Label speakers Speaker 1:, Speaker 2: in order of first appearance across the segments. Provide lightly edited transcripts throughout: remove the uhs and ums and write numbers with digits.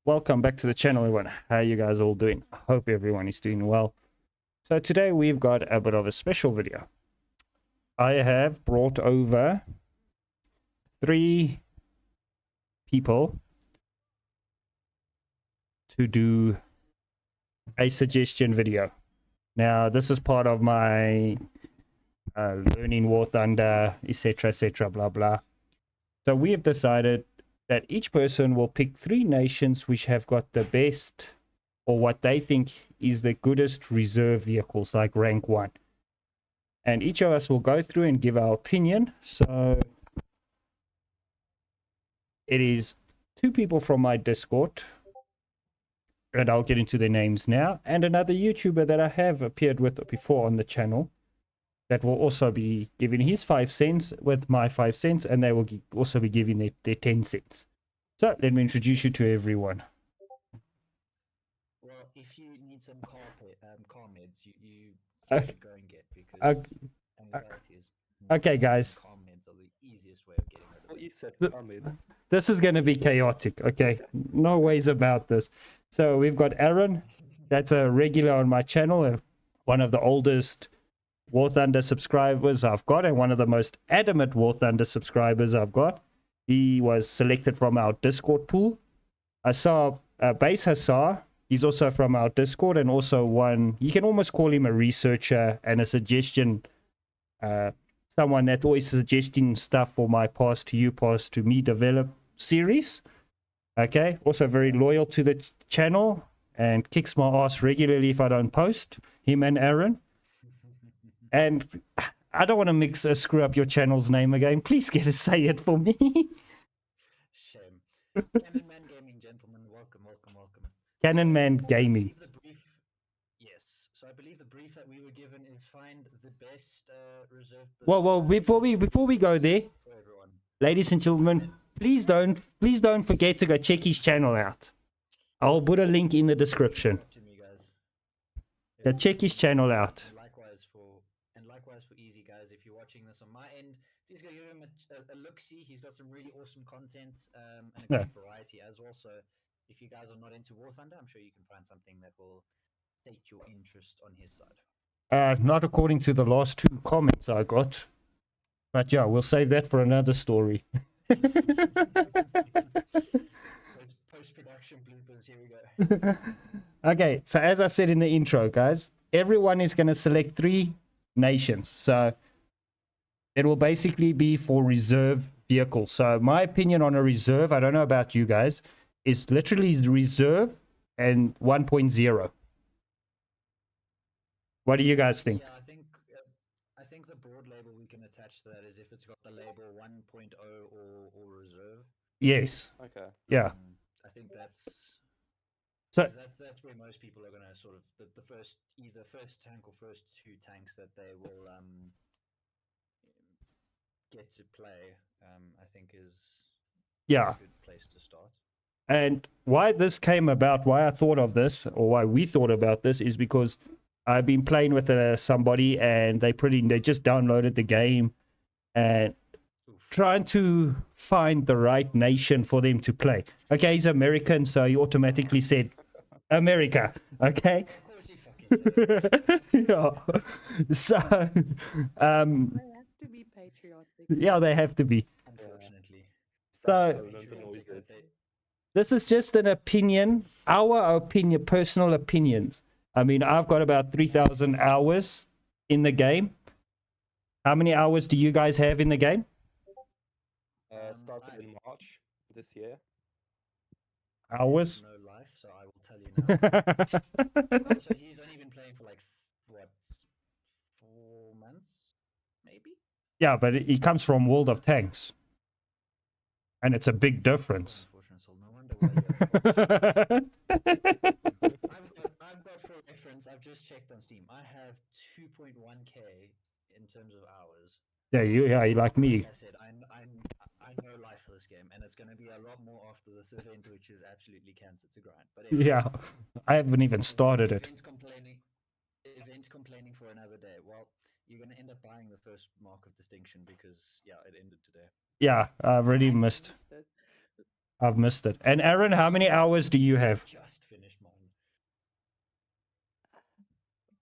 Speaker 1: Welcome back to the channel, everyone. How you guys all doing? I hope everyone is doing well. So today we've got a bit of a special video. I have brought over 3 people to do a suggestion video. Now this is part of my learning War Thunder, etc, blah blah. So we have decided that each person will pick 3 nations which have got the best, or what they think is the goodest reserve vehicles, like rank 1. And each of us will go through and give our opinion. So it is 2 people from my Discord, and I'll get into their names now, and another YouTuber that I have appeared with before on the channel that will also be giving his 5 cents with my 5 cents, and they will also be giving their 10 cents. So let me introduce you to everyone.
Speaker 2: Well, if you need some car meds, you
Speaker 1: Okay.
Speaker 2: should go and get, because anxiety is
Speaker 1: Okay, guys.
Speaker 2: Car meds are the easiest way of getting rid of
Speaker 3: What
Speaker 2: it.
Speaker 3: you said, comments.
Speaker 1: This is going to be chaotic, okay? No ways about this. So we've got Aaron. That's a regular on my channel, one of the oldest War Thunder subscribers I've got, and one of the most adamant War Thunder subscribers I've got. He was selected from our Discord pool. I saw Base Hassar. He's also from our Discord, and also one, you can almost call him a researcher and a suggestion, someone that always suggesting stuff for my Pass to You, Pass to Me develop series. Okay, also very loyal to the channel and kicks my ass regularly if I don't post. Him and Aaron. And I don't want to screw up your channel's name again. Please get to say it for me.
Speaker 2: Shame. Cannon Man Gaming, gentlemen, welcome.
Speaker 1: Cannon Man Gaming.
Speaker 2: Yes. So I believe the brief that we were given is find the best reserve.
Speaker 1: Well, before we go there, ladies and gentlemen, please don't forget to go check his channel out. I'll put a link in the description. Go check his channel out.
Speaker 2: Likewise for Easy, guys. If you're watching this on my end, please go give him a look-see. He's got some really awesome content and a great variety as well. So if you guys are not into War Thunder, I'm sure you can find something that will sate your interest on his side.
Speaker 1: Not according to the last 2 comments I got. But yeah, we'll save that for another story.
Speaker 2: Post-production bloopers, here we go.
Speaker 1: Okay, so as I said in the intro, guys, everyone is going to select 3 nations. So it will basically be for reserve vehicles. So my opinion on a reserve, I don't know about you guys, is literally reserve and 1.0. What do you guys think?
Speaker 2: Yeah, I think the broad label we can attach to that is if it's got the label 1.0 or reserve.
Speaker 1: Yes.
Speaker 3: Okay.
Speaker 1: Yeah.
Speaker 2: I think that's where most people are going to sort of the first, either first tank or first 2 tanks that they will get to play. I think is a good place to start.
Speaker 1: And why this came about, why I thought of this, or why we thought about this, is because I've been playing with somebody, and they just downloaded the game and trying to find the right nation for them to play. Okay, he's American, so he automatically said America. Okay.
Speaker 2: Of course he fucking said it.
Speaker 1: Yeah. So
Speaker 4: They have to be patriotic.
Speaker 1: yeah, they have to be.
Speaker 2: Unfortunately.
Speaker 1: So this is just an opinion, our opinion, personal opinions. I mean, I've got about 3,000 hours in the game. How many hours do you guys have in the game?
Speaker 3: Started in March this year.
Speaker 1: Hours?
Speaker 2: No life, so I will tell you now. So he's only been playing for like, what, 4 months, maybe?
Speaker 1: Yeah, but he comes from World of Tanks. And it's a big difference.
Speaker 2: No wonder why I've got for reference, I've just checked on Steam. I have 2.1k in terms of hours.
Speaker 1: Yeah, you like me.
Speaker 2: Like I said, I know life for this game, and it's going to be a lot more after this event, which is absolutely cancer to grind. But anyway,
Speaker 1: Yeah, I haven't even started it.
Speaker 2: Event complaining for another day. Well, you're going to end up buying the first mark of distinction because, yeah, it ended today.
Speaker 1: Yeah, I've already missed. I've missed it. And Aaron, how many hours do you have?
Speaker 2: Just finished mine.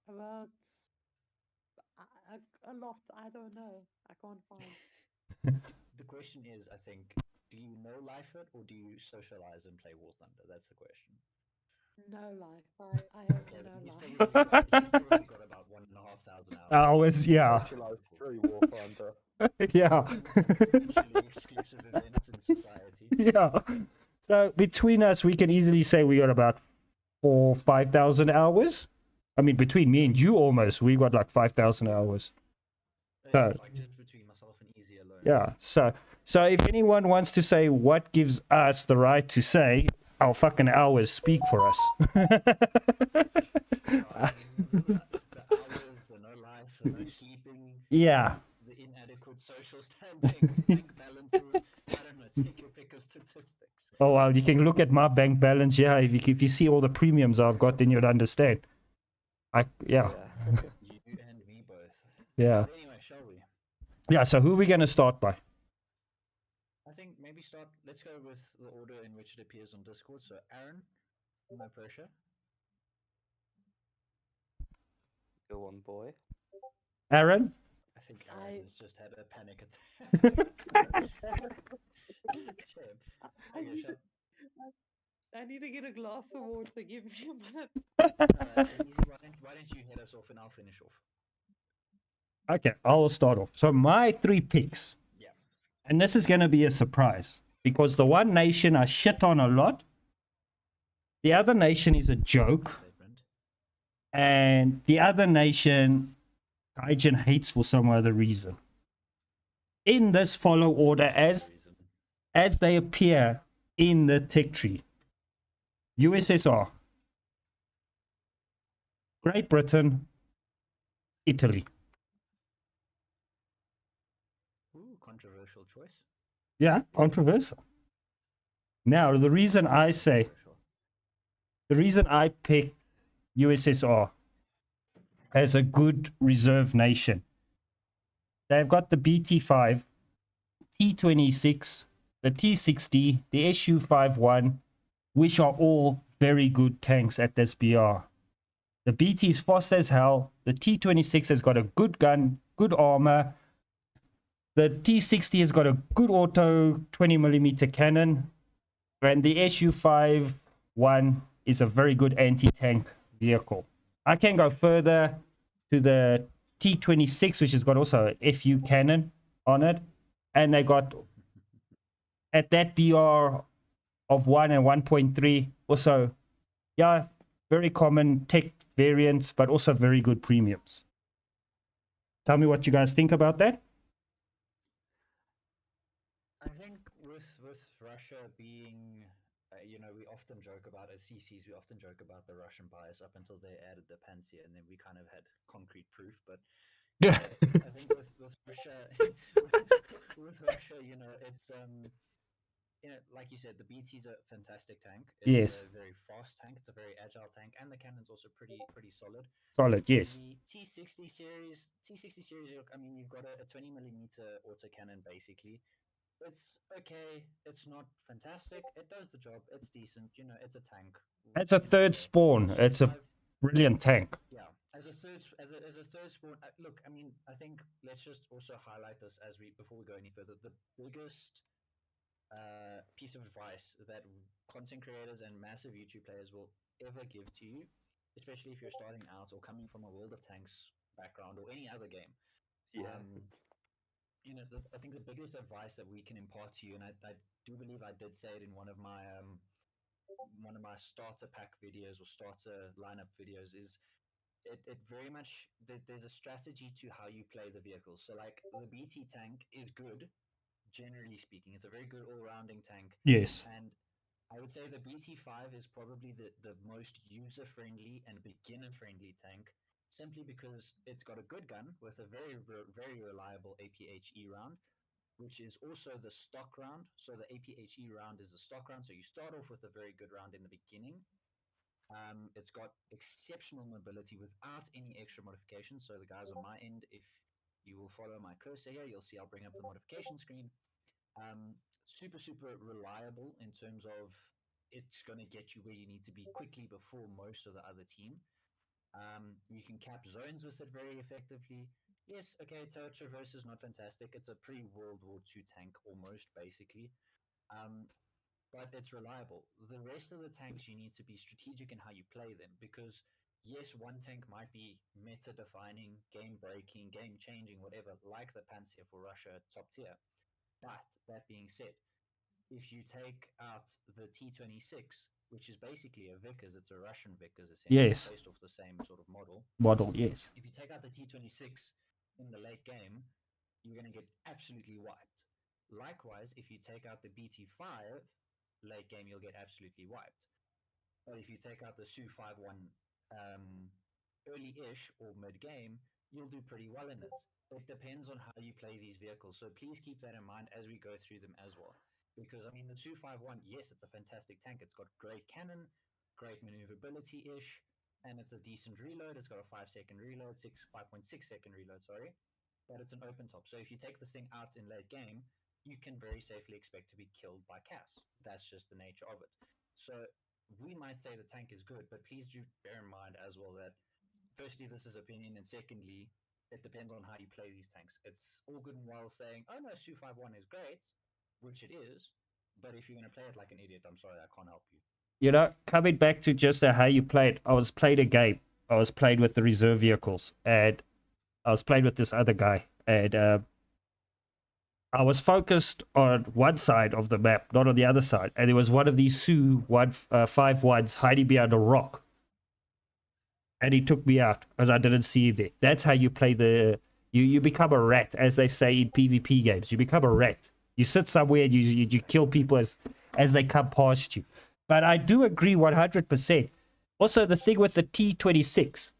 Speaker 4: About a lot. I don't know. I can't find.
Speaker 2: The question is, I think, do you know life it or do you socialize and play War Thunder? That's the question.
Speaker 4: No life. I have
Speaker 2: Okay, but
Speaker 4: no life.
Speaker 2: he's probably got about 1,500 hours.
Speaker 1: Hours, yeah.
Speaker 3: Socialized through War Thunder.
Speaker 1: Yeah.
Speaker 2: Mutually exclusive events in society.
Speaker 1: Yeah. So between us, we can easily say we got about 5,000 hours. I mean, between me and you, almost we got like 5,000 hours. So
Speaker 2: Like just between myself and Easy alone.
Speaker 1: yeah. So if anyone wants to say what gives us the right to say our fucking hours speak for us.
Speaker 2: The hours, the no life, the no sleeping,
Speaker 1: Yeah.
Speaker 2: the inadequate social standings, bank balances. I don't know. Take your pick of statistics.
Speaker 1: Oh well, you can look at my bank balance. Yeah, if you see all the premiums I've got, then you'd understand. Yeah.
Speaker 2: You and me both.
Speaker 1: Yeah.
Speaker 2: But anyway, shall we?
Speaker 1: Yeah. So who are we gonna start by?
Speaker 2: I think maybe start. Let's go with the order in which it appears on Discord. So Aaron, no pressure.
Speaker 3: Go on, boy.
Speaker 1: Aaron.
Speaker 2: I think Aaron
Speaker 4: I-
Speaker 2: has just had a panic attack. Shame.
Speaker 4: I
Speaker 2: Okay,
Speaker 4: need,
Speaker 2: shall,
Speaker 4: I need to get a glass of water. Give me a minute.
Speaker 2: Easy, why don't you head us off and I'll finish off?
Speaker 1: Okay, I'll start off. So my 3 picks,
Speaker 2: Yeah.
Speaker 1: and this is gonna be a surprise because the one nation I shit on a lot, the other nation is a joke,
Speaker 2: Statement.
Speaker 1: and the other nation Gaijin hates for some other reason. In this follow order
Speaker 2: Reason.
Speaker 1: as they appear in the tech tree. USSR, Great Britain, Italy.
Speaker 2: Ooh, controversial choice.
Speaker 1: Yeah, controversial. Now, the reason I picked USSR as a good reserve nation, they've got the BT5, T26, the T60, the SU51, which are all very good tanks at this BR. The BT is fast as hell. The T26 has got a good gun, good armor. The T60 has got a good auto 20mm cannon. And the SU51 is a very good anti-tank vehicle. I can go further to the T26, which has got also a FU cannon on it. And they got, at that BR of 1 and 1.3, also, yeah, very common tech variants, but also very good premiums. Tell me what you guys think about that.
Speaker 2: I think with Russia being, we often joke about as CCs, we often joke about the Russian bias up until they added the Pantsir, and then we kind of had concrete proof. But
Speaker 1: Yeah.
Speaker 2: I think with Russia, with Russia, it's like you said, the BT is a fantastic tank. It's
Speaker 1: Yes.
Speaker 2: a very fast tank. It's a very agile tank, and the cannon's also pretty solid.
Speaker 1: Solid, yes.
Speaker 2: The T60 series, I mean, you've got a 20mm autocannon basically. It's okay. It's not fantastic. It does the job. It's decent. It's a tank.
Speaker 1: It's a third spawn. It's a brilliant tank.
Speaker 2: Yeah, as a third spawn. Look, I mean, I think let's just also highlight this before we go any further. The biggest piece of advice that content creators and massive YouTube players will ever give to you, especially if you're starting out or coming from a World of Tanks background or any other game.
Speaker 3: Yeah.
Speaker 2: I think the biggest advice that we can impart to you, and I do believe I did say it in one of my starter pack videos or starter lineup videos, is it very much there's a strategy to how you play the vehicles. So like the BT tank is good, generally speaking. It's a very good all-rounding tank.
Speaker 1: Yes.
Speaker 2: And I would say the BT5 is probably the most user-friendly and beginner-friendly tank, simply because it's got a good gun with a very, very reliable APHE round, which is also the stock round. So the APHE round is the stock round. So you start off with a very good round in the beginning. It's got exceptional mobility without any extra modifications. So the guys on my end, if you will follow my cursor here, you'll see I'll bring up the modification screen. super, super reliable in terms of it's going to get you where you need to be quickly before most of the other team. You can cap zones with it very effectively. Yes, okay, turret traverse is not fantastic. It's a pre-World War II tank almost, basically. Um, but it's reliable. The rest of the tanks, you need to be strategic in how you play them because, yes, one tank might be meta-defining, game-breaking, game-changing, whatever, like the Panzer for Russia top tier. But that being said, if you take out the T-26, which is basically a Vickers, it's a Russian Vickers essentially,
Speaker 1: Yes.
Speaker 2: based off the same sort of model.
Speaker 1: Model, yes.
Speaker 2: If you take out the T-26 in the late game, you're going to get absolutely wiped. Likewise, if you take out the BT-5 late game, you'll get absolutely wiped. But if you take out the Su-51 early-ish or mid-game, you'll do pretty well in it. It depends on how you play these vehicles. So please keep that in mind as we go through them as well. Because, I mean, the Su-51, yes, it's a fantastic tank. It's got great cannon, great maneuverability-ish, and it's a decent reload. It's got a 5-second reload, 5.6-second reload, sorry. But it's an open top. So if you take this thing out in late game, you can very safely expect to be killed by CAS. That's just the nature of it. So we might say the tank is good, but please do bear in mind as well that firstly, this is opinion, and secondly, it depends on how you play these tanks. It's all good and well saying, oh no, Su-51 is great, which it is, but if you're going to play it like an idiot, I'm sorry, I can't help you.
Speaker 1: You know, coming back to just how you played, I was played a game. I was played with the reserve vehicles, and I was played with this other guy, and I was focused on one side of the map, not on the other side. And there was one of these Su-51s hiding behind a rock. And he took me out because I didn't see him there. That's how you play the... You become a rat, as they say in PvP games. You become a rat. You sit somewhere and you kill people as they come past you. But I do agree 100%. Also, the thing with the T-26,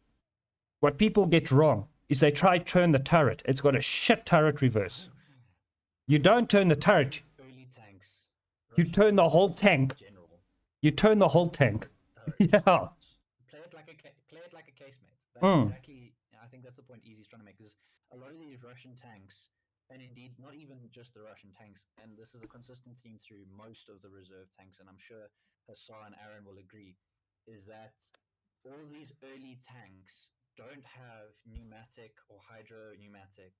Speaker 1: what people get wrong is they try to turn the turret. It's got a shit turret reverse. You don't turn the turret.
Speaker 2: Early tanks.
Speaker 1: You turn the whole tank.
Speaker 2: General.
Speaker 1: You turn the whole tank. Yeah.
Speaker 2: Play it like a casemate. That's exactly. I think that's the point Easy's trying to make. Because a lot of these Russian tanks, and indeed not even just the Russian tanks, and this is a consistent theme through most of the reserve tanks, and I'm sure Hassar and Aaron will agree, is that all these early tanks don't have pneumatic or hydro pneumatic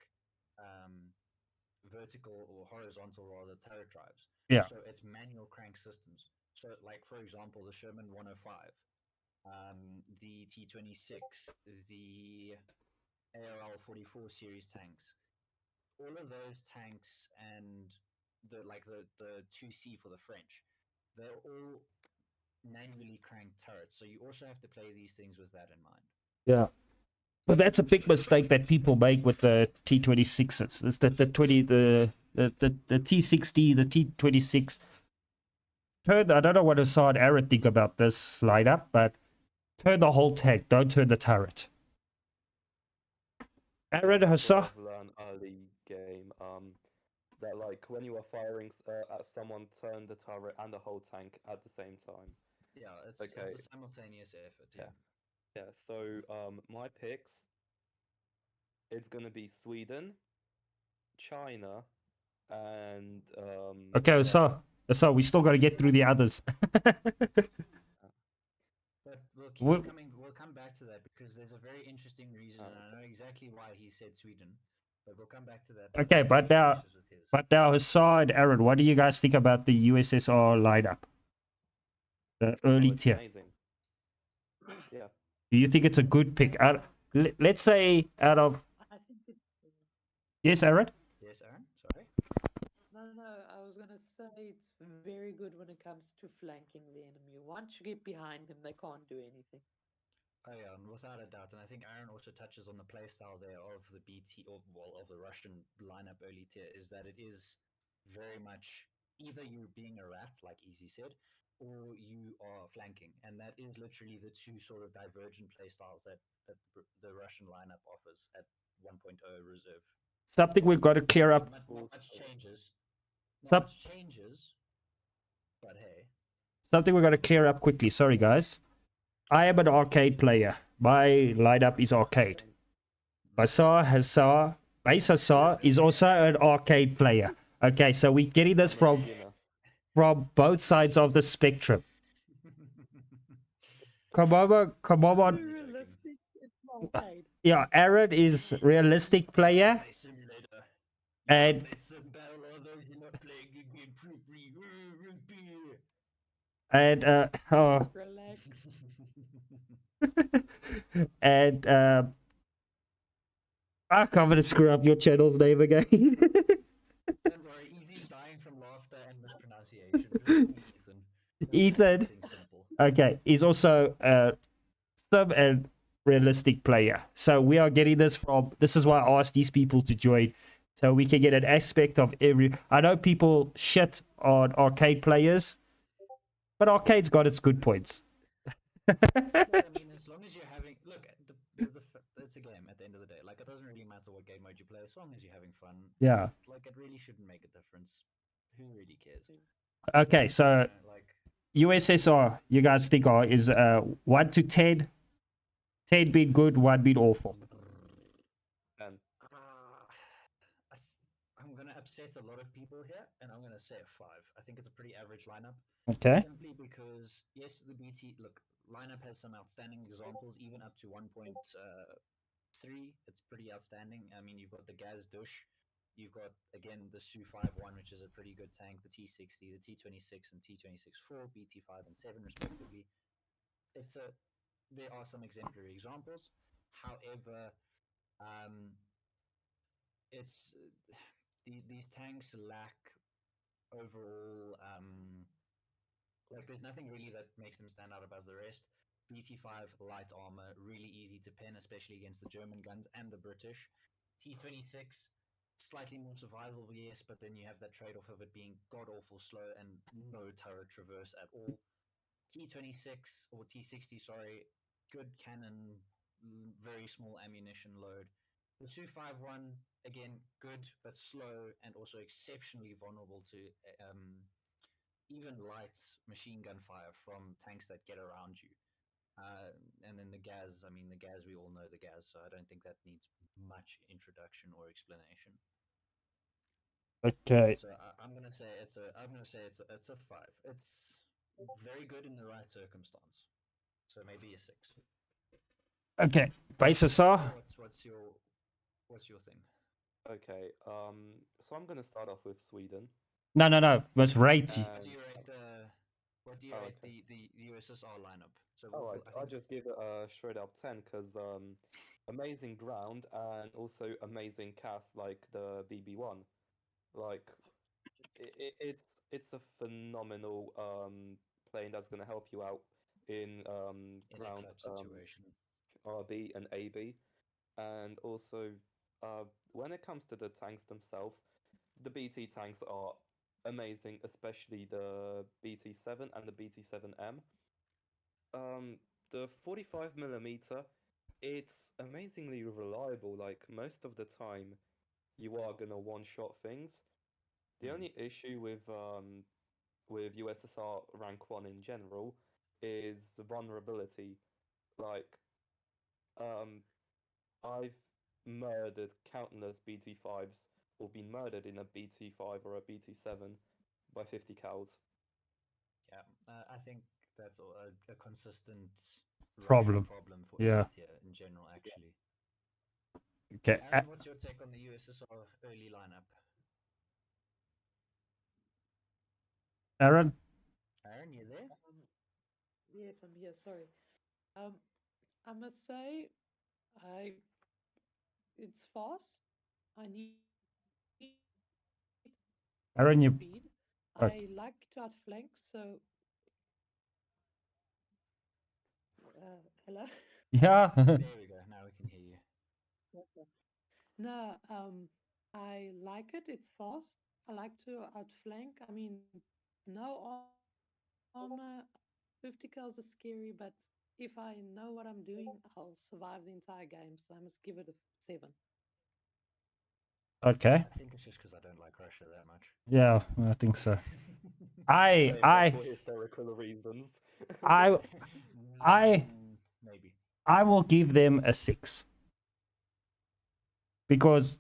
Speaker 2: vertical or horizontal rather turret drives.
Speaker 1: Yeah.
Speaker 2: So it's manual crank systems. So like for example, the Sherman 105, the T-26, the ARL 44 series tanks, all of those tanks and the 2C for the French, they're all manually cranked turrets. So you also have to play these things with that in mind.
Speaker 1: Yeah. But that's a big mistake that people make with the T-26s. Is that the T-60, the T-26. I don't know what Hassar and Aaron think about this lineup, but turn the whole tank. Don't turn the turret. Aaron, Hassar?
Speaker 3: I've learned early game that like when you are firing at someone, turn the turret and the whole tank at the same time.
Speaker 2: Yeah, it's
Speaker 3: Okay.
Speaker 2: a simultaneous effort. Yeah.
Speaker 3: Yeah, so my picks, it's gonna be Sweden, China, and
Speaker 1: Okay, Hassar, we still got to get through the others.
Speaker 2: But
Speaker 1: Well-
Speaker 2: we'll come back to that because there's a very interesting reason, and I know exactly why he said Sweden, but we'll come back to that.
Speaker 1: Okay,
Speaker 2: once
Speaker 1: but
Speaker 2: he
Speaker 1: now-
Speaker 2: finishes with his.
Speaker 1: But now, Hassar and Aaron, what do you guys think about the USSR lineup? The early
Speaker 3: it's
Speaker 1: tier.
Speaker 3: amazing. Yeah.
Speaker 1: Do you think it's a good pick? Let's say out of...
Speaker 4: I think it's.
Speaker 1: Yes, Aaron?
Speaker 2: Yes, Aaron. Sorry.
Speaker 4: No, I was gonna say it's very good when it comes to flanking the enemy. Once you get behind them, they can't do anything.
Speaker 2: Oh yeah, and without a doubt, and I think Aaron also touches on the playstyle there of the BT or of the Russian lineup early tier is that it is very much either you being a rat, like Easy said, or you are flanking, and that is literally the two sort of divergent playstyles that the Russian lineup offers at 1.0 reserve.
Speaker 1: Something we've got to clear up.
Speaker 2: Not much changes. Not
Speaker 1: Sup-
Speaker 2: much changes, but hey.
Speaker 1: Something we've got to clear up quickly. Sorry, guys. I am an arcade player. My lineup is arcade. Base Hassar is also an arcade player. Okay, so we're getting this
Speaker 3: I'm a
Speaker 1: from
Speaker 3: beginner.
Speaker 1: both sides of the spectrum. Komomo,
Speaker 2: I'm
Speaker 4: Too
Speaker 2: only joking.
Speaker 4: realistic. It's arcade.
Speaker 1: yeah, Aaron is realistic player,
Speaker 2: Play simulator.
Speaker 1: and
Speaker 2: It's the battle of those who not playing good game properly.
Speaker 1: oh,
Speaker 4: Relax.
Speaker 1: and I'm gonna screw up your channel's name again.
Speaker 2: Don't worry, Easy's dying from laughter and mispronunciation. Just call me Ethan. Let's keep
Speaker 1: Ethan.
Speaker 2: things simple.
Speaker 1: Okay, he's also a sub and realistic player. So we are getting this from. This is why I asked these people to join, so we can get an aspect of every. I know people shit on arcade players, but arcade's got its good points.
Speaker 2: Look, I mean, as long as you're having look, it's a game at the end of the day. Like, it doesn't really matter what game mode you play, as long as you're having fun.
Speaker 1: Yeah.
Speaker 2: Like, it really shouldn't make a difference. Who really cares?
Speaker 1: Okay, so
Speaker 2: Like,
Speaker 1: USSR, you guys think is 1 to 10? 10 being good, 1 being awful.
Speaker 3: And
Speaker 2: I'm gonna upset a lot of people here, and I'm gonna say a 5. I think it's a pretty average lineup.
Speaker 1: Okay.
Speaker 2: Simply because, yes, the BT lineup has some outstanding examples, even up to 1.3. It's pretty outstanding. I mean, you've got the Gaz Dush, you've got again the Su-51, which is a pretty good tank, the T60, the T26, and T26-4, BT5 and 7 respectively. There are some exemplary examples. However, it's these tanks lack overall. Like, there's nothing really that makes them stand out above the rest. BT5 light armor, really easy to pen, especially against the German guns and the British. T26, slightly more survivable, yes, but then you have that trade-off of it being god awful slow and no turret traverse at all. T26 or T60, sorry, good cannon, very small ammunition load. The Su-51, again, good but slow and also exceptionally vulnerable to even light machine gun fire from tanks that get around you. And then the Gaz, I mean, the Gaz, we all know the Gaz, so I don't think that needs much introduction or explanation.
Speaker 1: Okay.
Speaker 2: So I'm gonna say it's a 5. It's very good in the right circumstance. So maybe a 6.
Speaker 1: Okay. Basis are.
Speaker 2: What's your thing?
Speaker 3: okay, so I'm gonna start off with Sweden.
Speaker 1: No. Let's rate.
Speaker 2: What do you rate
Speaker 3: okay.
Speaker 2: the USSR lineup? So
Speaker 3: Oh,
Speaker 2: I
Speaker 3: I
Speaker 2: think
Speaker 3: just give it a straight up 10 because amazing ground and also amazing cast like the BB1. Like it's a phenomenal plane that's gonna help you out in
Speaker 2: in a
Speaker 3: ground
Speaker 2: club situation.
Speaker 3: RB and AB, and also when it comes to the tanks themselves, the BT tanks are amazing, especially the BT7 and the BT7M. The 45 millimeter, it's amazingly reliable. Like most of the time, you are gonna one-shot things. The only issue with USSR rank one in general is the vulnerability. Like um, I've murdered countless BT5s or been murdered in a BT5 or a BT7 by 50 cows.
Speaker 2: Yeah, I think that's a consistent Russian
Speaker 1: Problem.
Speaker 2: problem for
Speaker 1: Yeah.
Speaker 2: A tier in general, actually.
Speaker 1: Okay.
Speaker 2: Aaron, what's your take on the USSR early lineup?
Speaker 1: Aaron?
Speaker 2: Aaron, you there?
Speaker 4: Yes, I'm here. Sorry. Um, I must say, I it's fast. I need
Speaker 1: Aaron, you.
Speaker 4: speed.
Speaker 1: Okay.
Speaker 4: I like to outflank. So, hello.
Speaker 1: Yeah.
Speaker 2: There we go. Now we can hear you.
Speaker 4: Okay. No, I like it. It's fast. I like to outflank. I mean, no armor. 50 kills is scary, but if I know what I'm doing, I'll survive the entire game. So I must give it a 7.
Speaker 1: Okay.
Speaker 2: I think it's just because I don't like Russia that much.
Speaker 1: Yeah, I think so.
Speaker 3: Blame that
Speaker 1: I
Speaker 3: for historical reasons.
Speaker 1: I I
Speaker 2: Maybe.
Speaker 1: I will give them a 6 because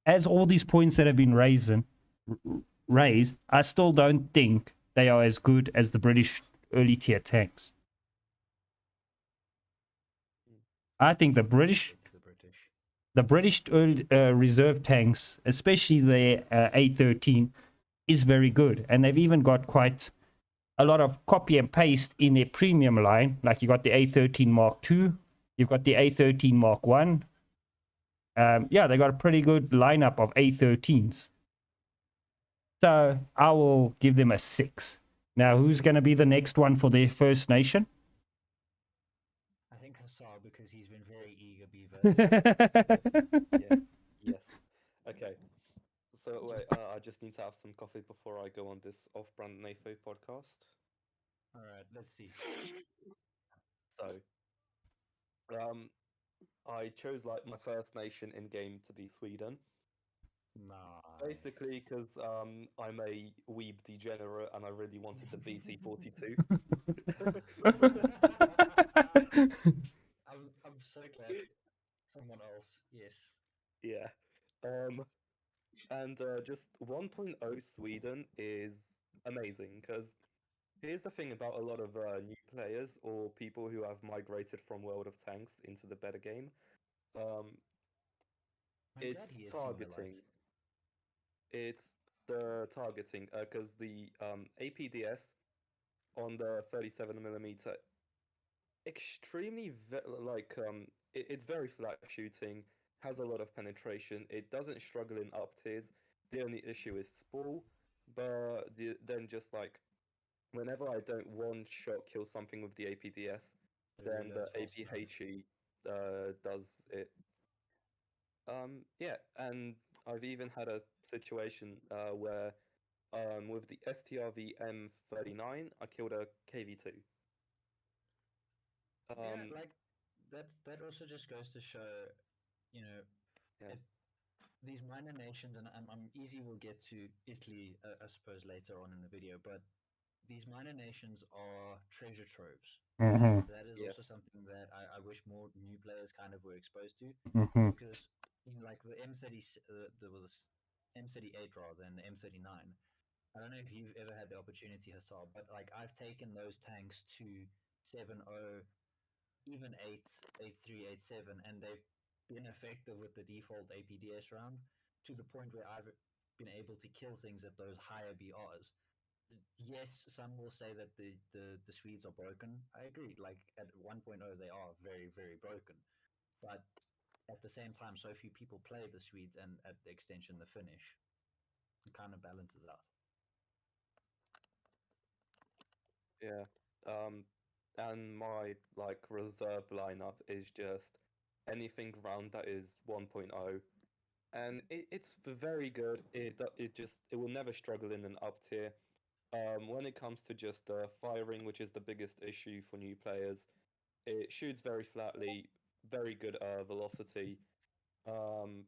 Speaker 1: as all these points that have been raised, raised, I still don't think they are as good as the British early tier tanks. I think the British
Speaker 2: To the British.
Speaker 1: reserve tanks, especially the A13, is very good, and they've even got quite a lot of copy and paste in their premium line. Like you got the A13 Mark II, you've got the A13 Mark I. Yeah, they got a pretty good lineup of A13s. So I will give them a 6. Now, who's going to be the next one for their First Nation?
Speaker 2: I think Hassar, because he's been very eager, Beaver.
Speaker 3: Yes. Yes. Okay. So wait, I just need to have some coffee before I go on this off-brand NAFO podcast.
Speaker 2: All right, let's see.
Speaker 3: So, um, I chose like my First Nation in game to be Sweden.
Speaker 2: Nice.
Speaker 3: Basically, because I'm a weeb degenerate and I really wanted the BT42.
Speaker 2: I'm so glad someone else. Yes.
Speaker 3: Yeah. And just 1.0 Sweden is amazing because here's the thing about a lot of new players or people who have migrated from World of Tanks into the better game. Um,
Speaker 2: I'm glad
Speaker 3: it's
Speaker 2: he has seen the light.
Speaker 3: targeting. It's the targeting because the APDS on the 37mm extremely it's very flat shooting, has a lot of penetration. It doesn't struggle in up tiers. The only issue is sprawl, but then just like whenever I don't one shot kill something with the APDS,
Speaker 2: It
Speaker 3: then the
Speaker 2: reloads fast enough.
Speaker 3: APHE does it. Yeah, and I've even had a situation where with the STRV M39, I killed a KV2.
Speaker 2: Yeah,
Speaker 3: Um,
Speaker 2: like that also just goes to show, you know,
Speaker 3: yeah,
Speaker 2: it, these minor nations, and I'm easy. We'll get to Italy, I suppose, later on in the video, but these minor nations are treasure troves, and
Speaker 1: Mm-hmm.
Speaker 2: that is also
Speaker 3: yes,
Speaker 2: something that I wish more new players kind of were exposed to,
Speaker 1: Mm-hmm.
Speaker 2: because in like the M30, there was a M38 rather than the M39. I don't know if you've ever had the opportunity, Hassar, but like I've taken those tanks to 7.0, even 8, 8.3, 8.7, and they've been effective with the default APDS round to the point where I've been able to kill things at those higher BRs. Yes, some will say that the Swedes are broken. I agree. Like at 1.0, they are very, very broken. But at the same time, so few people play the Swedes, and at the extension, the Finnish. It kind of balances out.
Speaker 3: yeah. Um, and my like reserve lineup is just anything round that is 1.0, and it's very good. It will never struggle in an up tier. When it comes to just firing, which is the biggest issue for new players, it shoots very flatly, very good velocity. Um,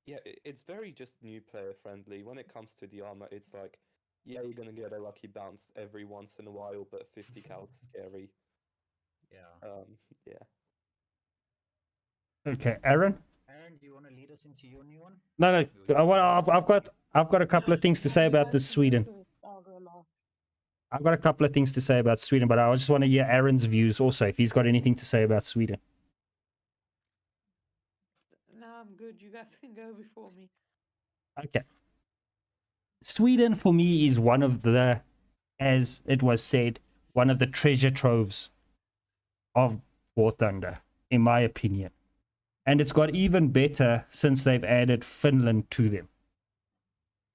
Speaker 3: yeah, it's very just new player friendly. When it comes to the armor, it's like, yeah, you're gonna get a lucky bounce every once in a while, but 50 cal is scary.
Speaker 2: Yeah.
Speaker 3: Yeah.
Speaker 1: Okay, Aaron?
Speaker 2: Aaron, do you want to lead us into your new one?
Speaker 1: No, no. I've got a couple of things to say
Speaker 4: You
Speaker 1: about
Speaker 4: guys
Speaker 1: this
Speaker 4: can go
Speaker 1: Sweden.
Speaker 4: first. I'll go last.
Speaker 1: I've got a couple of things to say about Sweden, but I just want to hear Aaron's views also, if he's got anything to say about Sweden.
Speaker 4: No, I'm good. You guys can go before me.
Speaker 1: Okay. Sweden, for me, is one of the, as it was said, one of the treasure troves of War Thunder, in my opinion. And it's got even better since they've added Finland to them.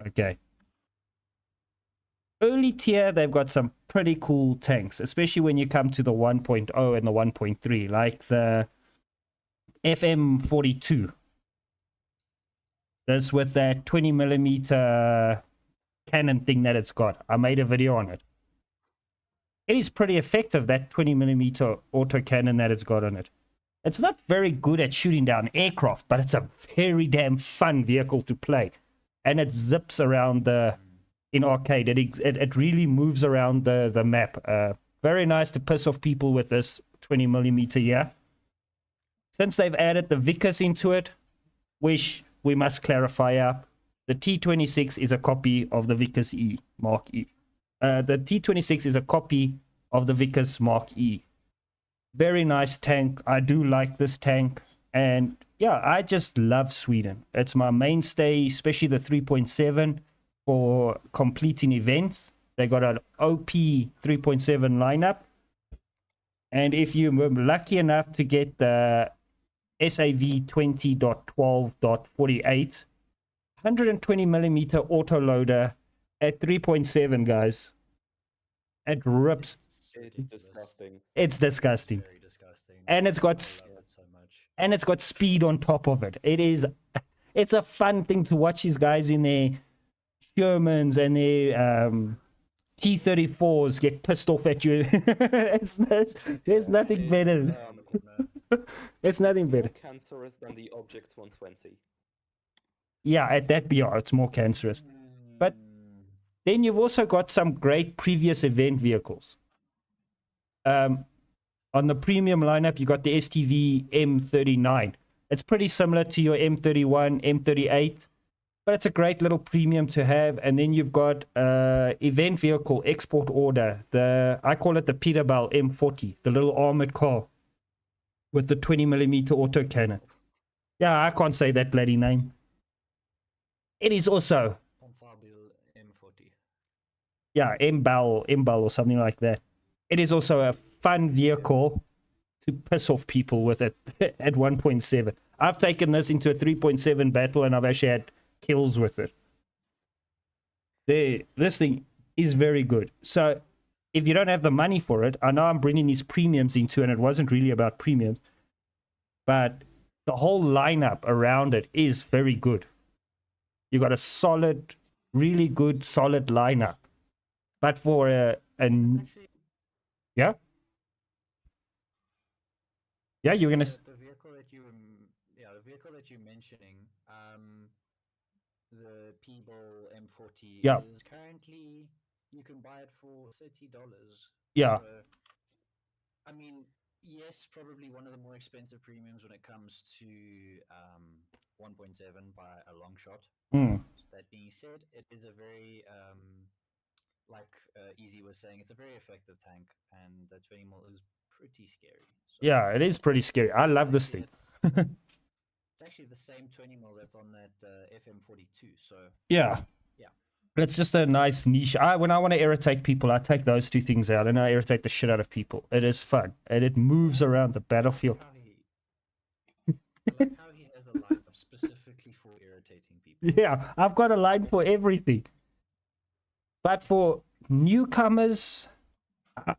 Speaker 1: Okay. Early tier, they've got some pretty cool tanks, especially when you come to the 1.0 and the 1.3, like the FM42. This with that 20mm cannon thing that it's got. I made a video on it. It is pretty effective, that 20mm autocannon that it's got on it. It's not very good at shooting down aircraft, but it's a very damn fun vehicle to play. And it zips around in arcade. It really moves around the map. Very nice to piss off people with this 20mm here. Since they've added the Vickers into it, which we must clarify up, The T26 is a copy of the Vickers E Mark E. The T26 is a copy of the Vickers Mark E. Very nice tank. I do like this tank. And yeah, I just love Sweden. It's my mainstay, especially the 3.7 for completing events. They got an OP 3.7 lineup. And if you were lucky enough to get the SAV 20.12.48, 120 millimeter autoloader at 3.7, guys, it rips.
Speaker 2: It's
Speaker 3: It's
Speaker 2: ridiculous.
Speaker 3: disgusting.
Speaker 1: It's disgusting.
Speaker 2: Very disgusting.
Speaker 1: And it's
Speaker 2: That's why
Speaker 1: got
Speaker 2: I love it so much.
Speaker 1: and it's got speed on top of it. It's a fun thing to watch these guys in their Shermans and their T34s get pissed off at you. There's nothing
Speaker 3: It's,
Speaker 1: better.
Speaker 2: On the corner.
Speaker 1: It's nothing
Speaker 3: more
Speaker 1: better.
Speaker 3: cancerous than the Object 120.
Speaker 1: Yeah, at that BR, it's more cancerous. But
Speaker 2: Mm,
Speaker 1: then you've also got some great previous event vehicles. On the premium lineup, you got the STV M39. It's pretty similar to your M31, M38, but it's a great little premium to have. And then you've got event vehicle export order. I call it the Peterbilt M40, the little armored car with the 20 millimeter autocannon. Yeah, I can't say that bloody name. It is also,
Speaker 2: Consabil M40.
Speaker 1: yeah, M-Bal or something like that. It is also a fun vehicle to piss off people with it at 1.7. I've taken this into a 3.7 battle and I've actually had kills with it. This thing is very good. So if you don't have the money for it, I know I'm bringing these premiums into, and it wasn't really about premiums, but the whole lineup around it is very good. You got a solid, really good, solid lineup. But for
Speaker 2: It's actually
Speaker 1: yeah, yeah, you're gonna
Speaker 2: the vehicle that the vehicle that you're mentioning, the Peeble M40
Speaker 1: yeah,
Speaker 2: is currently you can buy it for $30.
Speaker 1: yeah,
Speaker 2: So I mean, yes, probably one of the more expensive premiums when it comes to 1.7 by a long shot.
Speaker 1: mm,
Speaker 2: That being said, it is a very like Easy was saying, it's a very effective tank, and that 20 mil is pretty scary. So
Speaker 1: yeah. It is pretty scary. I love this thing.
Speaker 2: it's actually the same 20 mil that's on that FM42. So
Speaker 1: Yeah.
Speaker 2: yeah,
Speaker 1: It's just a nice niche. When I want to irritate people, I take those two things out and I irritate the shit out of people. It is fun and it moves around the battlefield.
Speaker 2: I like how he has a lineup specifically for irritating people.
Speaker 1: Yeah, I've got a line for everything. But for newcomers, I,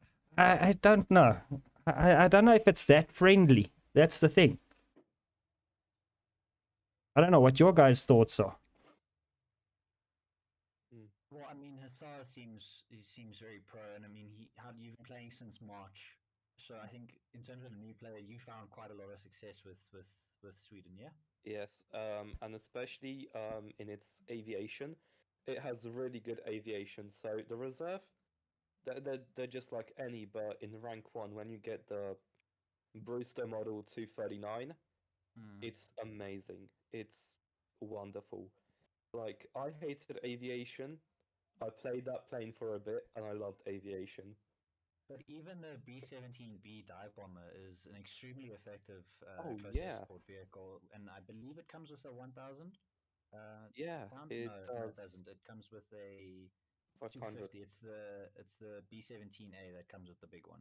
Speaker 1: I don't know. I don't know if it's that friendly. That's the thing. I don't know what your guys' thoughts are.
Speaker 2: Well, I mean, Hassar seems very pro, and I mean, you've been playing since March, so I think in terms of a new player, you found quite a lot of success with Sweden, yeah.
Speaker 3: Yes, and especially in its aviation, it has really good aviation. So the reserve, they're just like any, but in rank one, when you get the Brewster Model 239,
Speaker 2: Mm.
Speaker 3: it's amazing. It's wonderful. Like, I hated aviation. I played that plane for a bit, and I loved aviation.
Speaker 2: But even the B-17B dive bomber is an extremely effective
Speaker 3: Oh
Speaker 2: close air
Speaker 3: yeah,
Speaker 2: support vehicle, and I believe it comes with a 1,000
Speaker 3: yeah,
Speaker 2: pound.
Speaker 3: it
Speaker 2: No, it
Speaker 3: does
Speaker 2: doesn't. It comes with a
Speaker 3: 500.
Speaker 2: 250. It's the B-17A that comes with the big one,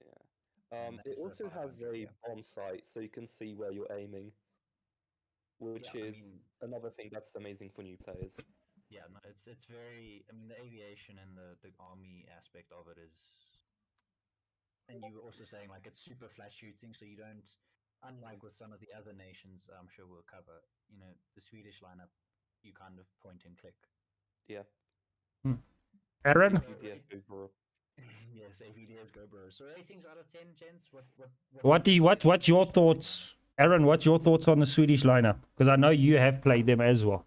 Speaker 3: Yeah.
Speaker 2: and
Speaker 3: It
Speaker 2: that's the
Speaker 3: also has
Speaker 2: 500.
Speaker 3: a
Speaker 2: Yeah,
Speaker 3: bomb sight, so you can see where you're aiming, which
Speaker 2: yeah. I
Speaker 3: is
Speaker 2: mean,
Speaker 3: another thing that's amazing for new players.
Speaker 2: yeah. No, it's very. I mean, the aviation and the army aspect of it is. And you were also saying like it's super flat shooting, so you don't. Unlike with some of the other nations, I'm sure we'll cover. The Swedish lineup, you kind of point and click.
Speaker 3: Yeah,
Speaker 1: Aaron,
Speaker 3: APDS overall.
Speaker 2: Yes, AVDs go bro. So ratings out of 10, gents. What
Speaker 1: what's your thoughts? Aaron, what's your thoughts on the Swedish lineup? Because I know you have played them as well.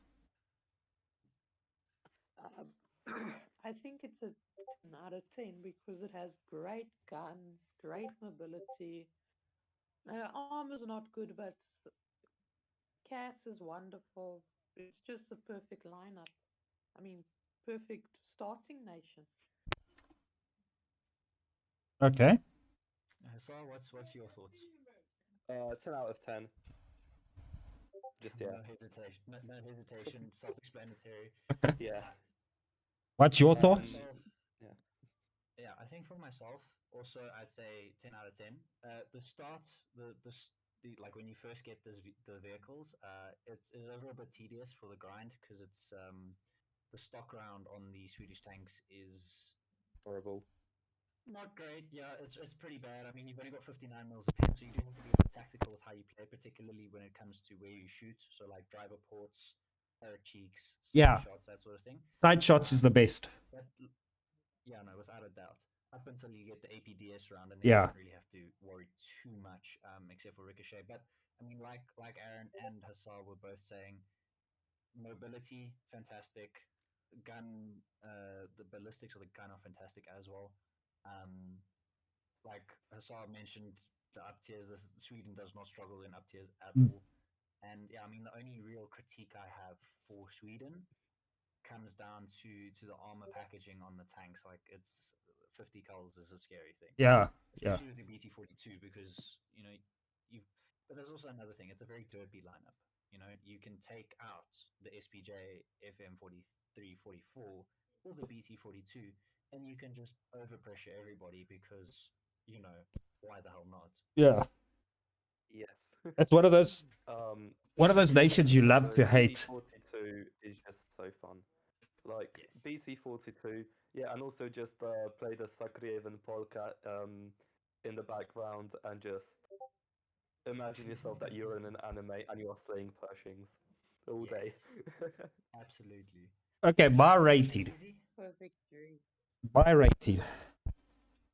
Speaker 4: Um, I think it's a 10 out of 10 because it has great guns, great mobility. Armor's not good, but CAS is wonderful. it's just a perfect lineup. I mean, perfect starting nation.
Speaker 1: Okay.
Speaker 2: Hassan, what's your thoughts?
Speaker 3: 10 out of 10. Just yeah,
Speaker 2: No hesitation. No hesitation. Self-explanatory.
Speaker 3: yeah.
Speaker 2: Nice.
Speaker 1: What's your
Speaker 2: For
Speaker 1: thoughts?
Speaker 2: myself,
Speaker 3: Yeah.
Speaker 2: yeah, I think for myself, also I'd say 10 out of 10. The start, like when you first get the vehicles, it's a little bit tedious for the grind because it's the stock round on the Swedish tanks is
Speaker 3: Horrible.
Speaker 2: not great. Yeah, it's pretty bad. I mean, you've only got 59 mils of pen, so you do have to be a bit tactical with how you play, particularly when it comes to where you shoot. So like driver ports, turret cheeks, side
Speaker 1: Yeah.
Speaker 2: shots, that sort of thing.
Speaker 1: Side shots is the best.
Speaker 2: But yeah, no, without a doubt. Up until you get the APDS round, and then you
Speaker 1: Yeah.
Speaker 2: don't really have to worry too much, except for ricochet. But I mean, like Aaron and Hassar were both saying, mobility fantastic, gun, the ballistics of the gun are fantastic as well. Um, like Hassar mentioned, the up tiers, Sweden does not struggle in up tiers at
Speaker 1: Mm.
Speaker 2: all. And yeah, I mean, the only real critique I have for Sweden comes down to the armor packaging on the tanks. Like it's 50 culls is a scary thing,
Speaker 1: Yeah. Yeah.
Speaker 2: especially with the BT42 because you've. But there's also another thing. It's a very derpy lineup. You can take out the SPJ FM43, 44, or the BT42, and you can just overpressure everybody because why the hell not?
Speaker 1: Yeah.
Speaker 3: Yes.
Speaker 1: It's
Speaker 3: um,
Speaker 1: one of those nations you love
Speaker 3: so
Speaker 1: to hate.
Speaker 3: BT42 is just so fun. Like
Speaker 2: Yes.
Speaker 3: BT42, yeah, and also just play the Sakriven polka in the background and just imagine yourself that you're in an anime and you are slaying Pershings all day.
Speaker 2: Yes, absolutely.
Speaker 1: Okay, bar
Speaker 2: So
Speaker 1: rated.
Speaker 2: easy.
Speaker 4: Perfect dream.
Speaker 1: Bar rated.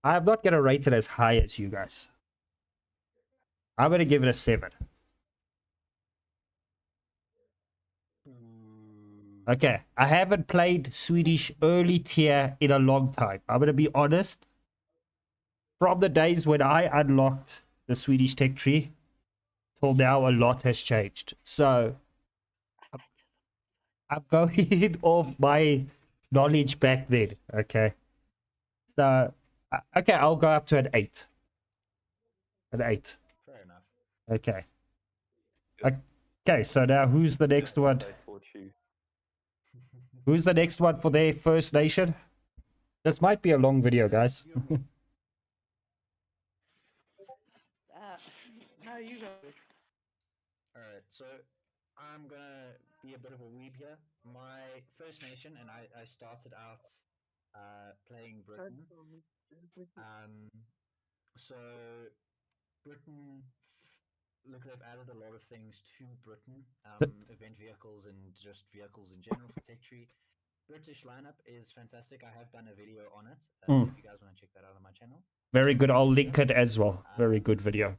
Speaker 1: I'm not gonna rate it as high as you guys. I'm gonna give it a 7.
Speaker 2: Ooh.
Speaker 1: Okay, I haven't played Swedish early tier in a long time. I'm gonna be honest. From the days when I unlocked the Swedish tech tree till now, a lot has changed. So I'm going off my knowledge back then. Okay, so okay, I'll go up to an 8. An 8.
Speaker 2: Fair enough.
Speaker 1: Okay.
Speaker 3: Good.
Speaker 1: Okay, so now who's the next
Speaker 3: Yes,
Speaker 1: one?
Speaker 3: they taught you.
Speaker 1: Who's the next one for their First Nation? This might be a long video, guys.
Speaker 2: You or me?
Speaker 4: Uh, no, you go.
Speaker 2: All right, so I'm gonna be a bit of a weeb here. My First Nation, and I started out playing
Speaker 4: Heard
Speaker 2: Britain.
Speaker 4: from me.
Speaker 2: Um, so Britain, look, they've added a lot of things to Britain, event vehicles and just vehicles in general for Tech Tree. British lineup is fantastic. I have done a video on it.
Speaker 1: Mm.
Speaker 2: If you guys want to check that out on my channel,
Speaker 1: Very good. I'll
Speaker 2: video.
Speaker 1: link it as well. Very
Speaker 2: Um,
Speaker 1: good video.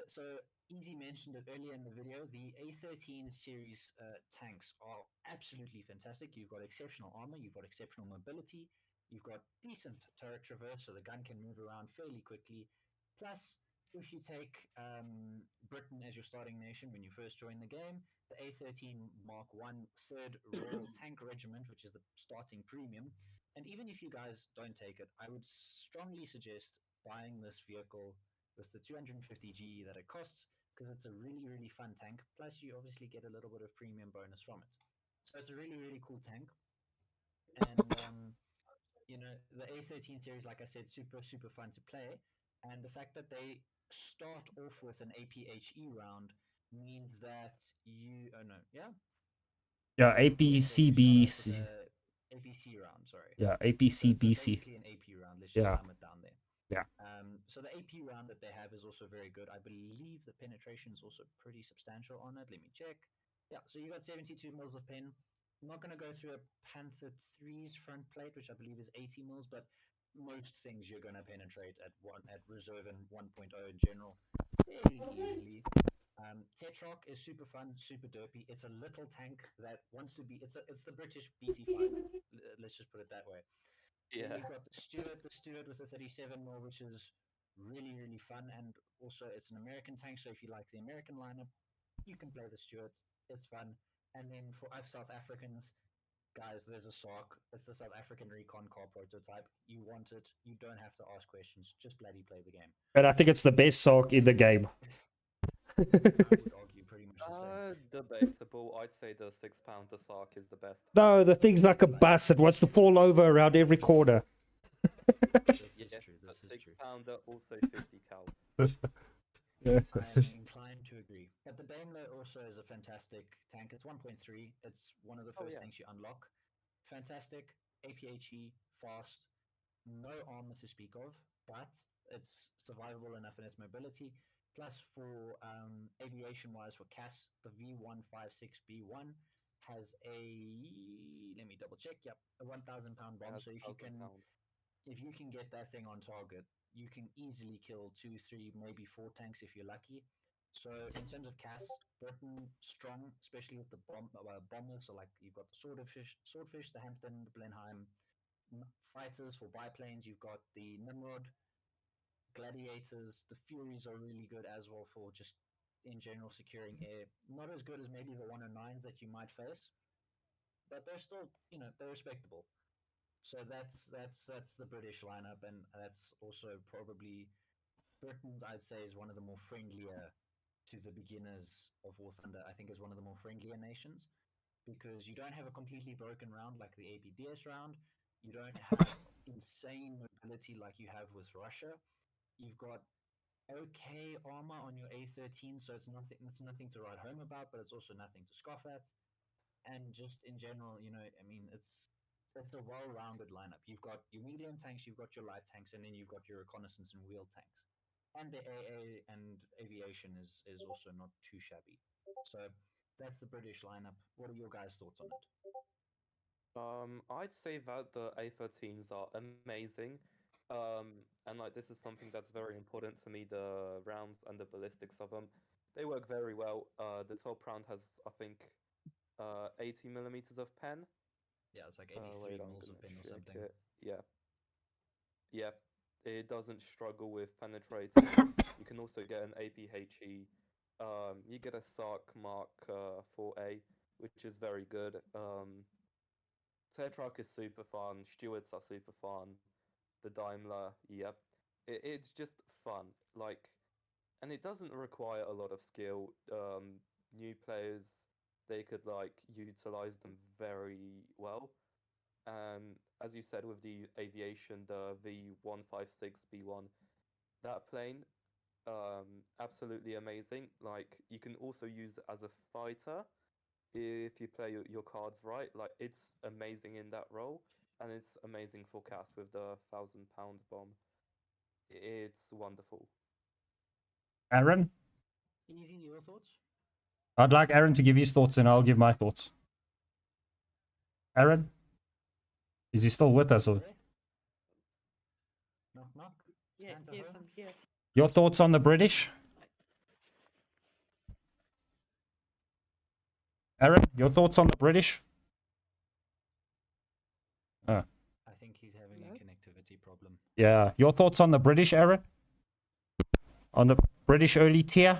Speaker 2: so Easy mentioned it earlier in the video. The A13 series tanks are absolutely fantastic. You've got exceptional armor, you've got exceptional mobility, you've got decent turret traverse, so the gun can move around fairly quickly. Plus, if you take Britain as your starting nation when you first join the game, the A13 Mark One Third Royal Tank Regiment, which is the starting premium, and even if you guys don't take it, I would strongly suggest buying this vehicle with the 250G that it costs because it's a really, really fun tank. Plus, you obviously get a little bit of premium bonus from it. So it's a really, really cool tank. And, the A13 series, like I said, super, super fun to play. And the fact that they start off with an APHE round means that oh no, yeah?
Speaker 1: Yeah,
Speaker 2: They do start off with
Speaker 1: APCBC.
Speaker 2: a APC round, sorry.
Speaker 1: Yeah,
Speaker 2: So
Speaker 1: APCBC.
Speaker 2: basically an AP round. Let's just
Speaker 1: Yeah,
Speaker 2: dumb it down there.
Speaker 1: yeah.
Speaker 2: So the AP round that they have is also very good. I believe the penetration is also pretty substantial on it. Let me check. Yeah, so you got 72 mils of pen. I'm not going to go through a Panther 3's front plate, which I believe is 80 mils, but most things you're going to penetrate at reserve and 1.0 in general fairly easily. Tetrock is super fun, super derpy. It's a little tank that wants to be. It's the British BT5. Let's just put it that way. Then
Speaker 3: Yeah.
Speaker 2: you've got the Stewart with a 37 mil, which is really, really fun. And also, it's an American tank. So if you like the American lineup, you can play the Stewart. It's fun. And then for us South Africans, guys, there's a SARC. It's the South African Recon Car prototype. You want it, you don't have to ask questions. Just bloody play the game.
Speaker 1: And I think it's the best sock in the game.
Speaker 2: I would argue pretty much the same.
Speaker 3: Debatable. I'd say the £6 Sark is the best.
Speaker 1: No, the thing's like a bus. It wants to fall over around every corner.
Speaker 2: This is
Speaker 3: Yes,
Speaker 2: true.
Speaker 3: a
Speaker 2: This is
Speaker 3: six
Speaker 2: true.
Speaker 3: pounder, also 50 cal.
Speaker 1: Yeah.
Speaker 2: I am inclined to agree. But the Daimler also is a fantastic tank. It's 1.3. It's one of the
Speaker 3: Oh,
Speaker 2: first
Speaker 3: yeah.
Speaker 2: tanks you unlock. Fantastic, APHE, fast, no armor to speak of, but it's survivable enough in its mobility. Plus, for aviation wise, for CAS, the V156B1 has let me double check, yep, a 1,000 pound
Speaker 3: It
Speaker 2: bomb.
Speaker 3: has
Speaker 2: So
Speaker 3: £1,000.
Speaker 2: if you can get that thing on target, you can easily kill 2, 3, maybe 4 tanks if you're lucky. So in terms of CAS, Britain strong, especially with the bombers. So like you've got the Swordfish, the Hampton, the Blenheim. Fighters for biplanes, you've got the Nimrod, Gladiators. The Furies are really good as well for just in general securing air. Not as good as maybe the 109s that you might face, but they're still, they're respectable. So that's the British lineup, and that's also probably Britain's. I'd say is one of the more friendlier to the beginners of War Thunder. I think is one of the more friendlier nations because you don't have a completely broken round like the ABDS round. You don't have insane mobility like you have with Russia. You've got okay armor on your A13, so it's nothing to write home about, but it's also nothing to scoff at. And just in general, I mean, it's a well-rounded lineup. You've got your medium tanks, you've got your light tanks, and then you've got your reconnaissance and wheel tanks. And the AA and aviation is also not too shabby. So that's the British lineup. What are your guys' thoughts on it?
Speaker 3: I'd say that the A13s are amazing. And like this is something that's very important to me, the rounds and the ballistics of them. They work very well. The top round has, I think, 80 millimeters of pen.
Speaker 2: Yeah, it's like 83
Speaker 3: Wait, I'm
Speaker 2: mils of
Speaker 3: gonna
Speaker 2: pen or
Speaker 3: check
Speaker 2: something.
Speaker 3: it. Yeah, yeah. It doesn't struggle with penetrating. You can also get an APHE. You get a SARC Mark 4A, which is very good. Tetrarch is super fun. Stewards are super fun. The Daimler, yep. It's just fun. Like, and it doesn't require a lot of skill. New players, they could like utilize them very well. And as you said with the aviation, the V156B1, that plane, absolutely amazing. Like, you can also use it as a fighter if you play your cards right. Like, it's amazing in that role, and it's amazing for cast with the £1,000 bomb. It's wonderful.
Speaker 1: Aaron?
Speaker 2: Easy, your thoughts?
Speaker 1: I'd like Aaron to give his thoughts and I'll give my thoughts. Aaron? Is he still with us? Or...
Speaker 2: There? Knock, knock.
Speaker 4: Yeah,
Speaker 2: Santa
Speaker 4: yes,
Speaker 2: home?
Speaker 4: I'm here.
Speaker 1: Your thoughts on the British? Aaron, your thoughts on the British?
Speaker 2: I think he's having
Speaker 4: Hello?
Speaker 2: a connectivity problem.
Speaker 1: Yeah. Your thoughts on the British, Aaron? On the British early tier?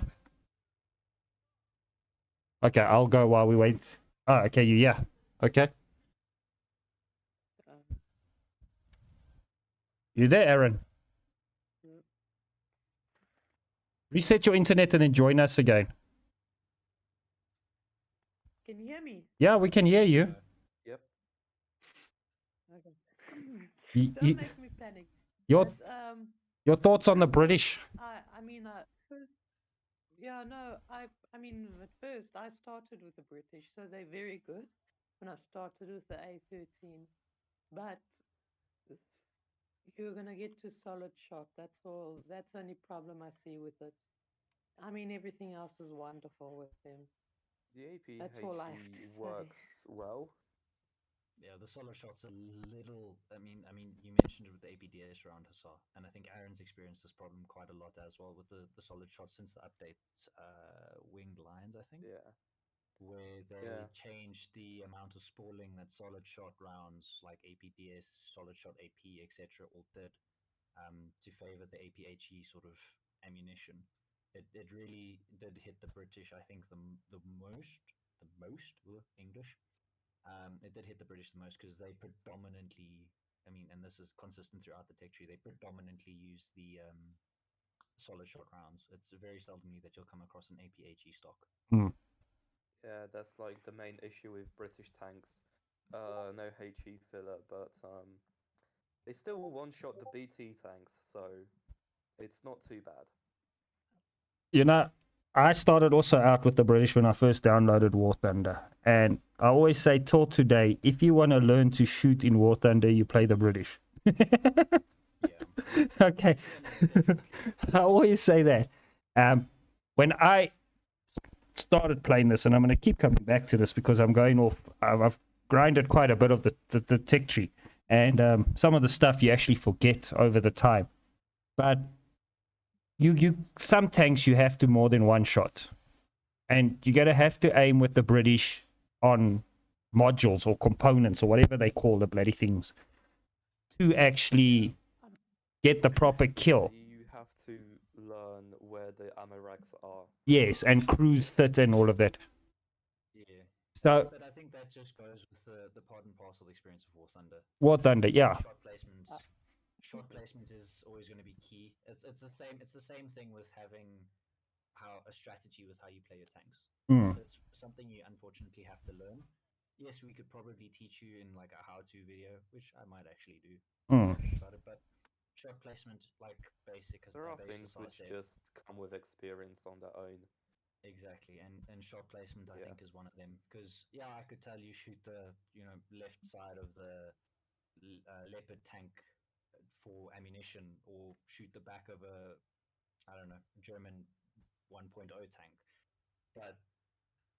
Speaker 1: Okay, I'll go while we wait. Oh, okay, yeah. Okay.
Speaker 4: Um,
Speaker 1: You there, Aaron?
Speaker 4: mm,
Speaker 1: Reset your internet and then join us again.
Speaker 4: can you hear me?
Speaker 1: Yeah, we can hear you.
Speaker 3: Yep.
Speaker 4: Okay.
Speaker 1: Y-
Speaker 4: Don't
Speaker 1: y-
Speaker 4: make me panic.
Speaker 1: your
Speaker 4: But,
Speaker 1: your thoughts on the British?
Speaker 4: I mean, first, yeah, no, I mean, at first I started with the British, so they're very good. When I started with the A13, but you're gonna get to solid shot. That's all. That's the only problem I see with it. I mean, everything else is wonderful with them.
Speaker 3: The
Speaker 4: That's all I have
Speaker 3: APHE
Speaker 4: to say.
Speaker 3: works well.
Speaker 2: Yeah, the solo shot's a little. I mean, you mentioned it with the ABDS round, Hussar, and I think Aaron's experienced this problem quite a lot as well with the solid shot since the update, Winged Lions, I think,
Speaker 3: Yeah.
Speaker 2: where they
Speaker 3: Yeah.
Speaker 2: changed the amount of spalling that solid shot rounds like APDS, solid shot AP, etc., all did, to favor the APHE sort of ammunition. It really did hit the British, I think, the most. the most. English. It did hit the British the most because they predominantly, I mean, and this is consistent throughout the tech tree, they predominantly use the solid shot rounds. It's very seldomly that you'll come across an APHE stock.
Speaker 3: Yeah, that's like the main issue with British tanks. No HE filler, but they still one-shot the BT tanks, so it's not too bad.
Speaker 1: You know, I started also out with the British when I first downloaded War Thunder. And I always say till today, if you want to learn to shoot in War Thunder, you play the British.
Speaker 2: Yeah.
Speaker 1: Okay.
Speaker 2: Yeah, no, definitely.
Speaker 1: I always say that. When I started playing this, and I'm going to keep coming back to this because I'm going off, I've grinded quite a bit of the tech tree. And some of the stuff you actually forget over the time. But some tanks you have to more than one shot. And you're going to have to aim with the British on modules or components or whatever they call the bloody things to actually get the proper kill.
Speaker 3: You have to learn where the ammo racks are.
Speaker 1: Yes, and cruise fit and all of that.
Speaker 2: Yeah.
Speaker 1: So,
Speaker 2: But I think that just goes with the part and parcel experience of War Thunder.
Speaker 1: War Thunder, yeah.
Speaker 2: Shot placement is always going to be key. It's the same thing with having a strategy with how you play your tanks. It's something you unfortunately have to learn. Yes, we could probably teach you in like a how-to video, which I might actually do. About it, but shot placement, like basic.
Speaker 3: There are things which just come with experience on their own.
Speaker 2: Exactly, and shot placement I think is one of them, because I could tell you shoot the left side of the Leopard tank for ammunition, or shoot the back of a German 1.0 tank, but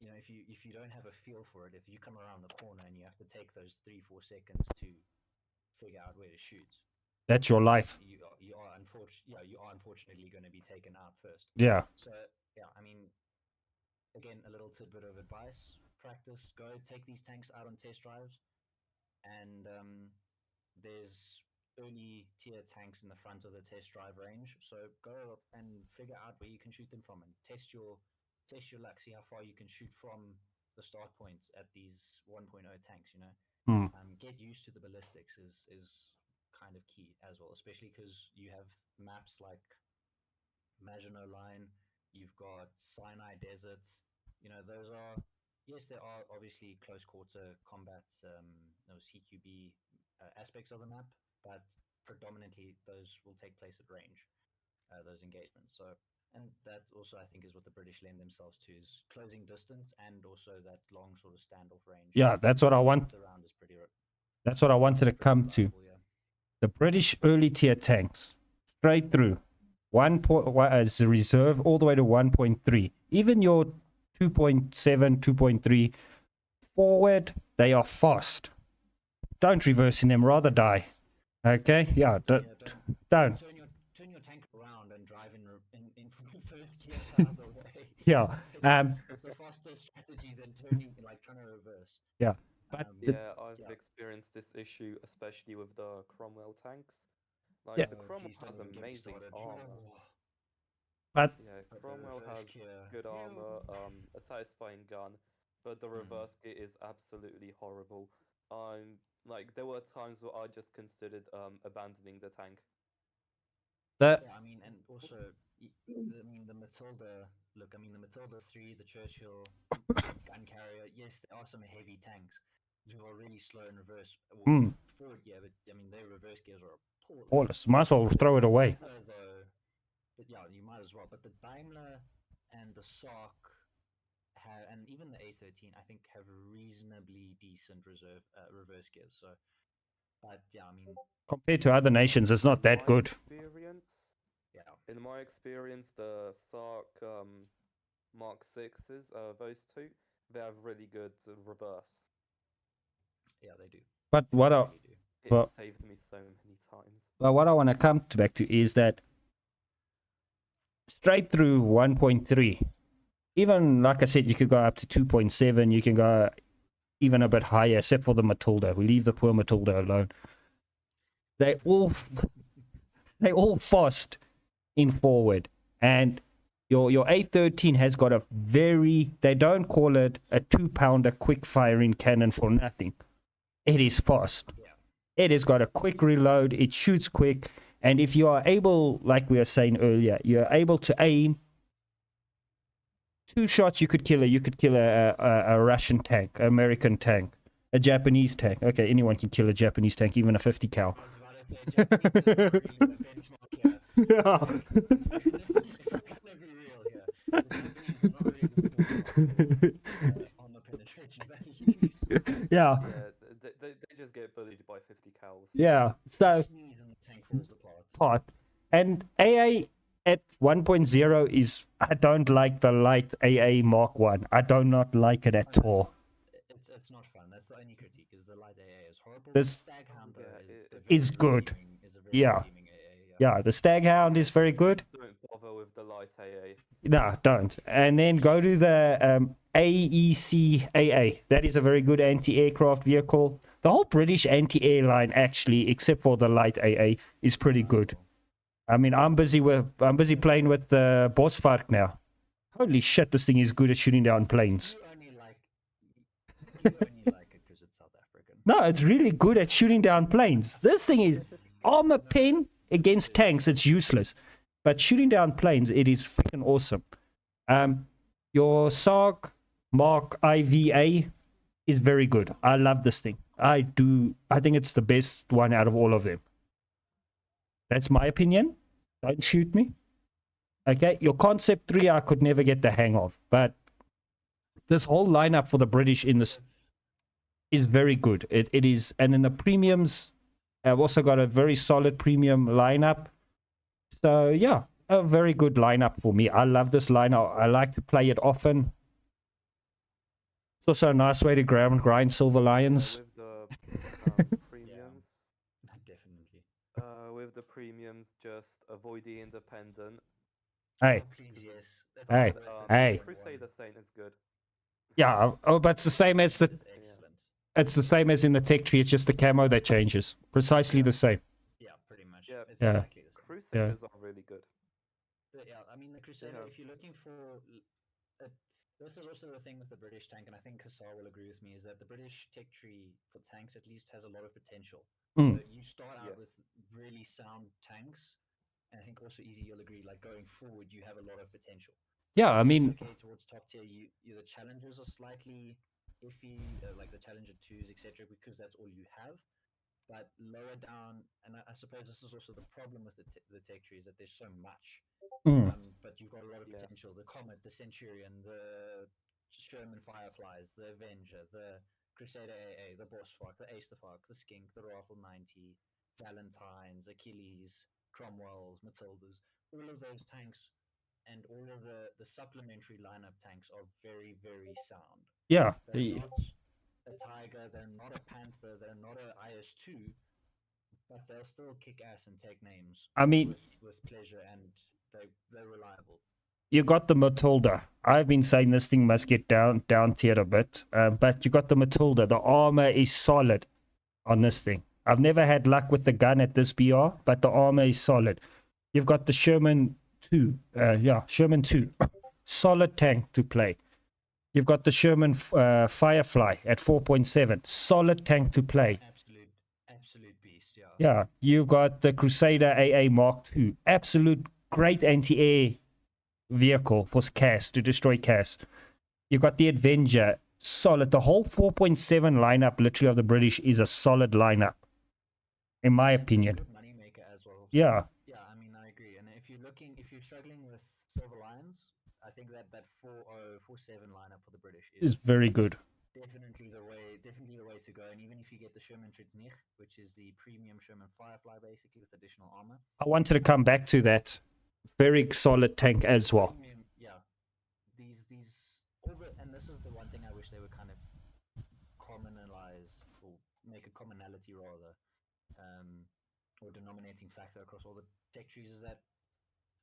Speaker 2: if you don't have a feel for it, if you come around the corner and you have to take those 3-4 seconds to figure out where to shoot,
Speaker 1: that's your life.
Speaker 2: You are unfortunately going to be taken out first.
Speaker 1: Yeah.
Speaker 2: So I mean, again, a little tidbit of advice: practice. Go take these tanks out on test drives, and there's early tier tanks in the front of the test drive range. So go and figure out where you can shoot them from, and test your luck. See how far you can shoot from the start points at these 1.0 tanks. Get used to the ballistics is kind of key as well, especially because you have maps like Maginot Line, you've got Sinai Desert. Those are, yes, there are obviously close quarter combat, those CQB aspects of the map, but predominantly those will take place at range, those engagements. So, and that also I think is what the British lend themselves to, is closing distance and also that long sort of standoff range.
Speaker 1: Yeah, that's what I want.
Speaker 2: The round is pretty.
Speaker 1: That's what I wanted to come to. The British early tier tanks, straight through, as a reserve, all the way to 1.3. Even your 2.7, 2.3 forward, they are fast. Don't reverse in them, rather die. Okay, don't.
Speaker 2: Turn your tank around and drive in first gear out of the way.
Speaker 1: Yeah.
Speaker 2: It's a faster strategy than trying to reverse.
Speaker 1: Yeah. But
Speaker 3: I've experienced this issue, especially with the Cromwell tanks.
Speaker 1: Yeah.
Speaker 3: The Cromwell has amazing armor.
Speaker 1: But
Speaker 3: Cromwell has good armor, a satisfying gun, but the reverse gear is absolutely horrible. There were times where I just considered abandoning the tank.
Speaker 2: And also, the Matilda. Look, the Matilda 3, the Churchill gun carrier. Yes, there are some heavy tanks who are really slow in reverse. Forward gear, but their reverse gears are
Speaker 1: Paulus, might as well throw it away.
Speaker 2: But you might as well. But the Daimler and the Sark and even the A13, I think, have reasonably decent reverse gears. So, but
Speaker 1: compared to other nations, it's not that good.
Speaker 3: In my experience, the Sark Mark 6s, those two, they have really good reverse.
Speaker 2: Yeah, they do.
Speaker 1: But
Speaker 3: it saved me so many times.
Speaker 1: But what I want to come back to is that straight through 1.3, even like I said, you could go up to 2.7, you can go even a bit higher, except for the Matilda. We leave the poor Matilda alone. They all fast in forward, and Your A13 has got a very, they don't call it a 2-pounder quick firing cannon for nothing. It is fast.
Speaker 2: Yeah.
Speaker 1: It has got a quick reload. It shoots quick. And if you are able, like we were saying earlier, you're able to aim 2 shots, you could kill a Russian tank, American tank, a Japanese tank. Okay, anyone can kill a Japanese tank, even a 50 cal.
Speaker 2: I was about to say, Japanese is not really the benchmark here.
Speaker 1: Yeah.
Speaker 2: If we're gonna be real here, the Japanese are not really the benchmark on the penetration values.
Speaker 1: Yeah.
Speaker 3: Yeah, they just get bullied by 50 cals.
Speaker 1: Yeah. So
Speaker 2: Sneeze and the tank falls apart.
Speaker 1: part. And AA at 1.0 is, I don't like the light AA Mark 1. I do not like it at all.
Speaker 2: It's not fun. That's the only critique. Is the light AA is horrible.
Speaker 1: This-
Speaker 2: Staghound though
Speaker 3: Yeah,
Speaker 2: is, a
Speaker 1: is
Speaker 2: very
Speaker 1: good.
Speaker 2: redeeming- Is a very
Speaker 1: Yeah.
Speaker 2: redeeming AA, yeah.
Speaker 1: Yeah, the Staghound is very good.
Speaker 3: Don't bother with the light AA.
Speaker 1: No, don't. And then go to the AEC AA. That is a very good anti-aircraft vehicle. The whole British anti-air line, actually, except for the light AA, is pretty good. I mean, I'm busy playing with the Bosvark now. Holy shit, this thing is good at shooting down planes.
Speaker 2: You only like it because it's South African.
Speaker 1: No, it's really good at shooting down planes. This thing is armor pen against tanks. It's useless, but shooting down planes, it is freaking awesome. Your SARC Mark IVA is very good. I love this thing. I do. I think it's the best one out of all of them. That's my opinion. Don't shoot me. Okay, your Concept 3 I could never get the hang of, but this whole lineup for the British in this is very good. It is, and in the premiums, I've also got a very solid premium lineup. So yeah, a very good lineup for me. I love this lineup. I like to play it often. It's also a nice way to grind Silver Lions.
Speaker 3: With the premiums,
Speaker 2: Definitely.
Speaker 3: with the premiums, just avoid the independent.
Speaker 1: Hey,
Speaker 2: Please, yes. That's
Speaker 1: Hey,
Speaker 2: the worst
Speaker 1: hey.
Speaker 2: thing.
Speaker 3: Crusader Saint is good.
Speaker 1: yeah. Oh, but it's the same as the.
Speaker 2: It's excellent.
Speaker 1: It's the same as in the tech tree. It's just the camo that changes. Precisely the same.
Speaker 2: Yeah, pretty much.
Speaker 3: Yeah.
Speaker 2: It's
Speaker 1: Yeah.
Speaker 2: exactly the same.
Speaker 3: Crusaders are really good.
Speaker 2: But yeah, I mean, the Crusader,
Speaker 3: Yeah.
Speaker 2: if you're looking for. This is also the thing with the British tank, and I think Kassar will agree with me, is that the British tech tree for tanks at least has a lot of potential.
Speaker 1: Mm.
Speaker 2: So you start out
Speaker 3: Yes.
Speaker 2: with really sound tanks, and I think also Easy, you'll agree, like going forward, you have a lot of potential.
Speaker 1: Yeah, I
Speaker 2: It's
Speaker 1: mean,
Speaker 2: okay towards top tier. The challenges are slightly iffy, like the Challenger 2s, etc., because that's all you have. But lower down, and I suppose this is also the problem with the tech tree, is that there's so much.
Speaker 1: mm,
Speaker 2: But you've got a lot of
Speaker 3: Yeah.
Speaker 2: potential. The Comet, the Centurion, the Sherman Fireflies, the Avenger, the Crusader AA, the Bosfark, the Asterfark, the Skink, the Rifle 90, Valentines, Achilles, Cromwells, Matildas. All of those tanks and all of the supplementary lineup tanks are very, very sound.
Speaker 1: yeah.
Speaker 2: They're not a Tiger, they're not a Panther, they're not a IS-2, but they'll still kick ass and take names
Speaker 1: I mean,
Speaker 2: with pleasure, and they're reliable.
Speaker 1: you got the Matilda. I've been saying this thing must get down tiered a bit, but you got the Matilda. The armor is solid on this thing. I've never had luck with the gun at this BR, but the armor is solid. You've got the Sherman 2. Sherman 2. Solid tank to play. You've got the Sherman Firefly at 4.7. Solid tank to play.
Speaker 2: Absolute beast, yeah.
Speaker 1: Yeah, you've got the Crusader AA Mark II. Absolute great anti-air vehicle for CAS, to destroy CAS. You've got the Avenger. Solid. The whole 4.7 lineup, literally, of the British is a solid lineup, in my opinion.
Speaker 2: Good money maker as well.
Speaker 1: Yeah.
Speaker 2: Yeah, I mean, I agree. And if you're struggling with Silver Lions, I think that 4.047 lineup for the British
Speaker 1: It's very good.
Speaker 2: definitely the way to go. And even if you get the Sherman Tritznich, which is the premium Sherman Firefly, basically with additional armor.
Speaker 1: I wanted to come back to that. Very solid tank as well.
Speaker 2: Premium, yeah. And this is the one thing I wish they would kind of commonalize, or make a commonality rather, or denominating factor across all the tech trees, is that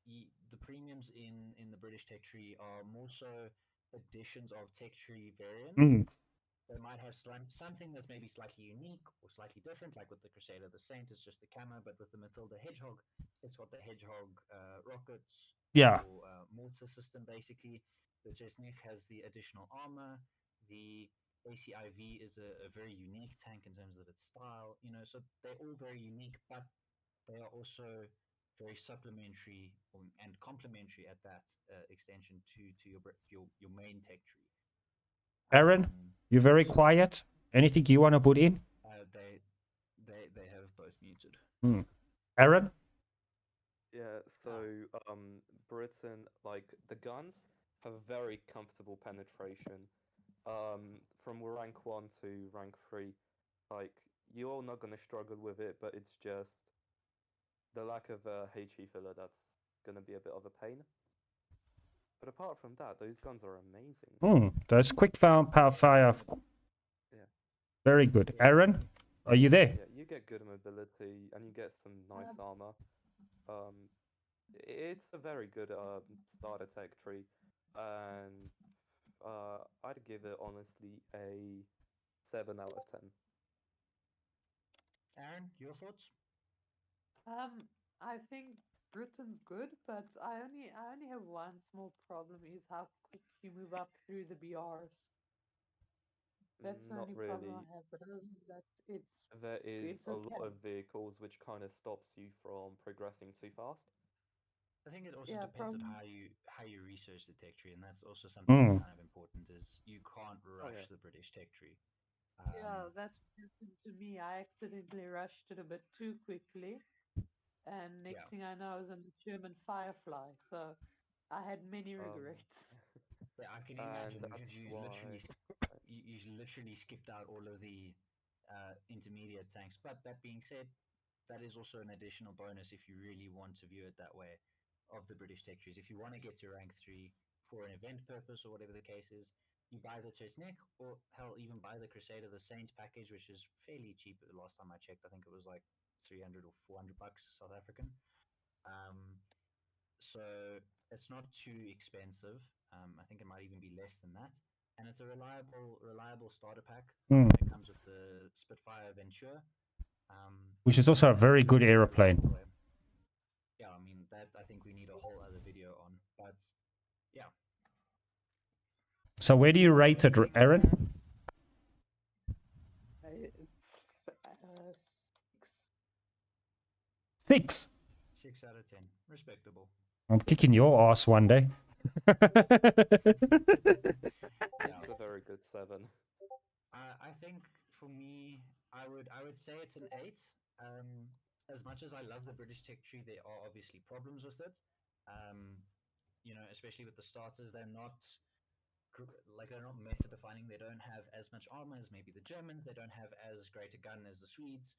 Speaker 2: the premiums in the British tech tree are more so additions of tech tree variants.
Speaker 1: Mm.
Speaker 2: They might have something that's maybe slightly unique or slightly different, like with the Crusader, the Saint is just the camo, but with the Matilda Hedgehog, it's got the Hedgehog rockets,
Speaker 1: Yeah.
Speaker 2: mortar system. Basically, the Chesnik has the additional armor. The ACIV is a very unique tank in terms of its style. You know, so they're all very unique, but they are also very supplementary and complementary at that extension to your main tech tree.
Speaker 1: Aaron, you're very
Speaker 2: So
Speaker 1: quiet. Anything you want to put in?
Speaker 2: they have both muted.
Speaker 1: Aaron?
Speaker 3: Yeah, so Britain, like the guns have a very comfortable penetration. From rank 1 to rank 3, like you're not gonna struggle with it, but it's just the lack of a HE filler that's gonna be a bit of a pain. But apart from that, those guns are amazing.
Speaker 1: Those quick power fire.
Speaker 3: Yeah.
Speaker 1: Very good. Aaron, are you there?
Speaker 3: Yeah, you get good mobility and you get some nice armor. It's a very good starter tech tree, and I'd give it honestly a 7 out of 10.
Speaker 2: Aaron, your thoughts?
Speaker 4: I think Britain's good, but I only have one small problem is how quick you move up through the BRs. That's the
Speaker 3: Not
Speaker 4: only problem
Speaker 3: really.
Speaker 4: I have, but other than that,
Speaker 3: There is
Speaker 4: it's
Speaker 3: a lot
Speaker 4: okay.
Speaker 3: of vehicles which kind of stops you from progressing too fast.
Speaker 2: I think it also
Speaker 4: Yeah,
Speaker 2: depends on
Speaker 4: from
Speaker 2: how you research the tech tree, and that's also something that's kind of important. Is you can't
Speaker 3: Oh
Speaker 2: rush
Speaker 3: yeah.
Speaker 2: the British tech tree.
Speaker 4: yeah, that's what happened to me. I accidentally rushed it a bit too quickly, and
Speaker 2: Yeah,
Speaker 4: next thing I know, I was on the German Firefly. So I had many
Speaker 3: Um,
Speaker 4: regrets.
Speaker 2: yeah, I can
Speaker 3: and
Speaker 2: imagine because
Speaker 3: that's why.
Speaker 2: you literally skipped out all of the intermediate tanks. But that being said, that is also an additional bonus if you really want to view it that way of the British tech trees. If you want to get to rank 3 for an event purpose or whatever the case is, you buy the Chesnek or hell, even buy the Crusader, the Saint package, which is fairly cheap. The last time I checked, I think it was like 300 or 400 bucks South African. Um, so it's not too expensive. I think it might even be less than that. And it's a reliable starter pack. It comes with the Spitfire Venture,
Speaker 1: Which is also a very good aeroplane.
Speaker 2: yeah, I mean that I think we need a whole other video on, but yeah.
Speaker 1: So where do you rate it, Aaron?
Speaker 4: I, 6.
Speaker 1: 6.
Speaker 2: 6 out of 10, respectable.
Speaker 1: I'm kicking your ass one day.
Speaker 2: Yeah,
Speaker 3: It's a very good 7.
Speaker 2: I think for me, I would say it's an 8. As much as I love the British tech tree, there are obviously problems with it. You know, especially with the starters, they're not meta defining. They don't have as much armor as maybe the Germans. They don't have as great a gun as the Swedes.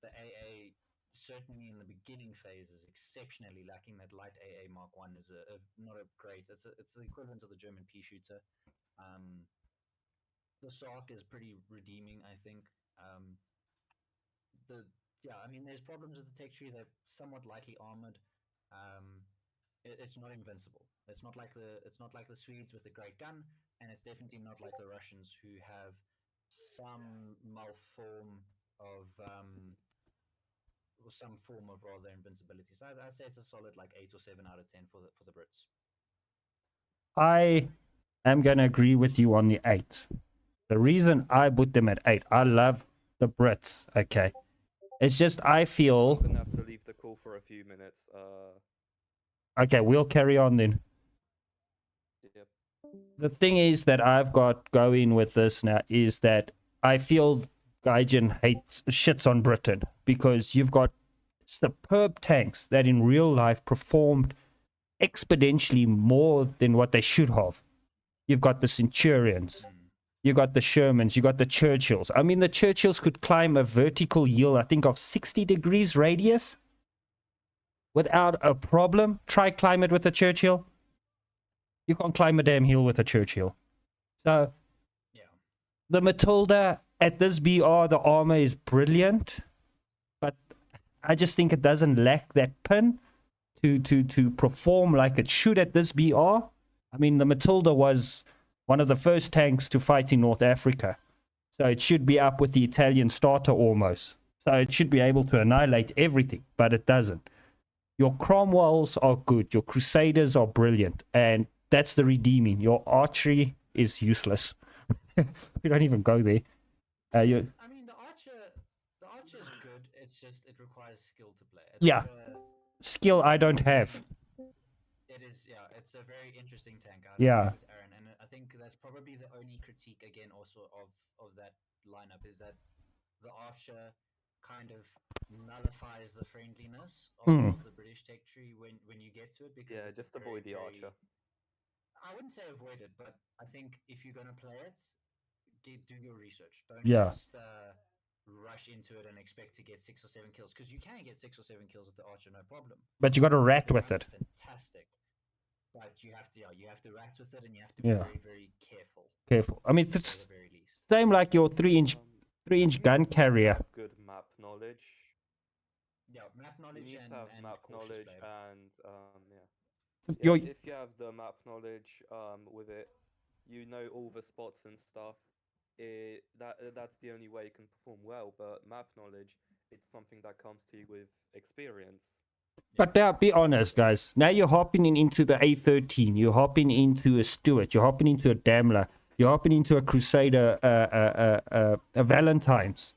Speaker 2: The AA, certainly in the beginning phase, is exceptionally lacking. That light AA Mark 1 is not a great. It's the equivalent of the German pea shooter. The Sark is pretty redeeming, I think. The Yeah, I mean, there's problems with the tech tree. They're somewhat lightly armored. Um, it's not invincible. It's not like the Swedes with a great gun, and it's definitely not like the Russians who have some malform of or some form of rather invincibility. So I'd say it's a solid like 8 or 7 out of 10 for the Brits.
Speaker 1: I am going to agree with you on the 8. The reason I put them at 8, I love the Brits, okay? It's just I feel...
Speaker 3: I'm gonna have to leave the call for a few minutes.
Speaker 1: Okay, we'll carry on then.
Speaker 3: Yep.
Speaker 1: The thing is that I've got going with this now is that I feel Gaijin shits on Britain because you've got superb tanks that in real life performed exponentially more than what they should have. You've got the Centurions, you got the Shermans, you got the Churchills. I mean, the Churchills could climb a vertical yield, I think, of 60 degrees radius without a problem. Try climb it with a Churchill. You can't climb a damn hill with a Churchill. So,
Speaker 2: Yeah.
Speaker 1: the Matilda at this BR, the armor is brilliant, but I just think it doesn't lack that pin to perform like it should at this BR. I mean, the Matilda was one of the first tanks to fight in North Africa. So it should be up with the Italian starter almost. So it should be able to annihilate everything, but it doesn't. Your Cromwells are good. Your Crusaders are brilliant, and that's the redeeming. Your archery is useless. We don't even go there. You
Speaker 2: I mean, the archer is good. It's just it requires skill to play. It's
Speaker 1: yeah,
Speaker 2: not a.
Speaker 1: skill I
Speaker 2: It's not
Speaker 1: don't
Speaker 2: a
Speaker 1: have.
Speaker 2: tank. It is, yeah. It's a very interesting tank. I'd agree
Speaker 1: Yeah.
Speaker 2: with Aaron, and I think that's probably the only critique again also of that lineup is that the archer kind of nullifies the friendliness
Speaker 1: Hmm.
Speaker 2: of the British tech tree when you get to it because
Speaker 3: Yeah,
Speaker 2: it's a
Speaker 3: just
Speaker 2: very
Speaker 3: avoid the archer.
Speaker 2: I wouldn't say avoid it, but I think if you're gonna play it, do your research. Don't
Speaker 1: Yeah.
Speaker 2: just rush into it and expect to get 6 or 7 kills because you can get 6 or 7 kills with the archer, no problem.
Speaker 1: But you got to rat
Speaker 2: The
Speaker 1: with
Speaker 2: gun's
Speaker 1: it.
Speaker 2: fantastic, but you have to rat with it and you have to be
Speaker 1: Yeah.
Speaker 2: very very careful.
Speaker 1: Careful. I mean,
Speaker 2: To say
Speaker 1: it's
Speaker 2: the very least.
Speaker 1: same like your 3-inch
Speaker 3: Um,
Speaker 1: 3-inch
Speaker 3: you
Speaker 1: gun
Speaker 3: also need to
Speaker 1: carrier.
Speaker 3: have good map knowledge.
Speaker 2: Yeah, map
Speaker 3: You
Speaker 2: knowledge
Speaker 3: need to have
Speaker 2: and
Speaker 3: map
Speaker 2: cautious
Speaker 3: knowledge
Speaker 2: play.
Speaker 3: and yeah,
Speaker 1: Your
Speaker 3: if you have the map knowledge with it, you know all the spots and stuff. That's the only way you can perform well. But map knowledge, it's something that comes to you with experience.
Speaker 1: But now, be honest, guys. Now you're hopping into the A13. You're hopping into a Stuart. You're hopping into a Daimler. You're hopping into a Crusader, a Valentine's.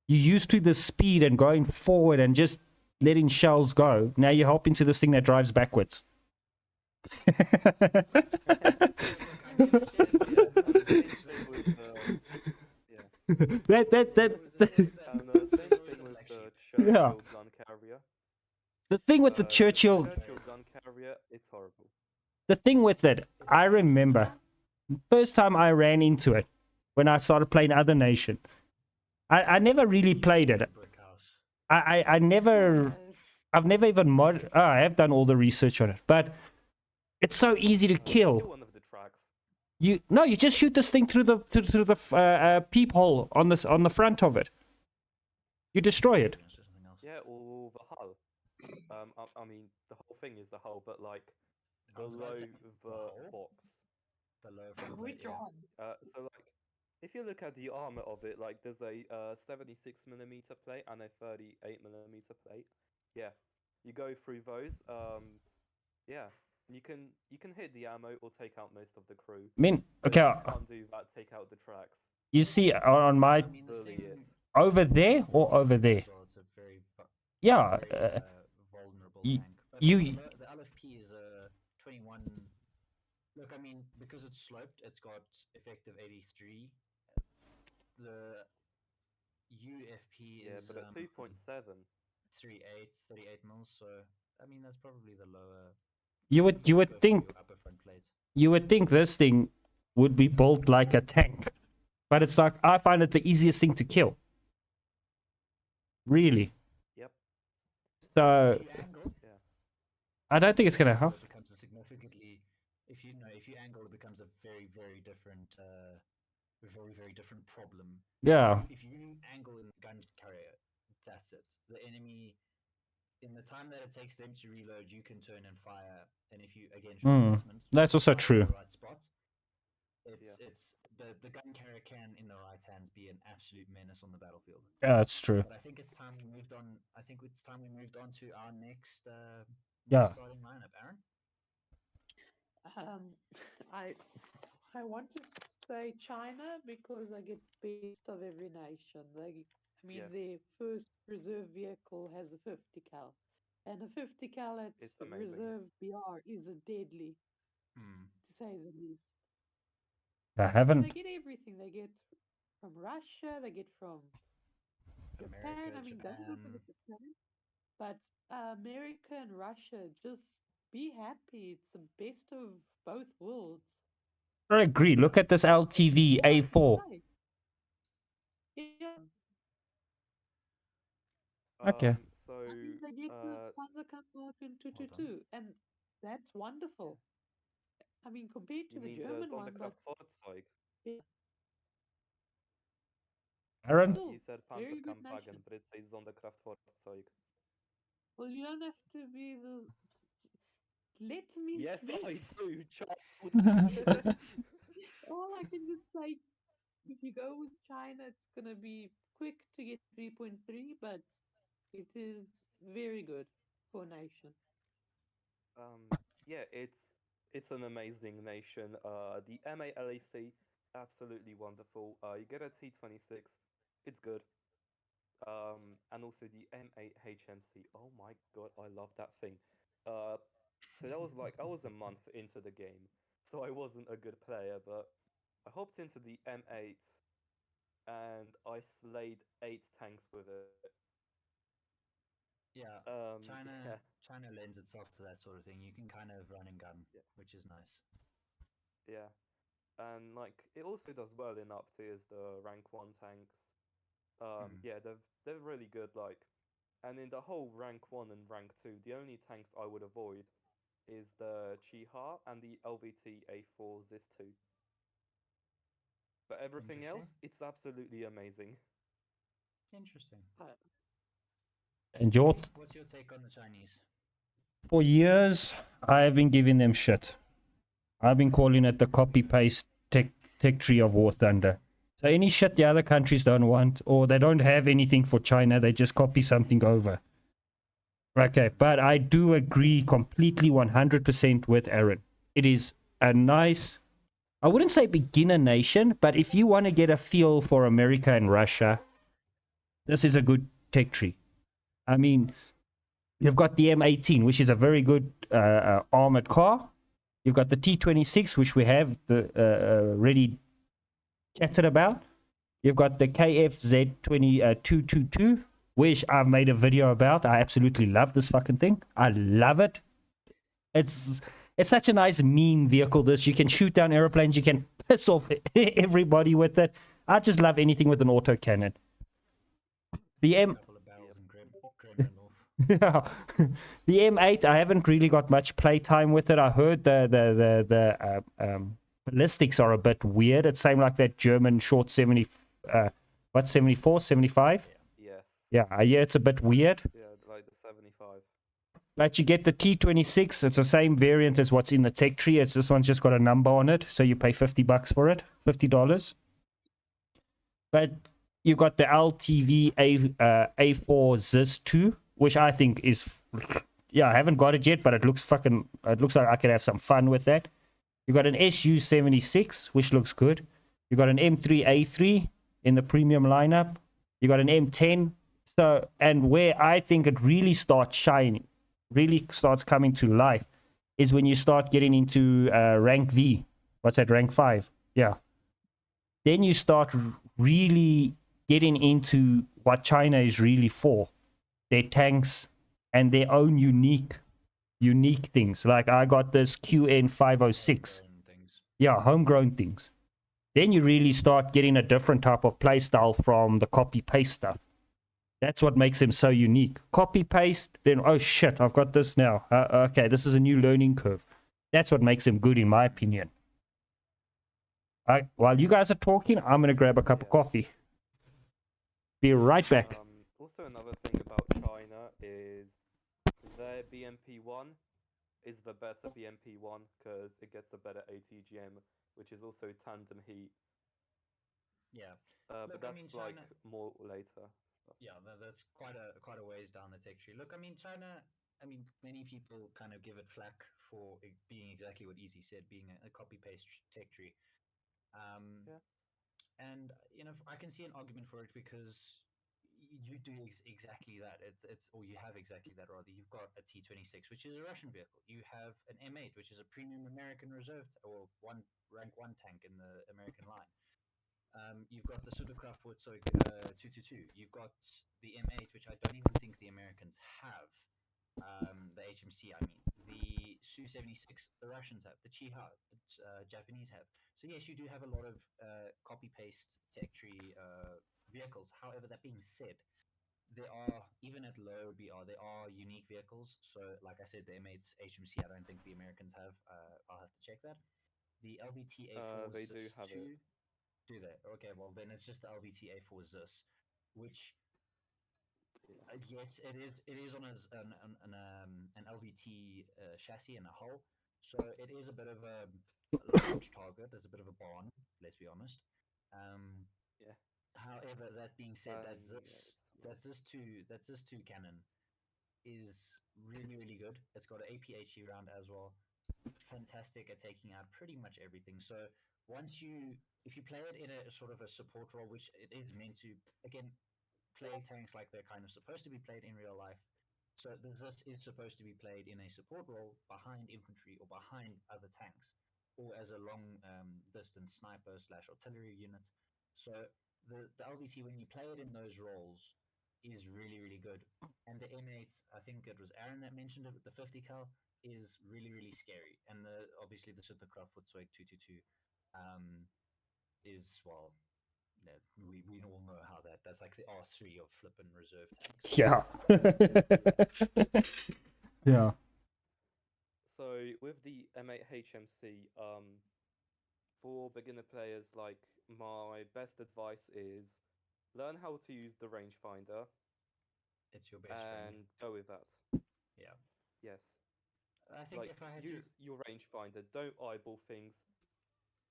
Speaker 1: You're used to the speed and going forward and just letting shells go. Now you hop into this thing that drives backwards.
Speaker 2: I never said
Speaker 3: Yeah,
Speaker 1: that
Speaker 3: same thing with the
Speaker 1: yeah.
Speaker 3: Churchill gun carrier.
Speaker 1: The thing with the
Speaker 3: The
Speaker 1: Churchill,
Speaker 3: Churchill gun carrier is horrible.
Speaker 1: the thing with it, I remember first time I ran into it when I started playing Other Nation. I never really played it.
Speaker 2: brick house.
Speaker 1: I never, I've never even I have done all the research on it, but it's so easy to
Speaker 3: Kill
Speaker 1: kill.
Speaker 3: one of the tracks.
Speaker 1: You just shoot this thing through the peephole on the front of it. You destroy it.
Speaker 3: Yeah, or the hull. I mean, the whole thing is the hull, but like
Speaker 2: I was about
Speaker 3: below
Speaker 2: to say,
Speaker 3: the
Speaker 2: hull?
Speaker 3: box.
Speaker 2: The low front plate,
Speaker 4: Which
Speaker 2: yeah.
Speaker 4: one?
Speaker 3: So like, if you look at the armor of it, like there's a 76 millimeter plate and a 38 millimeter plate. Yeah, you go through those. Yeah, you can hit the ammo or take out most of the crew.
Speaker 1: I mean,
Speaker 3: But
Speaker 1: okay,
Speaker 3: if you can't do that, take out the tracks.
Speaker 1: you see on my
Speaker 2: I mean, this
Speaker 3: Bully
Speaker 2: thing
Speaker 3: it.
Speaker 1: over there or over there.
Speaker 2: as well, it's a very,
Speaker 1: Yeah,
Speaker 2: very vulnerable
Speaker 1: y-
Speaker 2: tank. But
Speaker 1: you
Speaker 2: the LFP is a 21. Look, I mean, because it's sloped, it's got effective 83. The UFP
Speaker 3: Yeah,
Speaker 2: is
Speaker 3: but at 2.7,
Speaker 2: 38 mils. So I mean, that's probably the lower.
Speaker 1: you would
Speaker 2: Go for
Speaker 1: think
Speaker 2: your upper front plate.
Speaker 1: you would think this thing would be built like a tank, but it's like I find it the easiest thing to kill. Really.
Speaker 3: yep,
Speaker 1: So
Speaker 2: If you angle,
Speaker 3: yeah,
Speaker 1: I don't think it's gonna help.
Speaker 2: it becomes a significantly. If you angle, it becomes a very very different, very different problem.
Speaker 1: Yeah.
Speaker 2: If you angle in the gun carrier, that's it. The enemy, in the time that it takes them to reload, you can turn and fire. And if you again shoot
Speaker 1: Mm,
Speaker 2: placement,
Speaker 1: that's also
Speaker 2: fire in
Speaker 1: true.
Speaker 2: the right spot.
Speaker 3: Yeah.
Speaker 2: It's the gun carrier can in the right hands be an absolute menace on the battlefield.
Speaker 1: Yeah, that's true.
Speaker 2: But I think it's time we moved on. I think it's time we moved on to our next
Speaker 1: Yeah.
Speaker 2: starting lineup. Aaron.
Speaker 4: Um, I I want to say China because I get best of every nation. I mean,
Speaker 3: Yes,
Speaker 4: their first reserve vehicle has a 50 cal, and a 50 cal at
Speaker 3: it's amazing.
Speaker 4: reserve BR is a deadly,
Speaker 2: Hmm.
Speaker 4: to say the least.
Speaker 1: I
Speaker 4: I mean, they
Speaker 1: haven't.
Speaker 4: get everything. They get from Russia, they get from Japan.
Speaker 2: America,
Speaker 4: I mean, don't look at
Speaker 2: Japan.
Speaker 4: Japan, but America and Russia, just be happy. It's the best of both worlds.
Speaker 1: I agree. Look at this LTV
Speaker 4: More I can
Speaker 1: A4.
Speaker 4: say. Yeah.
Speaker 1: Okay.
Speaker 3: So
Speaker 4: I mean, they get the
Speaker 3: uh,
Speaker 4: Panzerkampfwagen in
Speaker 2: Well done.
Speaker 4: 222, and that's wonderful. I mean, compared to
Speaker 3: you
Speaker 4: the
Speaker 3: mean the
Speaker 4: German one, but
Speaker 3: Sonderkraftfahrzeug?
Speaker 4: yeah,
Speaker 1: Aaron?
Speaker 3: You
Speaker 4: still
Speaker 3: said
Speaker 4: very good
Speaker 3: Panzerkampfwagen,
Speaker 4: nation.
Speaker 3: but it says Sonderkraftfahrzeug.
Speaker 4: Well, you don't have to be the. Let me
Speaker 3: Yes,
Speaker 4: speak.
Speaker 3: I do, child.
Speaker 4: All I can just say, if you go with China, it's gonna be quick to get 3.3, but it is very good. for nation.
Speaker 3: Yeah, it's an amazing nation. The MALAC, absolutely wonderful. You get a T26, it's good. And also the M8HMC. Oh my god, I love that thing. Uh, so that was like I was a month into the game, so I wasn't a good player, but I hopped into the M8 and I slayed 8 tanks with it.
Speaker 2: Yeah,
Speaker 3: Yeah,
Speaker 2: China lends itself to that sort of thing. You can kind of run and gun,
Speaker 3: yeah,
Speaker 2: which is nice.
Speaker 3: yeah. And like it also does well in up tiers, the rank one tanks.
Speaker 2: Mm.
Speaker 3: Yeah, they're really good. Like, and in the whole rank one and rank two, the only tanks I would avoid is the Chiha and the LVT A4 Zis 2. But everything
Speaker 2: Interesting.
Speaker 3: else, it's absolutely amazing.
Speaker 2: Interesting.
Speaker 1: And your
Speaker 2: What's your take on the Chinese?
Speaker 1: for years, I have been giving them shit. I've been calling it the copy paste tech tree of War Thunder. So any shit the other countries don't want, or they don't have anything for China, they just copy something over. Okay, but I do agree completely 100% with Aaron. It is a nice, I wouldn't say beginner nation, but if you want to get a feel for America and Russia, this is a good tech tree. I mean, you've got the M18, which is a very good armored car. You've got the T26, which we have already chatted about. You've got the KFZ 222, which I've made a video about. I absolutely love this fucking thing. I love it. It's it's such a nice meme vehicle. This, you can shoot down airplanes. You can piss off everybody with it. I just love anything with an auto cannon. The
Speaker 2: Shoot a
Speaker 1: M
Speaker 2: couple of barrels
Speaker 3: Yep.
Speaker 2: and Kremlin off.
Speaker 1: Yeah. The M8, I haven't really got much playtime with it. I heard the ballistics are a bit weird. It seemed like that German short 70, what, 74, 75?
Speaker 3: Yes.
Speaker 1: Yeah, I hear it's a bit weird.
Speaker 3: Yeah, like the 75.
Speaker 1: But you get the T26. It's the same variant as what's in the tech tree. It's this one's just got a number on it, so you pay $50 for it, $50. But you got the LTV A4 Zis 2, which I think is, yeah, I haven't got it yet, but it looks like I could have some fun with that. You got an SU-76, which looks good. You got an M3A3 in the premium lineup. You got an M10. So, and where I think it really starts shining, really starts coming to life, is when you start getting into rank V. What's that, rank 5? Yeah. Then you start really getting into what China is really for, their tanks and their own unique things. Like I got this QN 506.
Speaker 2: Homegrown things.
Speaker 1: Yeah, homegrown things. Then you really start getting a different type of playstyle from the copy paste stuff. That's what makes them so unique. Copy paste, then oh shit, I've got this now. Okay, this is a new learning curve. That's what makes them good, in my opinion. While you guys are talking, I'm gonna grab a cup of coffee. Be right back.
Speaker 3: Also, another thing about China is their BMP1 is the better BMP1 because it gets a better ATGM, which is also tandem heat.
Speaker 2: Yeah.
Speaker 3: But
Speaker 2: Look, I
Speaker 3: that's
Speaker 2: mean,
Speaker 3: like
Speaker 2: China.
Speaker 3: more later stuff.
Speaker 2: Yeah, that's quite a ways down the tech tree. Look, I mean, China. I mean, many people kind of give it flack for it being exactly what Easy said, being a copy paste tech tree. Um,
Speaker 3: Yeah.
Speaker 2: and I can see an argument for it because you do exactly that. It's or you have exactly that rather. You've got a T26, which is a Russian vehicle. You have an M8, which is a premium American reserve or one rank one tank in the American line. You've got the Sudokraf Wurtzog 222. You've got the M8, which I don't even think the Americans have. The HMC, I mean. The Su-76, the Russians have. The Chiha, the Japanese have. So yes, you do have a lot of copy-paste tech tree vehicles. However, that being said, there are, even at low BR, there are unique vehicles. So like I said, the M8's HMC, I don't think the Americans have. I'll have to check that. The LVT A4
Speaker 3: They do
Speaker 2: Zis
Speaker 3: have it.
Speaker 2: 2, do they? Okay, well then it's just the LVT A4 Zis, which
Speaker 3: Yeah.
Speaker 2: yes, it is. It is on an LVT chassis and a hull, so it is a bit of a large target. There's a bit of a barn. Let's be honest. Um,
Speaker 3: Yeah.
Speaker 2: However, that being said,
Speaker 3: Yeah, it's
Speaker 2: that's this two cannon is really, really good. It's got an APHE round as well. Fantastic at taking out pretty much everything. So if you play it in a sort of a support role, which it is meant to, again, play tanks like they're kind of supposed to be played in real life. So this is supposed to be played in a support role behind infantry or behind other tanks, or as a long distance sniper slash artillery unit. So the LBT, when you play it in those roles, is really, really good. And the M8, I think it was Aaron that mentioned it with the 50 cal, is really, really scary. And obviously the Supercraft Footswag 222 is, well, yeah, we all know how that's like the R3 of flippin' reserve tanks.
Speaker 1: Yeah. Yeah.
Speaker 3: So with the M8 HMC, for beginner players, like my best advice is learn how to use the rangefinder
Speaker 2: It's your best friend.
Speaker 3: and go with that.
Speaker 2: Yeah.
Speaker 3: Yes.
Speaker 2: I think
Speaker 3: Like
Speaker 2: if I had to,
Speaker 3: use your rangefinder. Don't eyeball things.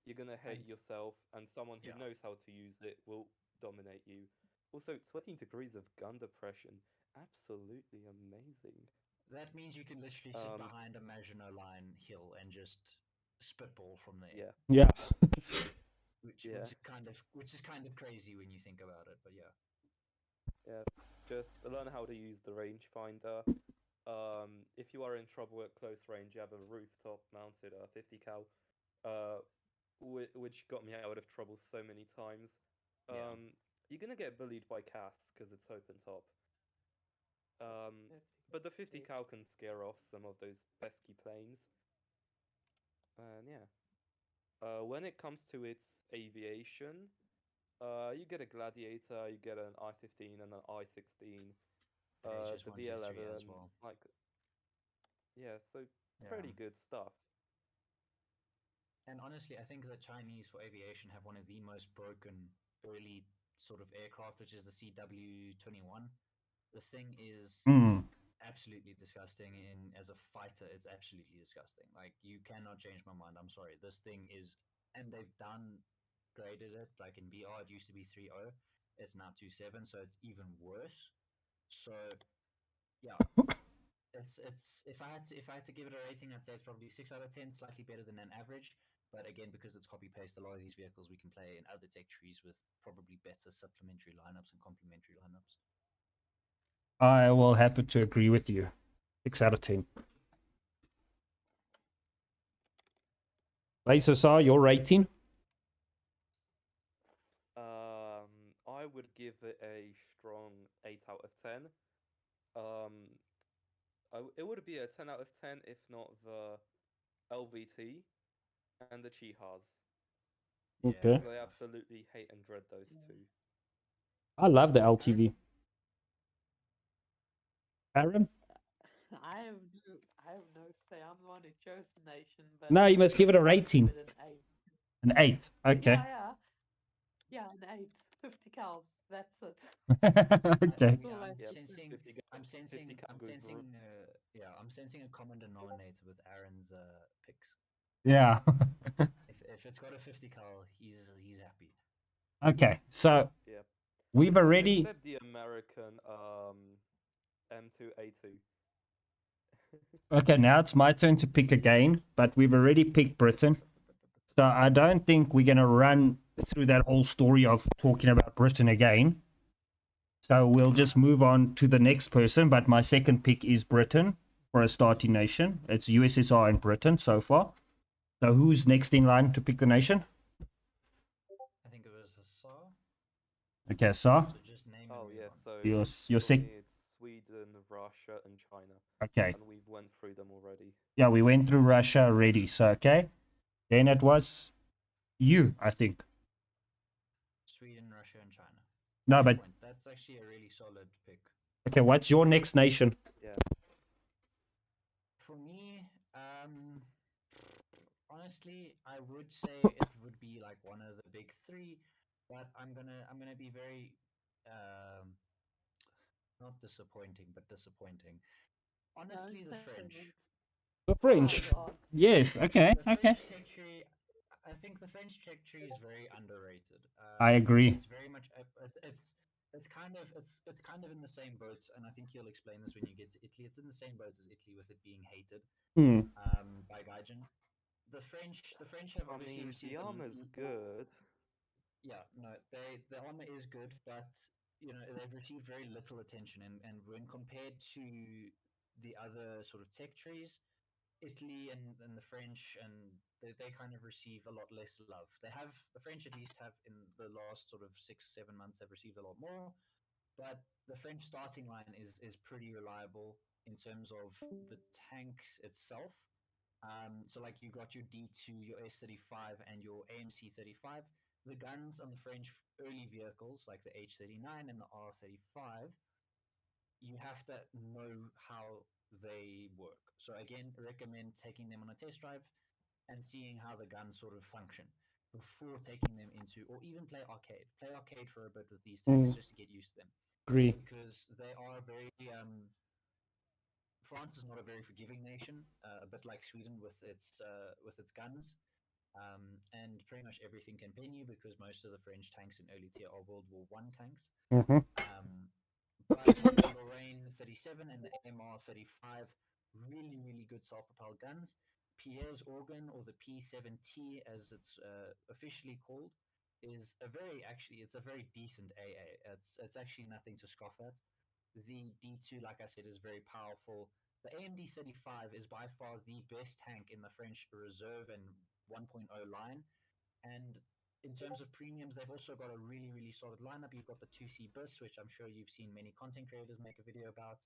Speaker 3: You're gonna hate
Speaker 2: and
Speaker 3: yourself, and someone who
Speaker 2: yeah,
Speaker 3: knows how to use it will dominate you. Also, 20 degrees of gun depression. Absolutely amazing.
Speaker 2: that means you can literally sit
Speaker 3: Um,
Speaker 2: behind a Maginot Line hill and just spitball from there,
Speaker 3: yeah,
Speaker 1: Yeah.
Speaker 2: which
Speaker 3: yeah,
Speaker 2: which is kind of crazy when you think about it. But yeah,
Speaker 3: yeah. Just learn how to use the rangefinder. If you are in trouble at close range, you have a rooftop mounted 50 cal, uh, which got me out of trouble so many times.
Speaker 2: yeah,
Speaker 3: You're gonna get bullied by casts because it's open top. Um,
Speaker 4: 50
Speaker 3: but the
Speaker 4: goes
Speaker 3: 50
Speaker 4: dead.
Speaker 3: cal can scare off some of those pesky planes. And yeah, when it comes to its aviation, you get a Gladiator, you get an I-15 and an I-16,
Speaker 2: the HS
Speaker 3: the
Speaker 2: 123 as
Speaker 3: V11,
Speaker 2: well.
Speaker 3: like yeah, so
Speaker 2: Yeah.
Speaker 3: pretty good stuff.
Speaker 2: And honestly, I think the Chinese for aviation have one of the most broken early sort of aircraft, which is the CW-21. This thing is
Speaker 1: Mm.
Speaker 2: absolutely disgusting. And as a fighter, it's absolutely disgusting. Like, you cannot change my mind. I'm sorry. This thing is, and they've downgraded it. Like in BR, it used to be 3.0. It's now 2.7, so it's even worse. So yeah, it's if I had to give it a rating, I'd say it's probably 6 out of 10, slightly better than an average. But again, because it's copy paste, a lot of these vehicles we can play in other tech trees with probably better supplementary lineups and complementary lineups.
Speaker 1: I will happy to agree with you. 6 out of 10. Laser your rating?
Speaker 3: I would give it a strong 8 out of 10. Um, it would be a 10 out of 10 if not the LVT and the Chihas,
Speaker 1: Okay.
Speaker 3: because I absolutely hate and dread those
Speaker 4: Yeah.
Speaker 3: two.
Speaker 1: I love the
Speaker 2: Aaron?
Speaker 1: LTV. Aaron?
Speaker 4: I have I have no say. I'm the one who chose the nation, but
Speaker 1: No, you must give it a
Speaker 4: I'll give
Speaker 1: rating.
Speaker 4: it an 8.
Speaker 1: An 8. Okay.
Speaker 4: Yeah, yeah, an 8. 50 cows. That's it.
Speaker 1: Okay.
Speaker 4: That's all I
Speaker 2: I'm
Speaker 3: Yep,
Speaker 4: see.
Speaker 2: sensing,
Speaker 3: 50 cal,
Speaker 2: I'm
Speaker 3: 50
Speaker 2: sensing,
Speaker 3: cal
Speaker 2: I'm
Speaker 3: goes
Speaker 2: sensing, yeah, I'm sensing a common denominator with Aaron's picks.
Speaker 1: Yeah.
Speaker 2: If it's got a 50 cal, he's happy.
Speaker 1: Okay. So
Speaker 3: yeah.
Speaker 1: we've already.
Speaker 3: Except the American M2A2.
Speaker 1: Okay, now it's my turn to pick again, but we've already picked Britain. So I don't think we're going to run through that whole story of talking about Britain again. So we'll just move on to the next person. But my second pick is Britain for a starting nation. It's USSR and Britain so far. So who's next in line to pick the nation?
Speaker 2: I think it was Hussar.
Speaker 1: Okay, so
Speaker 2: So just name and
Speaker 3: Oh
Speaker 2: move
Speaker 3: yeah,
Speaker 2: on.
Speaker 3: so
Speaker 1: your
Speaker 3: for
Speaker 1: sec.
Speaker 3: me it's Sweden, Russia, and China,
Speaker 1: Okay,
Speaker 3: and we've went through them already.
Speaker 1: yeah, we went through Russia already. So okay, then it was you, I think.
Speaker 2: Sweden, Russia, and China.
Speaker 1: No,
Speaker 2: Fair
Speaker 1: but
Speaker 2: point. That's actually a really solid pick.
Speaker 1: okay, what's your next nation?
Speaker 3: Yeah.
Speaker 2: For me, honestly, I would say it would be like one of the big three, but I'm gonna be very not disappointing, but disappointing. Honestly,
Speaker 4: Don't
Speaker 2: the
Speaker 4: say
Speaker 2: French.
Speaker 4: France.
Speaker 1: The
Speaker 4: Oh my
Speaker 1: French.
Speaker 4: god.
Speaker 1: Yes. Okay.
Speaker 2: The
Speaker 1: Okay.
Speaker 2: French tech tree, I think the French tech tree is very underrated.
Speaker 1: I agree.
Speaker 2: It's very much it's kind of in the same boat, and I think you'll explain this when you get to Italy. It's in the same boat as Italy with it being hated
Speaker 1: Hmm.
Speaker 2: by Gaijin. The French have
Speaker 3: I
Speaker 2: obviously
Speaker 3: mean, the
Speaker 2: received
Speaker 3: armor's good.
Speaker 2: yeah, no, the armor is good, but they've received very little attention, and when compared to the other sort of tech trees, Italy and the French, and they kind of receive a lot less love. The French at least have in the last sort of 6 7 months have received a lot more, but the French starting line is pretty reliable in terms of the tanks itself. So like you got your D2, your S35, and your AMC 35. The guns on the French early vehicles, like the H39 and the R35, you have to know how they work. So again, recommend taking them on a test drive and seeing how the guns sort of function before taking them into, or even play arcade. Play arcade for a bit with these tanks
Speaker 1: Mm,
Speaker 2: just to get used to them,
Speaker 1: agree.
Speaker 2: because they are very. France is not a very forgiving nation, a bit like Sweden with its guns. And pretty much everything can pin you because most of the French tanks in early tier are World War One tanks.
Speaker 1: Hmm.
Speaker 2: But the Lorraine 37 and the MR 35, really, really good self propelled guns. Pierre's organ, or the P7T as it's officially called, is it's a very decent AA. It's actually nothing to scoff at. The D2, like I said, is very powerful. The AMD 35 is by far the best tank in the French reserve and 1.0 line. And in terms of premiums, they've also got a really, really solid lineup. You've got the 2C Bus, which I'm sure you've seen many content creators make a video about.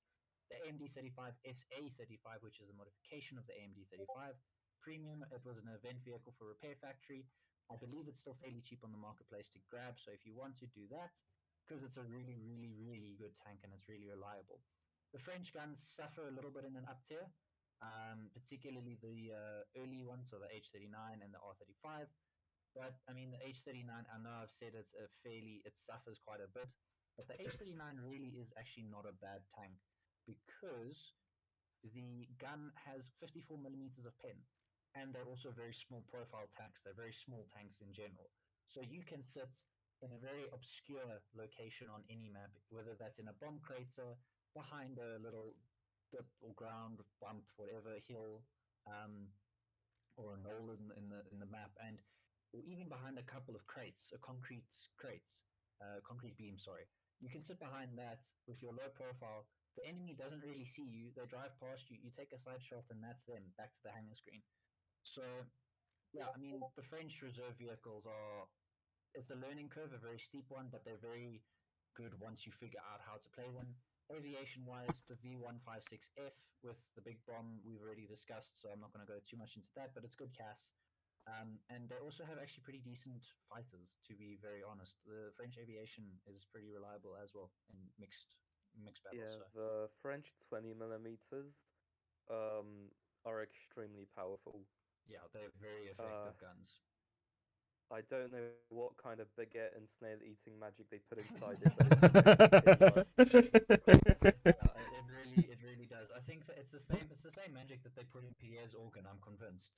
Speaker 2: The AMD 35 SA35, which is a modification of the AMD 35 Premium. It was an event vehicle for Repair Factory. I believe it's still fairly cheap on the marketplace to grab. So if you want to do that, because it's a really, really, really good tank and it's really reliable. The French guns suffer a little bit in an up tier, particularly the early ones, so the H39 and the R35. But I mean, the H39, I know I've said it suffers quite a bit, but the H39 really is actually not a bad tank because the gun has 54 millimeters of pen, and they're also very small profile tanks. They're very small tanks in general. So you can sit in a very obscure location on any map, whether that's in a bomb crater, behind a little dip or ground bump, whatever hill, um, or a knoll in the map, and or even behind a couple of crates, concrete beams. Sorry, you can sit behind that with your low profile. The enemy doesn't really see you. They drive past you. You take a side shot, and that's them back to the hangar screen. So yeah, I mean the French reserve vehicles are. It's a learning curve, a very steep one, but they're very good once you figure out how to play them. Aviation wise, the V156F with the big bomb we've already discussed, so I'm not going to go too much into that, but it's good CAS. And they also have actually pretty decent fighters, to be very honest. The French aviation is pretty reliable as well in mixed battles.
Speaker 3: Yeah,
Speaker 2: So
Speaker 3: the French 20 millimeters um, are extremely powerful.
Speaker 2: yeah, they're very
Speaker 3: Uh,
Speaker 2: effective guns.
Speaker 3: I don't know what kind of baguette and snail eating magic they put inside it, but it works.
Speaker 2: Yeah, it really does. I think that it's the same magic that they put in Pierre's organ. I'm convinced.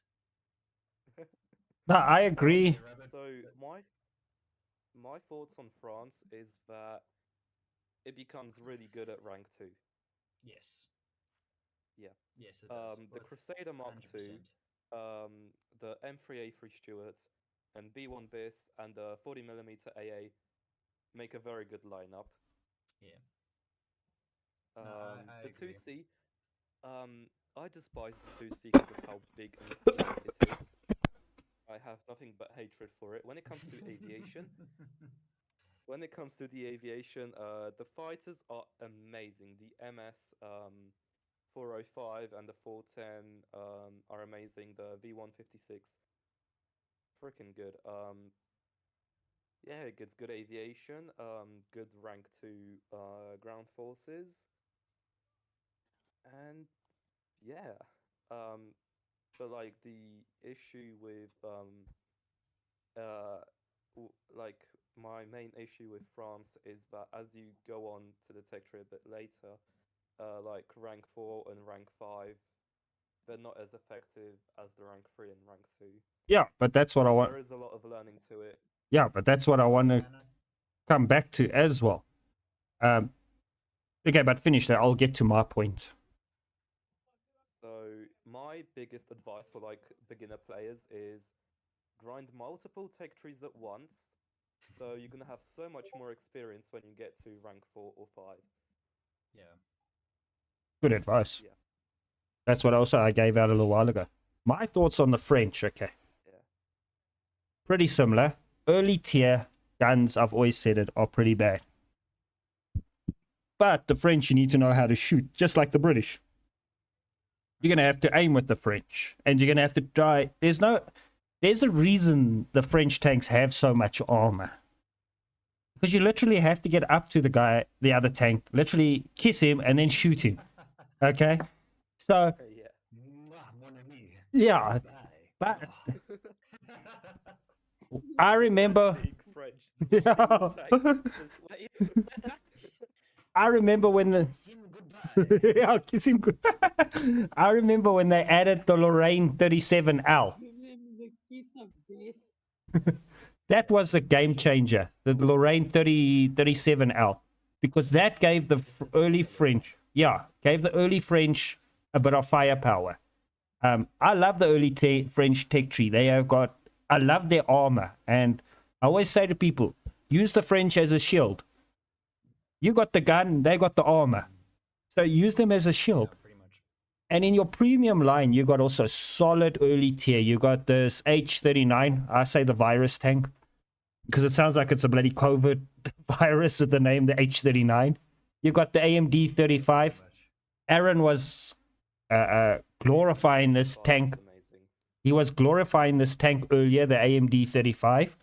Speaker 1: No, I
Speaker 2: Okay,
Speaker 1: agree.
Speaker 2: Robert.
Speaker 3: So my thoughts on France is that it becomes really good at rank 2.
Speaker 2: Yes,
Speaker 3: Yeah.
Speaker 2: yes, it does.
Speaker 3: The
Speaker 2: Both
Speaker 3: Crusader Mark 2,
Speaker 2: 100%.
Speaker 3: the M3A3 Stuart, and B1 BIS and the 40 millimeter AA make a very good lineup.
Speaker 2: Yeah. No, I
Speaker 3: The
Speaker 2: agree.
Speaker 3: 2C, I despise the 2C because of how big and small it is. I have nothing but hatred for it. The fighters are amazing. The MS 405 and the 410 are amazing. The V156, freaking good. Yeah, it gets good aviation, good rank 2 ground forces, and yeah. Um, but like the issue with uh like my main issue with France is that as you go on to the tech tree a bit later, like rank 4 and rank 5, they're not as effective as the rank 3 and rank 2.
Speaker 1: Yeah, but that's what I want.
Speaker 3: There is a lot of learning to it.
Speaker 1: Yeah, but that's what I want to
Speaker 2: Yeah, and
Speaker 1: come back to as well. Okay, but finish that. I'll get to my point.
Speaker 3: So my biggest advice for like beginner players is grind multiple tech trees at once. So you're gonna have so much more experience when you get to rank 4 or 5.
Speaker 2: Yeah.
Speaker 1: Good advice.
Speaker 3: Yeah.
Speaker 1: That's what also I gave out a little while ago. My thoughts on the French, okay.
Speaker 3: Yeah.
Speaker 1: Pretty similar. Early tier guns, I've always said it, are pretty bad. But the French, you need to know how to shoot, just like the British. You're going to have to aim with the French. And you're going to have to try... There's a reason the French tanks have so much armor. Because you literally have to get up to the other tank, literally kiss him and then shoot him. Okay? So,
Speaker 3: Yeah.
Speaker 2: Mon ami.
Speaker 1: yeah.
Speaker 2: Bye.
Speaker 1: But I remember...
Speaker 3: Speak French.
Speaker 1: Yeah. I remember when the...
Speaker 2: Kiss him goodbye.
Speaker 1: Yeah, kiss him good. I remember when they added the Lorraine 37L.
Speaker 4: Give them the kiss of death.
Speaker 1: That was a game changer, the Lorraine 37L, because that gave the early French, gave the early French a bit of firepower. I love the early French tech tree. I love their armor, and I always say to people, use the French as a shield. You got the gun, they got the armor, so use them as a shield.
Speaker 2: Yeah, pretty much.
Speaker 1: And in your premium line, you got also solid early tier. You got this H39, I say the virus tank, because it sounds like it's a bloody COVID virus with the name, the H39. You got the AMD 35. Aaron was glorifying this tank.
Speaker 3: Amazing.
Speaker 1: He was glorifying this tank earlier, the AMD 35.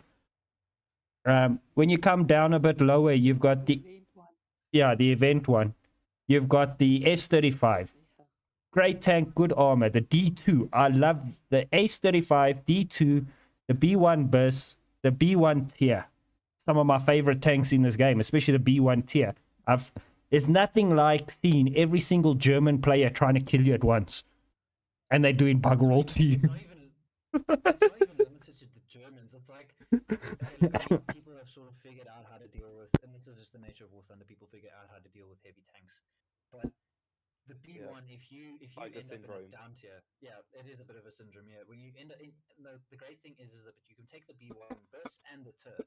Speaker 1: When you come down a bit lower, you've got the event one. You've got the S35. Great tank, good armor. The D2. I love the S35, D2, the B1 BIS, the B1 tier. Some of my favorite tanks in this game, especially the B1 tier. There's nothing like seeing every single German player trying to kill you at once. And they're doing bugger all to you.
Speaker 2: It's not even limited to the Germans. It's like people have sort of figured out how to deal with, and this is just the nature of War Thunder. People figure out how to deal with heavy tanks, but the B1, if you
Speaker 3: Like the
Speaker 2: end up in
Speaker 3: syndrome.
Speaker 2: a down tier, yeah, it is a bit of a syndrome. Yeah, when you end up in the great thing is that you can take the B1 BIS and the TIR,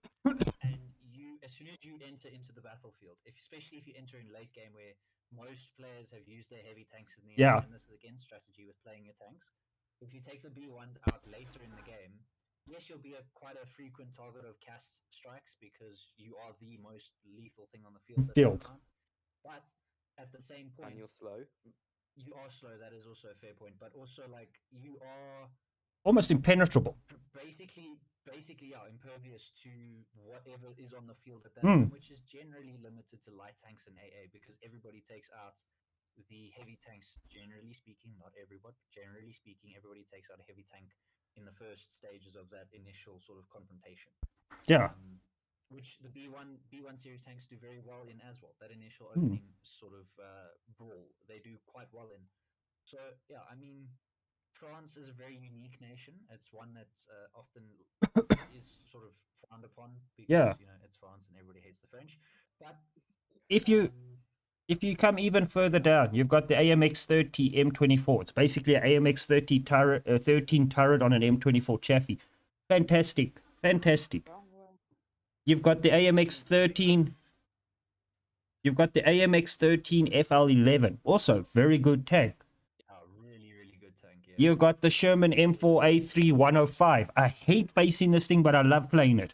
Speaker 2: and you as soon as you enter into the battlefield, especially if you enter in late game where most players have used their heavy tanks in the end,
Speaker 1: Yeah.
Speaker 2: and this is again strategy with playing your tanks. If you take the B1s out later in the game, yes, you'll be quite a frequent target of cast strikes because you are the most lethal thing on the field at that time. But at the same point,
Speaker 3: And you're slow.
Speaker 2: you are slow. That is also a fair point. But also, like, you are
Speaker 1: Almost impenetrable.
Speaker 2: basically, yeah, impervious to whatever is on the field at that time, which is generally limited to light tanks and AA because everybody takes out the heavy tanks. Generally speaking, not everybody. Generally speaking, everybody takes out a heavy tank in the first stages of that initial sort of confrontation.
Speaker 1: Yeah.
Speaker 2: Which the B1 series tanks do very well in as well. That initial opening sort of brawl, they do quite well in. So yeah, I mean, France is a very unique nation. It's one that often is sort of frowned upon because you know it's France and everybody hates the French. But
Speaker 1: If you come even further down, you've got the AMX-30 M24. It's basically an AMX-30 turret, 13 turret on an M24 Chaffee. Fantastic. You've got the AMX-13. You've got the AMX-13 FL11. Also, very good tank.
Speaker 2: really, really good tank. Yeah.
Speaker 1: You've got the Sherman M4A3 105. I hate facing this thing, but I love playing it.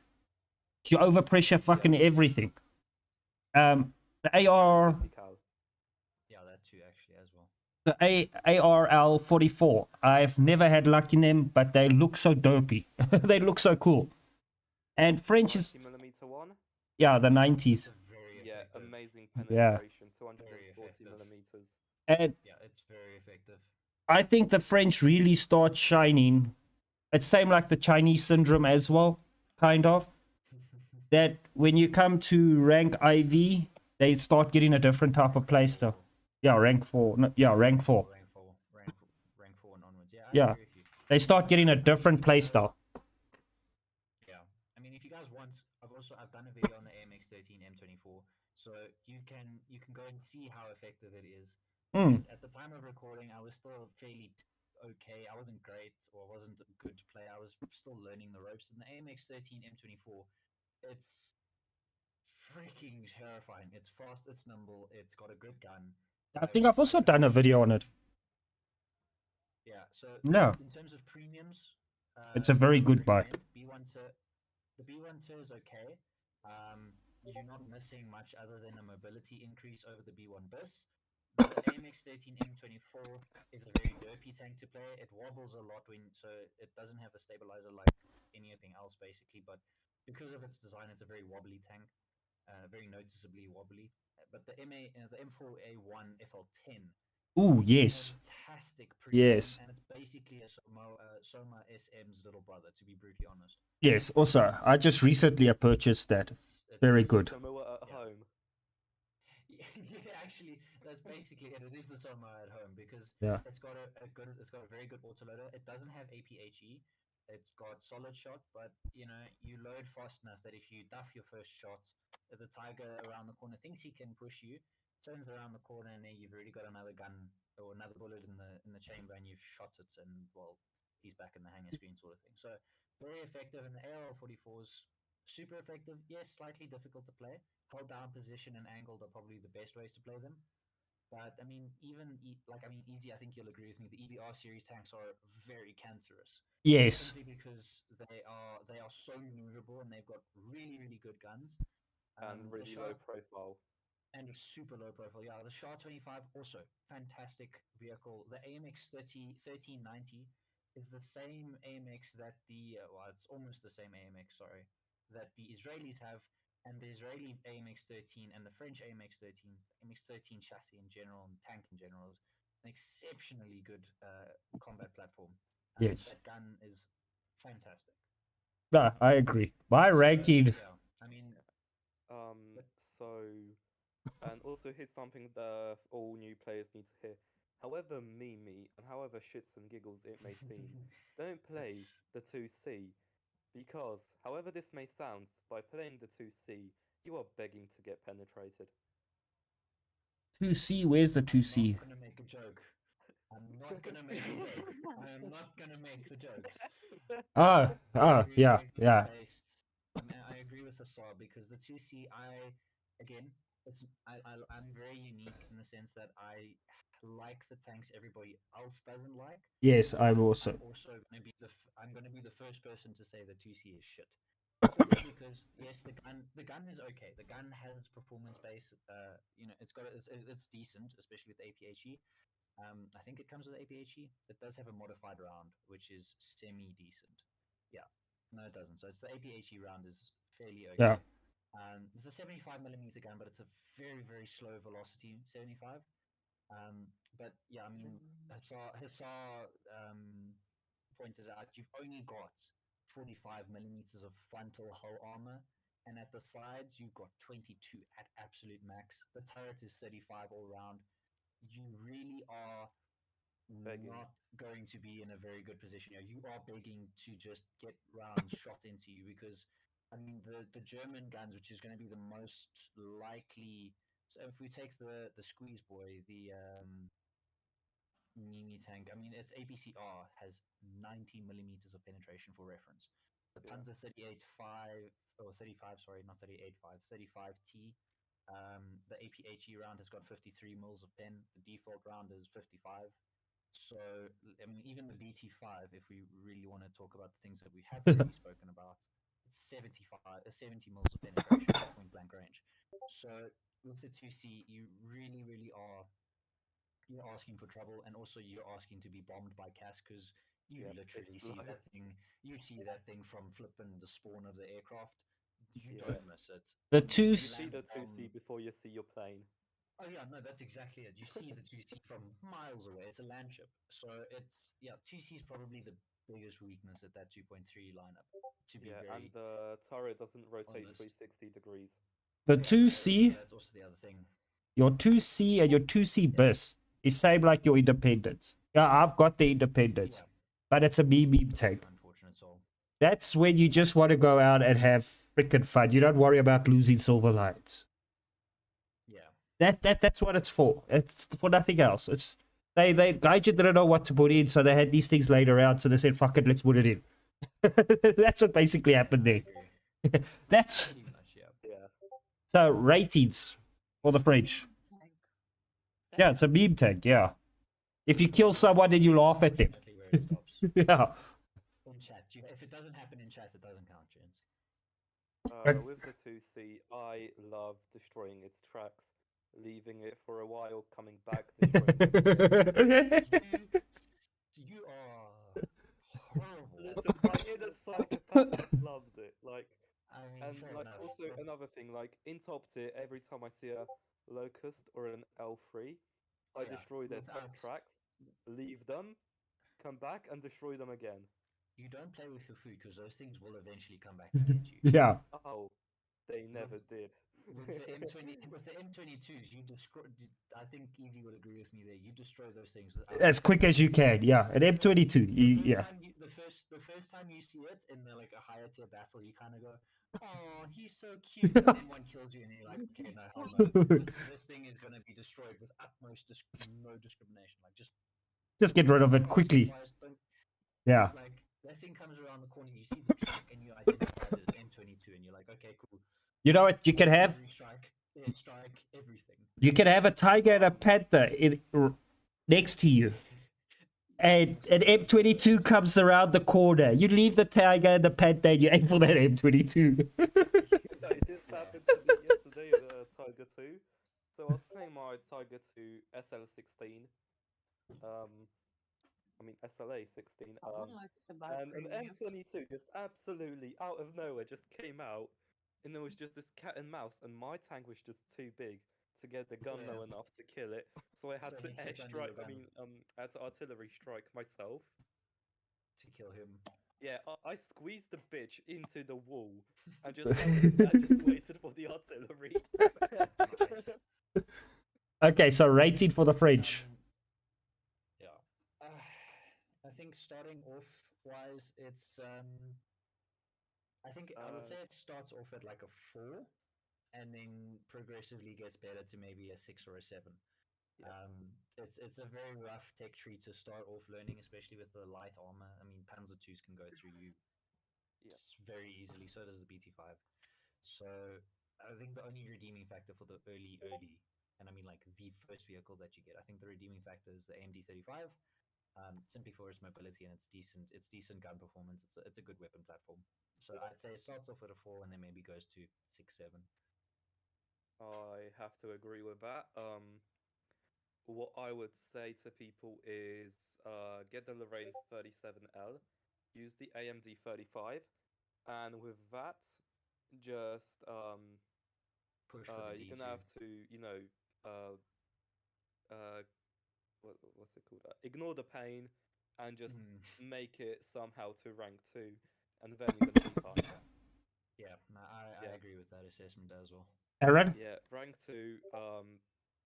Speaker 1: You overpressure fucking everything. The AR...
Speaker 2: Yeah, that too, actually, as well.
Speaker 1: The ARL 44. I've never had luck in them, but they look so dopey. They look so cool. And French is...
Speaker 3: 90mm one?
Speaker 1: Yeah, the 90s.
Speaker 3: Yeah, amazing
Speaker 1: Yeah.
Speaker 3: penetration. 240 millimeters.
Speaker 1: And
Speaker 2: yeah, it's very effective.
Speaker 1: I think the French really start shining. It's same like the Chinese syndrome as well, kind of. That when you come to rank IV, they start getting a different type of playstyle. Yeah, rank 4. No, yeah, rank 4.
Speaker 2: Rank 4 and onwards. Yeah, I
Speaker 1: Yeah.
Speaker 2: agree with you.
Speaker 1: They start getting a different playstyle.
Speaker 2: Yeah. I mean, if you guys want, I've done a video on the AMX13 M24. So so you can go and see how effective it is.
Speaker 1: Mm.
Speaker 2: At the time of recording, I was still fairly okay. I wasn't great or wasn't a good player. I was still learning the ropes. And the AMX 13 M24, it's freaking terrifying. It's fast, it's nimble, it's got a good gun.
Speaker 1: I think I've also done a video on it.
Speaker 2: Yeah, so
Speaker 1: No,
Speaker 2: in terms of premiums,
Speaker 1: it's a very
Speaker 2: I would
Speaker 1: good bike.
Speaker 2: recommend the B1 is okay. You're not missing much other than a mobility increase over the B1 bis. The AMX 13 M24 is a very derpy tank to play. It wobbles a lot so it doesn't have a stabilizer like anything else basically, but because of its design, it's a very wobbly tank, very noticeably wobbly. But the the M4A1 FL10
Speaker 1: Ooh,
Speaker 2: is a
Speaker 1: yes.
Speaker 2: fantastic premium,
Speaker 1: Yes.
Speaker 2: and it's basically a Soma SM's little brother, to be brutally honest.
Speaker 1: Yes, also, I just recently purchased that. Very
Speaker 3: It's the
Speaker 1: good.
Speaker 3: Samoa at
Speaker 2: Yeah.
Speaker 3: home.
Speaker 2: Yeah, actually, that's basically it. It is the Soma at home because
Speaker 1: Yeah.
Speaker 2: it's got it's got a very good autoloader. It doesn't have APHE. It's got solid shot, but you load fast enough that if you duff your first shot, the tiger around the corner thinks he can push you, turns around the corner, and then you've already got another gun or another bullet in the chamber, and you've shot it, and well, he's back in the hanger screen sort of thing. So very effective, and the AR-44s super effective. Yes, slightly difficult to play. Held down position and angled are probably the best ways to play them. But I mean, easy. I think you'll agree with me. The EBR series tanks are very cancerous.
Speaker 1: Yes.
Speaker 2: Simply because they are so maneuverable and they've got really good guns.
Speaker 3: And really low profile.
Speaker 2: And a super low profile. Yeah, the SHA 25 also fantastic vehicle. The AMX 1390 is the same AMX that it's almost the same AMX, sorry, that the Israelis have, and the Israeli AMX 13 and the French AMX 13, AMX 13 chassis in general and tank in general is an exceptionally good combat platform.
Speaker 1: Yes.
Speaker 2: That gun is fantastic.
Speaker 1: No, I agree. My ranking.
Speaker 2: Yeah, I mean,
Speaker 3: So, and also here's something that all new players need to hear. However memey and however shits and giggles it may seem, don't play the 2C because, however this may sound, by playing the 2C, you are begging to get penetrated.
Speaker 1: 2C, where's the 2C?
Speaker 2: I'm not gonna make a joke. I'm not gonna make a joke. I am not gonna make the jokes.
Speaker 1: Yeah.
Speaker 2: I mean, I agree with Assar because the 2C, again, I'm very unique in the sense that I like the tanks everybody else doesn't like.
Speaker 1: Yes, I'm also.
Speaker 2: I'm gonna be the first person to say the 2C is shit. Simply because yes, the gun is okay. The gun has its performance base. It's decent, especially with the APHE. I think it comes with APHE. It does have a modified round, which is semi-decent. Yeah. No, it doesn't. So it's the APHE round is fairly okay.
Speaker 1: Yeah.
Speaker 2: It's a 75mm gun, but it's a very slow velocity 75. But yeah, I mean, Hassar pointed out you've only got 45mm of frontal hull armor, and at the sides you've got 22 at absolute max. The turret is 35 all round. You really are not going to be in a very good position. You are begging to just get rounds shot into you because, I mean, the German guns, which is going to be the most likely. So if we take the squeeze boy, the Mimi tank, I mean, its APCR has 90mm of penetration for reference. The Panzer 38.5 or 35, sorry, not 38.5, 35T. The APHE round has got 53 mils of pen. The default round is 55. So, I mean, even the BT5, if we really want to talk about the things that we have already spoken about, it's 70 mils of penetration at point blank range. So, with the 2C, you really are you're asking for trouble, and also you're asking to be bombed by CAS because you literally see that thing. You see that thing from flipping the spawn of the aircraft. You don't miss it.
Speaker 1: The
Speaker 3: You
Speaker 1: 2C.
Speaker 3: see the 2C before you see your plane.
Speaker 2: Oh yeah, no, that's exactly it. You see the 2C from miles away. It's a land ship. So it's 2C is probably the biggest weakness at that 2.3 lineup. To be very
Speaker 3: and the turret doesn't rotate
Speaker 2: honest.
Speaker 3: 360 degrees.
Speaker 1: The
Speaker 2: Yeah,
Speaker 1: 2C,
Speaker 2: that's also the other thing.
Speaker 1: your 2C and your 2C bis is same like your Independence. Yeah, I've got the Independence, but it's a BB tank.
Speaker 2: Unfortunate soul.
Speaker 1: That's when you just want to go out and have freaking fun. You don't worry about losing silver lights. That's what it's for. It's for nothing else. It's they Gaijin didn't know what to put in, so they had these things laid around. So they said, "Fuck it, let's put it in." That's what basically happened there.
Speaker 2: Agree.
Speaker 1: That's
Speaker 2: Pretty much, yeah.
Speaker 3: Yeah.
Speaker 1: so ratings for the French.
Speaker 4: Tank.
Speaker 1: Yeah, it's a meme tag. Yeah, if you kill someone, then you laugh at them.
Speaker 2: Definitely where it stops.
Speaker 1: Yeah.
Speaker 2: In chat, if it doesn't happen in chat, it doesn't count, gents.
Speaker 3: With the 2C, I love destroying its tracks, leaving it for a while, coming back, destroying it.
Speaker 2: You are horrible.
Speaker 3: Listen, my inner psychopath loves it. Like,
Speaker 2: I mean,
Speaker 3: and
Speaker 2: fair
Speaker 3: like
Speaker 2: enough.
Speaker 3: also another thing, like in top tier, every time I see a locust or an L3, I
Speaker 2: Yeah,
Speaker 3: destroy their top
Speaker 2: without-
Speaker 3: tracks, leave them, come back and destroy them again.
Speaker 2: You don't play with your food because those things will eventually come back to get you.
Speaker 1: Yeah.
Speaker 3: Oh, they never did.
Speaker 2: With the M22s, you destroy. I think Easy would agree with me there. You destroy those things without
Speaker 1: As quick as you can. Yeah, an M22. Yeah.
Speaker 2: The first time you see it in like a higher tier battle, you kind of go, "Oh, he's so cute," and then one kills you, and you're like, "Okay, no, hell no. This thing is gonna be destroyed with utmost no discrimination. Like
Speaker 1: Just get rid of it
Speaker 2: pass
Speaker 1: quickly.
Speaker 2: twice, don't
Speaker 1: Yeah.
Speaker 2: like that thing comes around the corner, you see the track, and you identify it as M22, and you're like, okay, cool.
Speaker 1: You know what? You can have
Speaker 2: strike, air strike, everything.
Speaker 1: you can have a tiger and a panther next to you, and an M22 comes around the corner. You leave the tiger and the panther, and you aim for that M22.
Speaker 3: No, this happened to me yesterday with Tiger 2. So I was playing my Tiger 2 SL16. I mean SLA 16.
Speaker 4: I would like to buy
Speaker 3: And an
Speaker 4: premiums.
Speaker 3: M22 just absolutely out of nowhere just came out, and there was just this cat and mouse, and my tank was just too big to get the gun low
Speaker 2: Yeah.
Speaker 3: enough to kill it. So I had
Speaker 2: So
Speaker 3: to
Speaker 2: he sits under your
Speaker 3: airstrike. I
Speaker 2: gun.
Speaker 3: mean, I had to artillery strike myself.
Speaker 2: To kill him.
Speaker 3: Yeah, I squeezed the bitch into the wall and just I just waited for the artillery.
Speaker 2: Nice.
Speaker 1: Okay, so rating for the French.
Speaker 2: Yeah. I think starting off wise, it's I think I would say it starts off at like a 4, and then progressively gets better to maybe a 6 or a 7.
Speaker 3: Yeah.
Speaker 2: It's a very rough tech tree to start off learning, especially with the light armor. I mean, Panzer 2s can go through you very easily. So does the BT5. So I think the only redeeming factor for the early, and I mean like the first vehicle that you get, I think the redeeming factor is the AMD-35. Simply for its mobility and its decent gun performance. It's a good weapon platform. So I'd say it starts off at a 4 and then maybe goes to 6, 7.
Speaker 3: I have to agree with that. What I would say to people is get the Lorraine 37L, use the AMD 35, and with that, just
Speaker 2: Push for the
Speaker 3: you're
Speaker 2: D2.
Speaker 3: gonna have to, what's it called? Ignore the pain and just make it somehow to rank 2, and then you're gonna be fine.
Speaker 2: Yeah, no, I agree with that assessment as well.
Speaker 1: Aaron?
Speaker 3: Yeah, rank 2.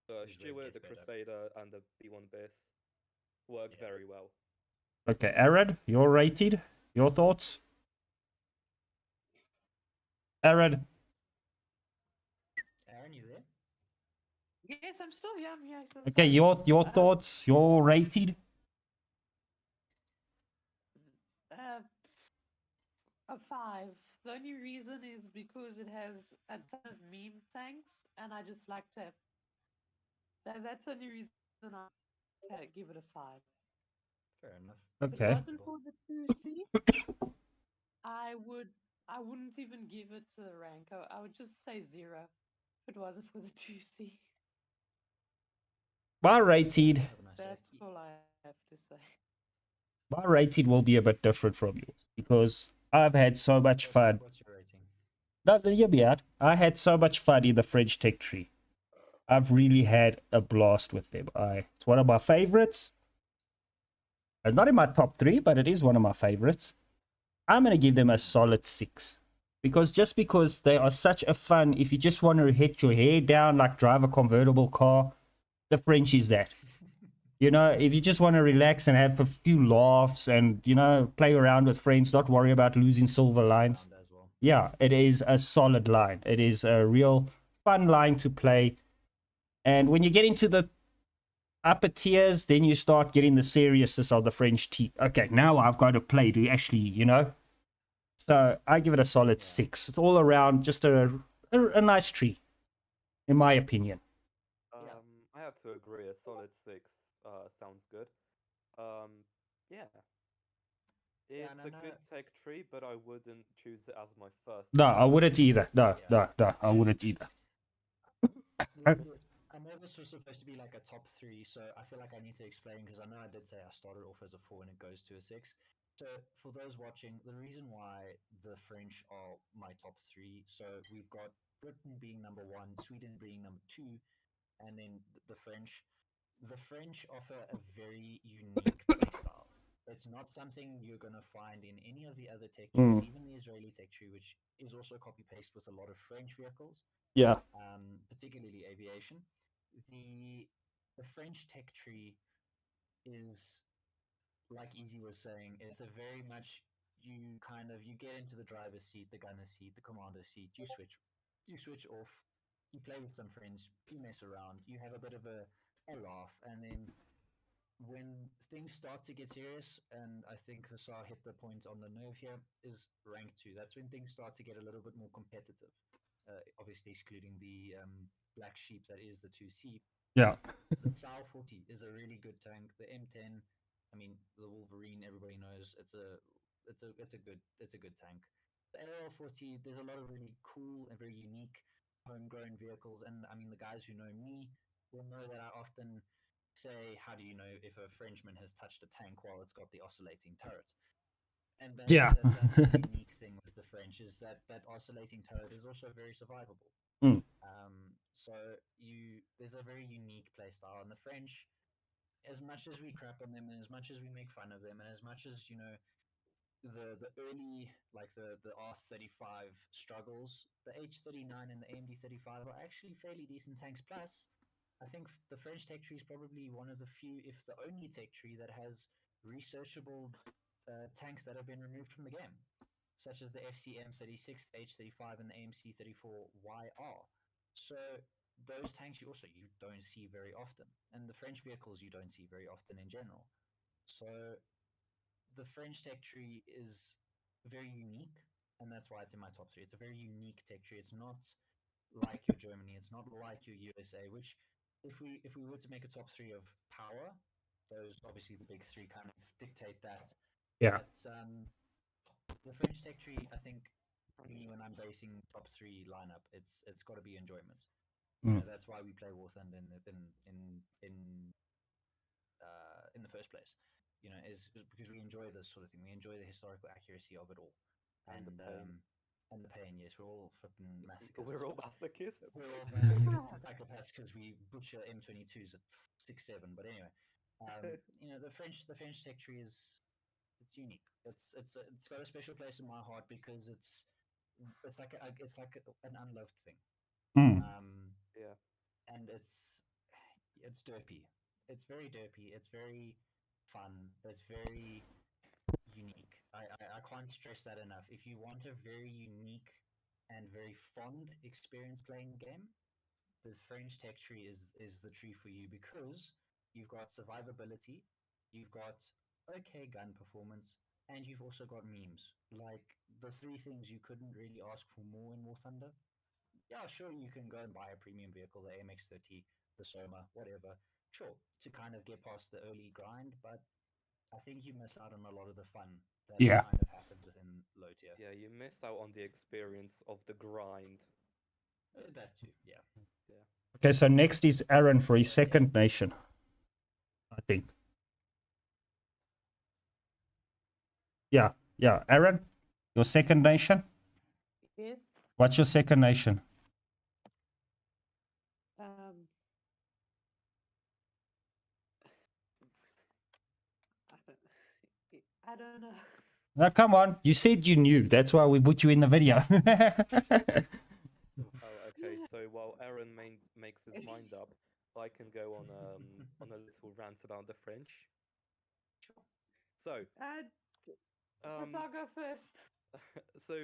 Speaker 3: The
Speaker 2: Is where it
Speaker 3: Steward, the
Speaker 2: gets better.
Speaker 3: Crusader, and the B1 Bis work
Speaker 2: Yeah.
Speaker 3: very well.
Speaker 1: Okay, Aaron, you're rated. Your thoughts? Aaron?
Speaker 2: Aaron, you there?
Speaker 4: Yes, I'm still here. I'm here. So
Speaker 1: Okay,
Speaker 4: sorry.
Speaker 1: your thoughts, your rated.
Speaker 4: A 5. The only reason is because it has a ton of meme tanks, and I just like to. That's the only reason I give it a 5.
Speaker 2: Fair enough.
Speaker 4: If it
Speaker 1: Okay.
Speaker 4: wasn't for the 2C, I wouldn't even give it a rank. I would just say 0 if it wasn't for the 2C.
Speaker 1: My rated,
Speaker 2: Have a nice day.
Speaker 4: That's all I have to say.
Speaker 1: my rated will be a bit different from yours because I've had so much fun.
Speaker 2: What's your rating?
Speaker 1: No, hear me out. I had so much fun in the French Tech Tree. I've really had a blast with them. It's one of my favorites. It's not in my top 3, but it is one of my favorites. I'm going to give them a solid 6. Because they are such a fun, if you just want to hit your hair down, like drive a convertible car, the French is that. You know, if you just want to relax and have a few laughs and, play around with friends, not worry about losing silver lines.
Speaker 2: As well.
Speaker 1: Yeah, it is a solid line. It is a real fun line to play. And when you get into the upper tiers, then you start getting the seriousness of the French tea. Okay, now I've got to play to actually, you know. So I give it a solid
Speaker 2: Yeah.
Speaker 1: 6. It's all around just a nice tree, in my opinion.
Speaker 2: Yeah.
Speaker 3: I have to agree. A solid 6 sounds good. Yeah,
Speaker 2: Yeah,
Speaker 3: it's
Speaker 2: and I
Speaker 3: a
Speaker 2: know.
Speaker 3: good tech tree, but I wouldn't choose it as my first
Speaker 1: No, I
Speaker 3: choice.
Speaker 1: wouldn't either. No,
Speaker 2: Yeah.
Speaker 1: no, no, I wouldn't either.
Speaker 2: I know this was supposed to be like a top three, so I feel like I need to explain because I know I did say I started off as a 4 and it goes to a 6. So for those watching, the reason why the French are my top three, so we've got Britain being number one, Sweden being number two, and then the French. The French offer a very unique playstyle. It's not something you're going to find in any of the other tech trees,
Speaker 1: Mm,
Speaker 2: even the Israeli tech tree, which is also copy paste with a lot of French vehicles,
Speaker 1: yeah,
Speaker 2: particularly aviation. The the French tech tree is, like Easy was saying, it's a very much you get into the driver's seat, the gunner seat, the commander seat. You switch off, you play with some friends, you mess around, you have a bit of a laugh, and then when things start to get serious, and I think Hussar hit the point on the nerve here, is rank two. That's when things start to get a little bit more competitive. Obviously, excluding the black sheep that is the 2C.
Speaker 1: yeah,
Speaker 2: The Sal 40 is a really good tank. The M10, I mean, the Wolverine, everybody knows it's a good tank. The AL 40, there's a lot of really cool and very unique homegrown vehicles, and I mean, the guys who know me will know that I often say, how do you know if a Frenchman has touched a tank while it's got the oscillating turret? And
Speaker 1: yeah.
Speaker 2: that's the unique thing with the French, is that oscillating turret is also very survivable.
Speaker 1: Mm,
Speaker 2: So there's a very unique playstyle, and the French, as much as we crap on them, and as much as we make fun of them, and as much as the early, like the R35 struggles, the H39 and the AMD 35 are actually fairly decent tanks. Plus, I think the French tech tree is probably one of the few, if the only tech tree that has researchable tanks that have been removed from the game, such as the FCM 36, the H35, and the AMC 34YR. So those tanks you don't see very often, and the French vehicles you don't see very often in general. So the French tech tree is very unique, and that's why it's in my top three. It's a very unique tech tree. It's not like your Germany. It's not like your USA. Which, if we were to make a top three of power, those obviously the big three kind of dictate that.
Speaker 1: yeah.
Speaker 2: But the French tech tree, I think, for me, when I'm basing top three lineup, it's got to be enjoyment.
Speaker 1: Mm,
Speaker 2: That's why we play War Thunder in the first place. Is because we enjoy this sort of thing. We enjoy the historical accuracy of it all,
Speaker 3: And the
Speaker 2: and
Speaker 3: pain.
Speaker 2: and the pain. Yes, we're all flipping masochists.
Speaker 3: We're all masochists.
Speaker 2: We're all masochists and psychopaths because we butcher M22s at 6.7. But anyway, the French tech tree it's unique. It's got a special place in my heart because it's like an unloved thing.
Speaker 1: mm,
Speaker 2: Um,
Speaker 3: Yeah,
Speaker 2: and it's derpy. It's very derpy. It's very fun. It's very unique. I can't stress that enough. If you want a very unique and very fond experience playing the game, the French tech tree is the tree for you because you've got survivability, you've got okay gun performance, and you've also got memes. Like the three things you couldn't really ask for more in War Thunder. Yeah, sure, you can go and buy a premium vehicle, the AMX-30, the Soma, whatever. Sure, to kind of get past the early grind, but I think you miss out on a lot of the fun that
Speaker 1: yeah.
Speaker 2: kind of happens within low tier.
Speaker 3: yeah, you missed out on the experience of the grind.
Speaker 2: That too, yeah.
Speaker 3: Yeah.
Speaker 1: Okay, so next is Aaron for his second nation, I think. Yeah, yeah. Aaron, your second nation?
Speaker 4: Yes.
Speaker 1: What's your second nation?
Speaker 4: Um, I don't know.
Speaker 1: Now, come on. You said you knew. That's why we put you in the video.
Speaker 3: Oh, okay. So while Aaron makes his mind up, I can go on a little rant about the French.
Speaker 2: Sure.
Speaker 3: So,
Speaker 4: Uh,
Speaker 3: um,
Speaker 4: I'll go first.
Speaker 3: so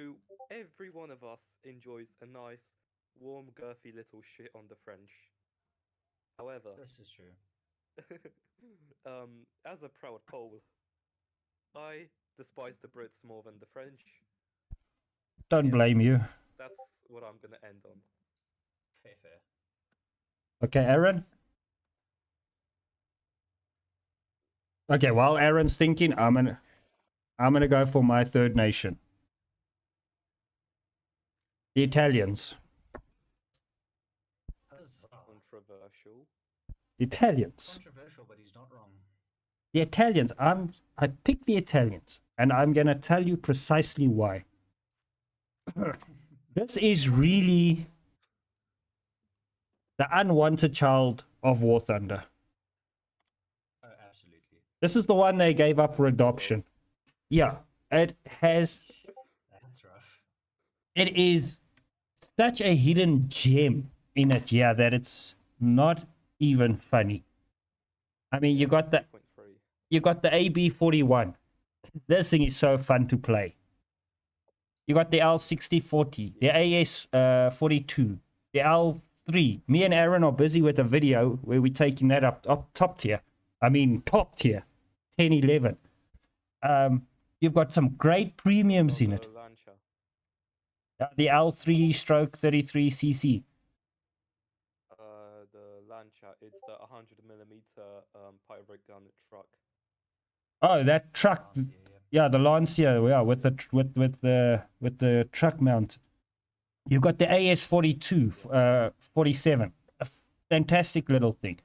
Speaker 3: every one of us enjoys a nice, warm, girthy little shit on the French. However,
Speaker 2: This is true.
Speaker 3: as a proud Pole, I despise the Brits more than the French.
Speaker 1: Don't
Speaker 3: Yeah.
Speaker 1: blame you.
Speaker 3: That's what I'm gonna end on.
Speaker 2: Fair, fair.
Speaker 1: Okay, Aaron? Okay, while Aaron's thinking, I'm gonna go for my third nation. The Italians.
Speaker 2: Huzzah.
Speaker 3: Controversial.
Speaker 1: Italians.
Speaker 2: Controversial, but he's not wrong.
Speaker 1: The Italians. I picked the Italians, and I'm gonna tell you precisely why. This is really the unwanted child of War Thunder.
Speaker 2: Oh, absolutely.
Speaker 1: This is the one they gave up for adoption. Yeah, it has.
Speaker 2: That's rough.
Speaker 1: It is such a hidden gem in it, yeah, that it's not even funny. I mean, you got the
Speaker 3: 3.3.
Speaker 1: AB41. This thing is so fun to play. You got the L6040, the AS42, the L3. Me and Aaron are busy with a video where we're taking that up top tier. I mean, top tier. 10, 11. You've got some great premiums in it.
Speaker 3: Lancia.
Speaker 1: The L3 stroke 33cc.
Speaker 3: The Lancia. It's the 100mm pyrite gun truck.
Speaker 1: Oh, that truck.
Speaker 2: Lancia, yeah.
Speaker 1: Yeah, the Lancia, yeah, with the truck mount. You've got the AS42, 47, a fantastic little thing.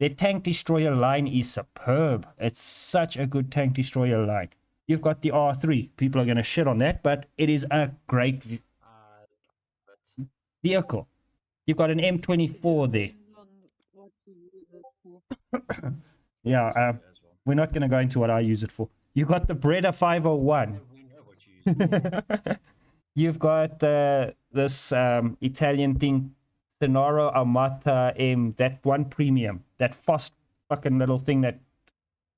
Speaker 1: Their tank destroyer line is superb. It's such a good tank destroyer line. You've got the R3. People are going to shit on that, but it is a great
Speaker 2: But
Speaker 1: vehicle. You've got an M24 there.
Speaker 4: Depends on what you use it for.
Speaker 1: Yeah,
Speaker 2: as well.
Speaker 1: we're not going to go into what I use it for. You got the Breda 501.
Speaker 2: We know what you use it for.
Speaker 1: You've got this Italian thing, Sonoro Armata M, that one premium, that fast fucking little thing that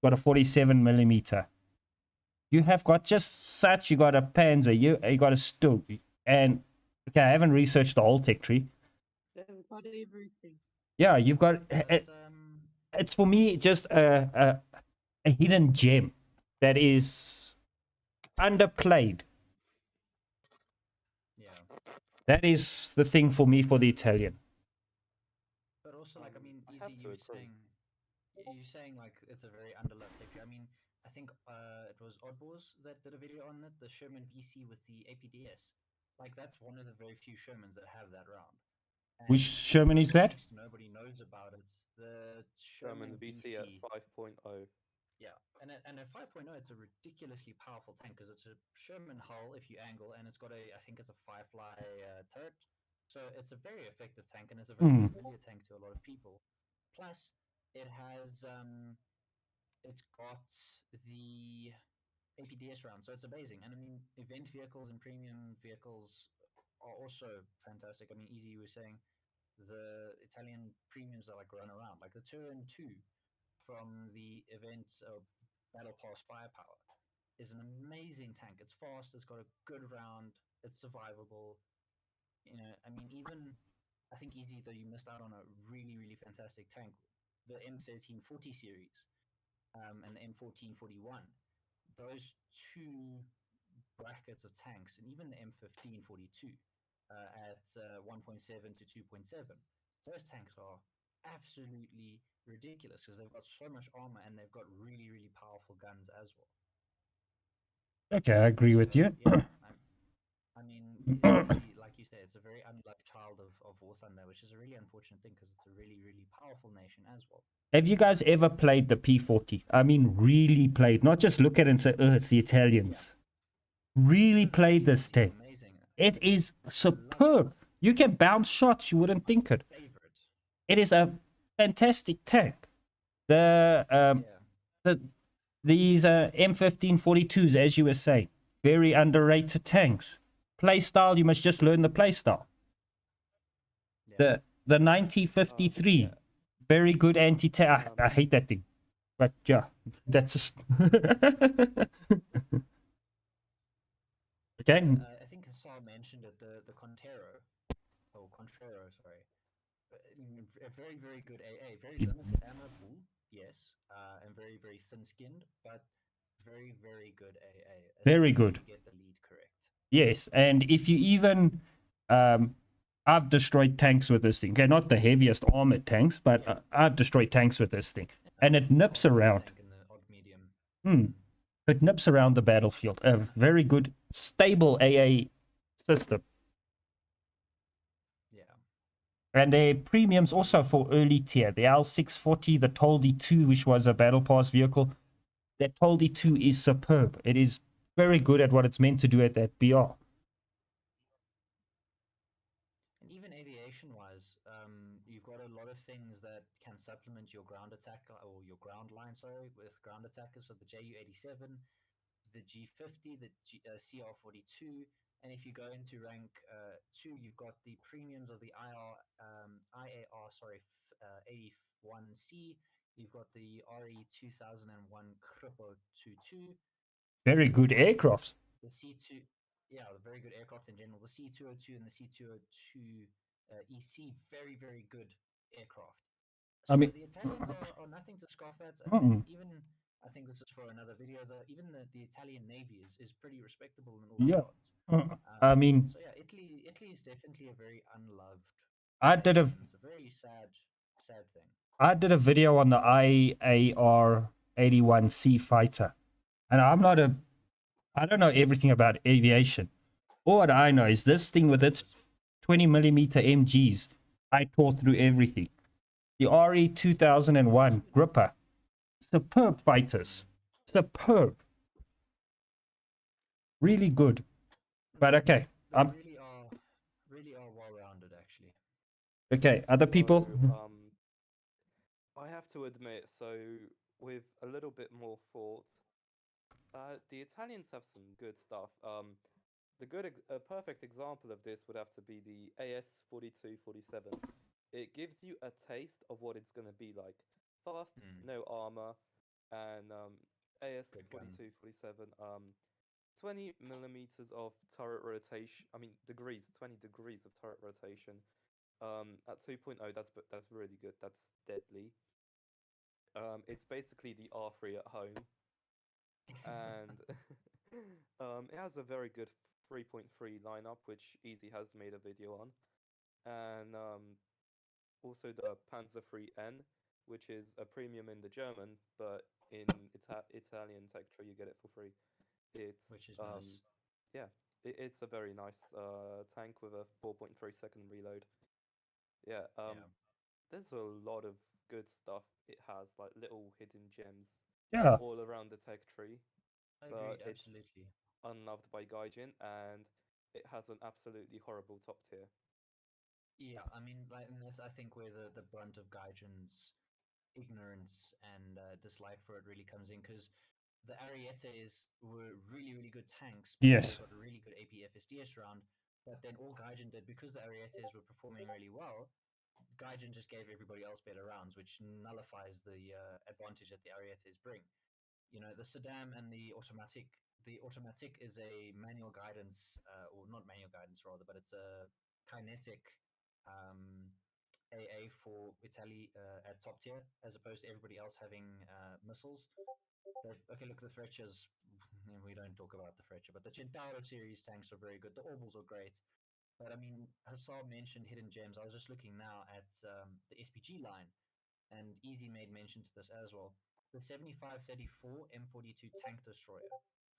Speaker 1: got a 47mm. You have got just such, you got a Panzer, you got a Stug, and okay, I haven't researched the whole tech tree.
Speaker 4: They've got everything.
Speaker 1: Yeah, you've got,
Speaker 2: But,
Speaker 1: it's for me just a hidden gem that is underplayed.
Speaker 2: yeah.
Speaker 1: That is the thing for me for the Italian.
Speaker 2: But also, like, I mean,
Speaker 3: I
Speaker 2: Easy,
Speaker 3: have to
Speaker 2: you were
Speaker 3: agree.
Speaker 2: you're saying like it's a very underloved tech. I mean, I think it was Oddballs that did a video on it, the Sherman VC with the APDS. Like, that's one of the very few Shermans that have that round.
Speaker 1: Which
Speaker 2: And
Speaker 1: Sherman is that?
Speaker 2: almost nobody knows about it. The
Speaker 3: Sherman
Speaker 2: Sherman
Speaker 3: VC at
Speaker 2: VC.
Speaker 3: 5.0.
Speaker 2: Yeah, and at 5.0, it's a ridiculously powerful tank because it's a Sherman hull if you angle, and it's got I think it's a Firefly turret. So it's a very effective tank, and it's a very familiar tank to a lot of people. Plus, it has it's got the APDS round, so it's amazing. And I mean, event vehicles and premium vehicles are also fantastic. I mean, Easy, you were saying the Italian premiums that like run around, like the Turin 2 from the event Battle Pass Firepower is an amazing tank. It's fast, it's got a good round, it's survivable. You know, I mean, even I think Easy though you missed out on a really, really fantastic tank, the M1340 series and the M1441. Those two brackets of tanks, and even the M1542 at 1.7 to 2.7, those tanks are absolutely ridiculous because they've got so much armor and they've got really, really powerful guns as well.
Speaker 1: Okay, I agree with
Speaker 2: So,
Speaker 1: you.
Speaker 2: yeah, I mean, it's really, like you say, it's a very unloved child of War Thunder, which is a really unfortunate thing because it's a really, really powerful nation as well.
Speaker 1: Have you guys ever played the P40? I mean, really played. Not just look at it and say, oh, it's the Italians. Really played this
Speaker 2: It's
Speaker 1: tank.
Speaker 2: amazing.
Speaker 1: It is superb. You can bounce shots, you wouldn't think it.
Speaker 2: Favorite.
Speaker 1: It is a fantastic tank.
Speaker 2: Yeah.
Speaker 1: These M1542s, as you were saying, very underrated tanks. Playstyle, you must just learn the playstyle.
Speaker 2: Yeah.
Speaker 1: The 9053,
Speaker 3: yeah.
Speaker 1: very good anti-tank. I hate that thing, but yeah, that's just okay.
Speaker 2: I think Hassan mentioned it, the Contero, or Contrero, sorry. a very, very good AA. Very limited ammo pool, yes, and very, very thin-skinned, but very, very good AA.
Speaker 1: Very
Speaker 2: Especially
Speaker 1: good.
Speaker 2: if you get the lead correct.
Speaker 1: Yes, and if you even, I've destroyed tanks with this thing. Okay, not the heaviest armored tanks, but I've destroyed tanks with this thing, and it nips around.
Speaker 2: Tank in the odd medium.
Speaker 1: It nips around the battlefield. A very good, stable AA system.
Speaker 2: Yeah.
Speaker 1: And their premiums also for early tier. The L640, the Toldy 2, which was a battle pass vehicle. That Toldy 2 is superb. It is very good at what it's meant to do at that BR.
Speaker 2: And even aviation-wise, you've got a lot of things that can supplement your ground attack or your ground line, sorry, with ground attackers. So the Ju-87, the G50, the CR-42, and if you go into rank 2, you've got the premiums of the IAR, sorry, 81C. You've got the RE 2001 Kripo 22.
Speaker 1: Very
Speaker 2: You've
Speaker 1: good
Speaker 2: got
Speaker 1: aircraft.
Speaker 2: the C2, yeah, very good aircraft in general. The C202 and the C202 EC, very, very good aircraft.
Speaker 1: I
Speaker 2: So
Speaker 1: mean,
Speaker 2: the Italians are nothing to scoff at. I
Speaker 1: mm-mm.
Speaker 2: mean, even I think this is for another video. Even the Italian Navy is pretty respectable in all
Speaker 1: Yeah.
Speaker 2: regards.
Speaker 1: I mean,
Speaker 2: So yeah, Italy is definitely a very unloved
Speaker 1: I did
Speaker 2: place,
Speaker 1: a
Speaker 2: and it's a very sad thing.
Speaker 1: I did a video on the IAR 81C fighter, and I don't know everything about aviation. All what I know is this thing with its 20 millimeter MGs. I tore through everything. The RE 2001 Gripper, superb fighters, superb, really good. But okay,
Speaker 2: They really are well rounded, actually.
Speaker 1: okay. Other people,
Speaker 3: So, I have to admit, so with a little bit more thought, the Italians have some good stuff. A perfect example of this would have to be the AS 4247. It gives you a taste of what it's going to be like. Fast, no armor, and AS
Speaker 2: Good gun.
Speaker 3: 4247. 20 millimeters of turret rotation. I mean degrees, 20 degrees of turret rotation. At 2.0, that's really good. That's deadly. It's basically the R3 at home, and it has a very good 3.3 lineup, which Easy has made a video on, and also the Panzer 3N, which is a premium in the German, but in Italian sector you get it for free. It's
Speaker 2: Which is nice.
Speaker 3: yeah, it's a very nice tank with a 4.3-second reload. Yeah,
Speaker 2: Yeah.
Speaker 3: there's a lot of good stuff it has, like little hidden gems
Speaker 1: yeah,
Speaker 3: all around the tech tree, but
Speaker 2: Agreed,
Speaker 3: it's
Speaker 2: absolutely.
Speaker 3: unloved by Gaijin and it has an absolutely horrible top tier.
Speaker 2: Yeah, I mean, like, and that's I think where the brunt of Gaijin's ignorance and dislike for it really comes in, because the Arietes were really, really good tanks because they
Speaker 1: yes,
Speaker 2: got a really good AP FSDS round. But then all Gaijin did, because the Arietes were performing really well, Gaijin just gave everybody else better rounds, which nullifies the advantage that the Arietes bring. You know, the Saddam and the automatic. The automatic is a manual guidance, or not manual guidance rather, but it's a kinetic um, AA for Italy at top tier, as opposed to everybody else having missiles. Okay, look, the Freccias, we don't talk about the Freccia, but the Centauro series tanks are very good. The Orbals are great. But I mean, Hassab mentioned hidden gems. I was just looking now at the SPG line, and Easy made mention to this as well. The 7534 M42 tank destroyer,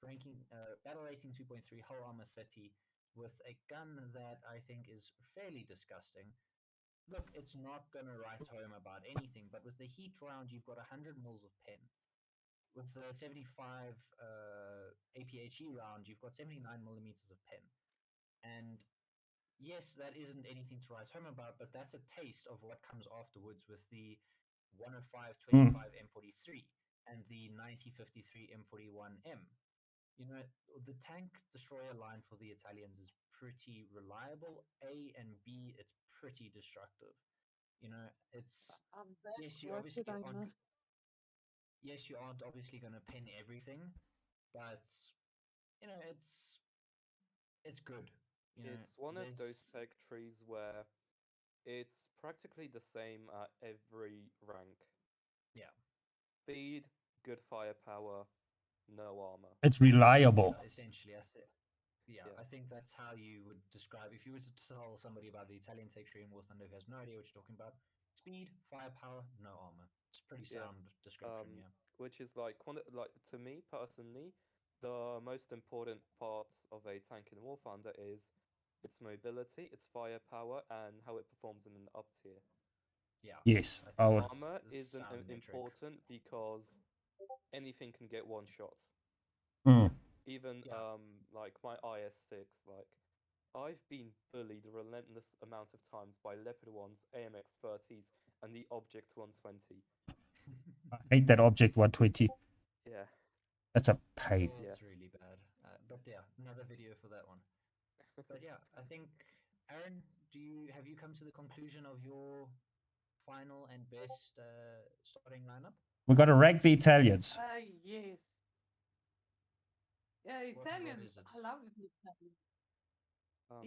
Speaker 2: ranking battle rating 2.3, hull armor 30, with a gun that I think is fairly disgusting. Look, it's not going to write home about anything, but with the heat round, you've got 100 mils of pen. With the 75 APHE round, you've got 79 millimeters of pen. And yes, that isn't anything to write home about, but that's a taste of what comes afterwards with the 105-25
Speaker 1: mm,
Speaker 2: M43 and the 90-53 M41M. You know, the tank destroyer line for the Italians is pretty reliable. A and B, it's pretty destructive. You know, it's
Speaker 4: That,
Speaker 2: yes, you
Speaker 4: what
Speaker 2: obviously
Speaker 4: did I
Speaker 2: aren't.
Speaker 4: miss?
Speaker 2: Yes, you aren't obviously going to pin everything, but you know, it's good. You know,
Speaker 3: It's one of those
Speaker 2: there's
Speaker 3: tech trees where it's practically the same at every rank.
Speaker 2: Yeah.
Speaker 3: Speed, good firepower, no armor.
Speaker 1: It's reliable.
Speaker 2: Yeah, essentially, yeah,
Speaker 3: Yeah.
Speaker 2: I think that's how you would describe if you were to tell somebody about the Italian tech tree in War Thunder who has no idea what you're talking about. Speed, firepower, no armor. It's a pretty
Speaker 3: Yeah.
Speaker 2: sound description, yeah.
Speaker 3: Which is like like to me personally, the most important parts of a tank in War Thunder is its mobility, its firepower, and how it performs in an up tier.
Speaker 2: Yeah,
Speaker 1: Yes.
Speaker 2: I think
Speaker 1: Oh,
Speaker 2: that's
Speaker 3: Armor
Speaker 2: the
Speaker 3: isn't
Speaker 2: sound metric.
Speaker 3: important because anything can get one shot.
Speaker 1: mm.
Speaker 3: Even
Speaker 2: Yeah.
Speaker 3: like my IS-6, like I've been bullied a relentless amount of times by Leopard 1s, AMX-30s, and the Object 120.
Speaker 1: I hate that Object 120.
Speaker 3: Yeah,
Speaker 1: That's a pain.
Speaker 2: It's
Speaker 3: yes.
Speaker 2: really bad. But yeah, another video for that one. But yeah, I think Aaron, have you come to the conclusion of your final and best starting lineup?
Speaker 1: We got to rank the Italians.
Speaker 4: Yes. Yeah,
Speaker 2: What
Speaker 4: Italians.
Speaker 2: is it?
Speaker 4: I love the Italians.
Speaker 3: Um,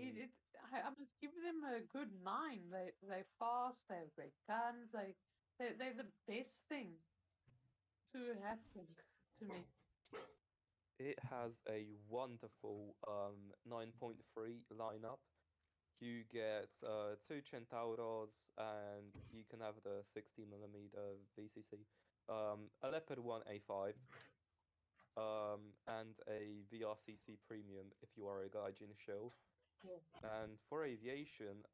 Speaker 4: I must give them a good 9. They're fast. They have great guns. They're the best thing to happen to me.
Speaker 3: it has a wonderful 9.3 lineup. You get two Centauros, and you can have the 60mm VCC, a Leopard 1 A5, and a VRCC Premium if you are a Gaijin shill.
Speaker 4: Yeah.
Speaker 3: And for aviation,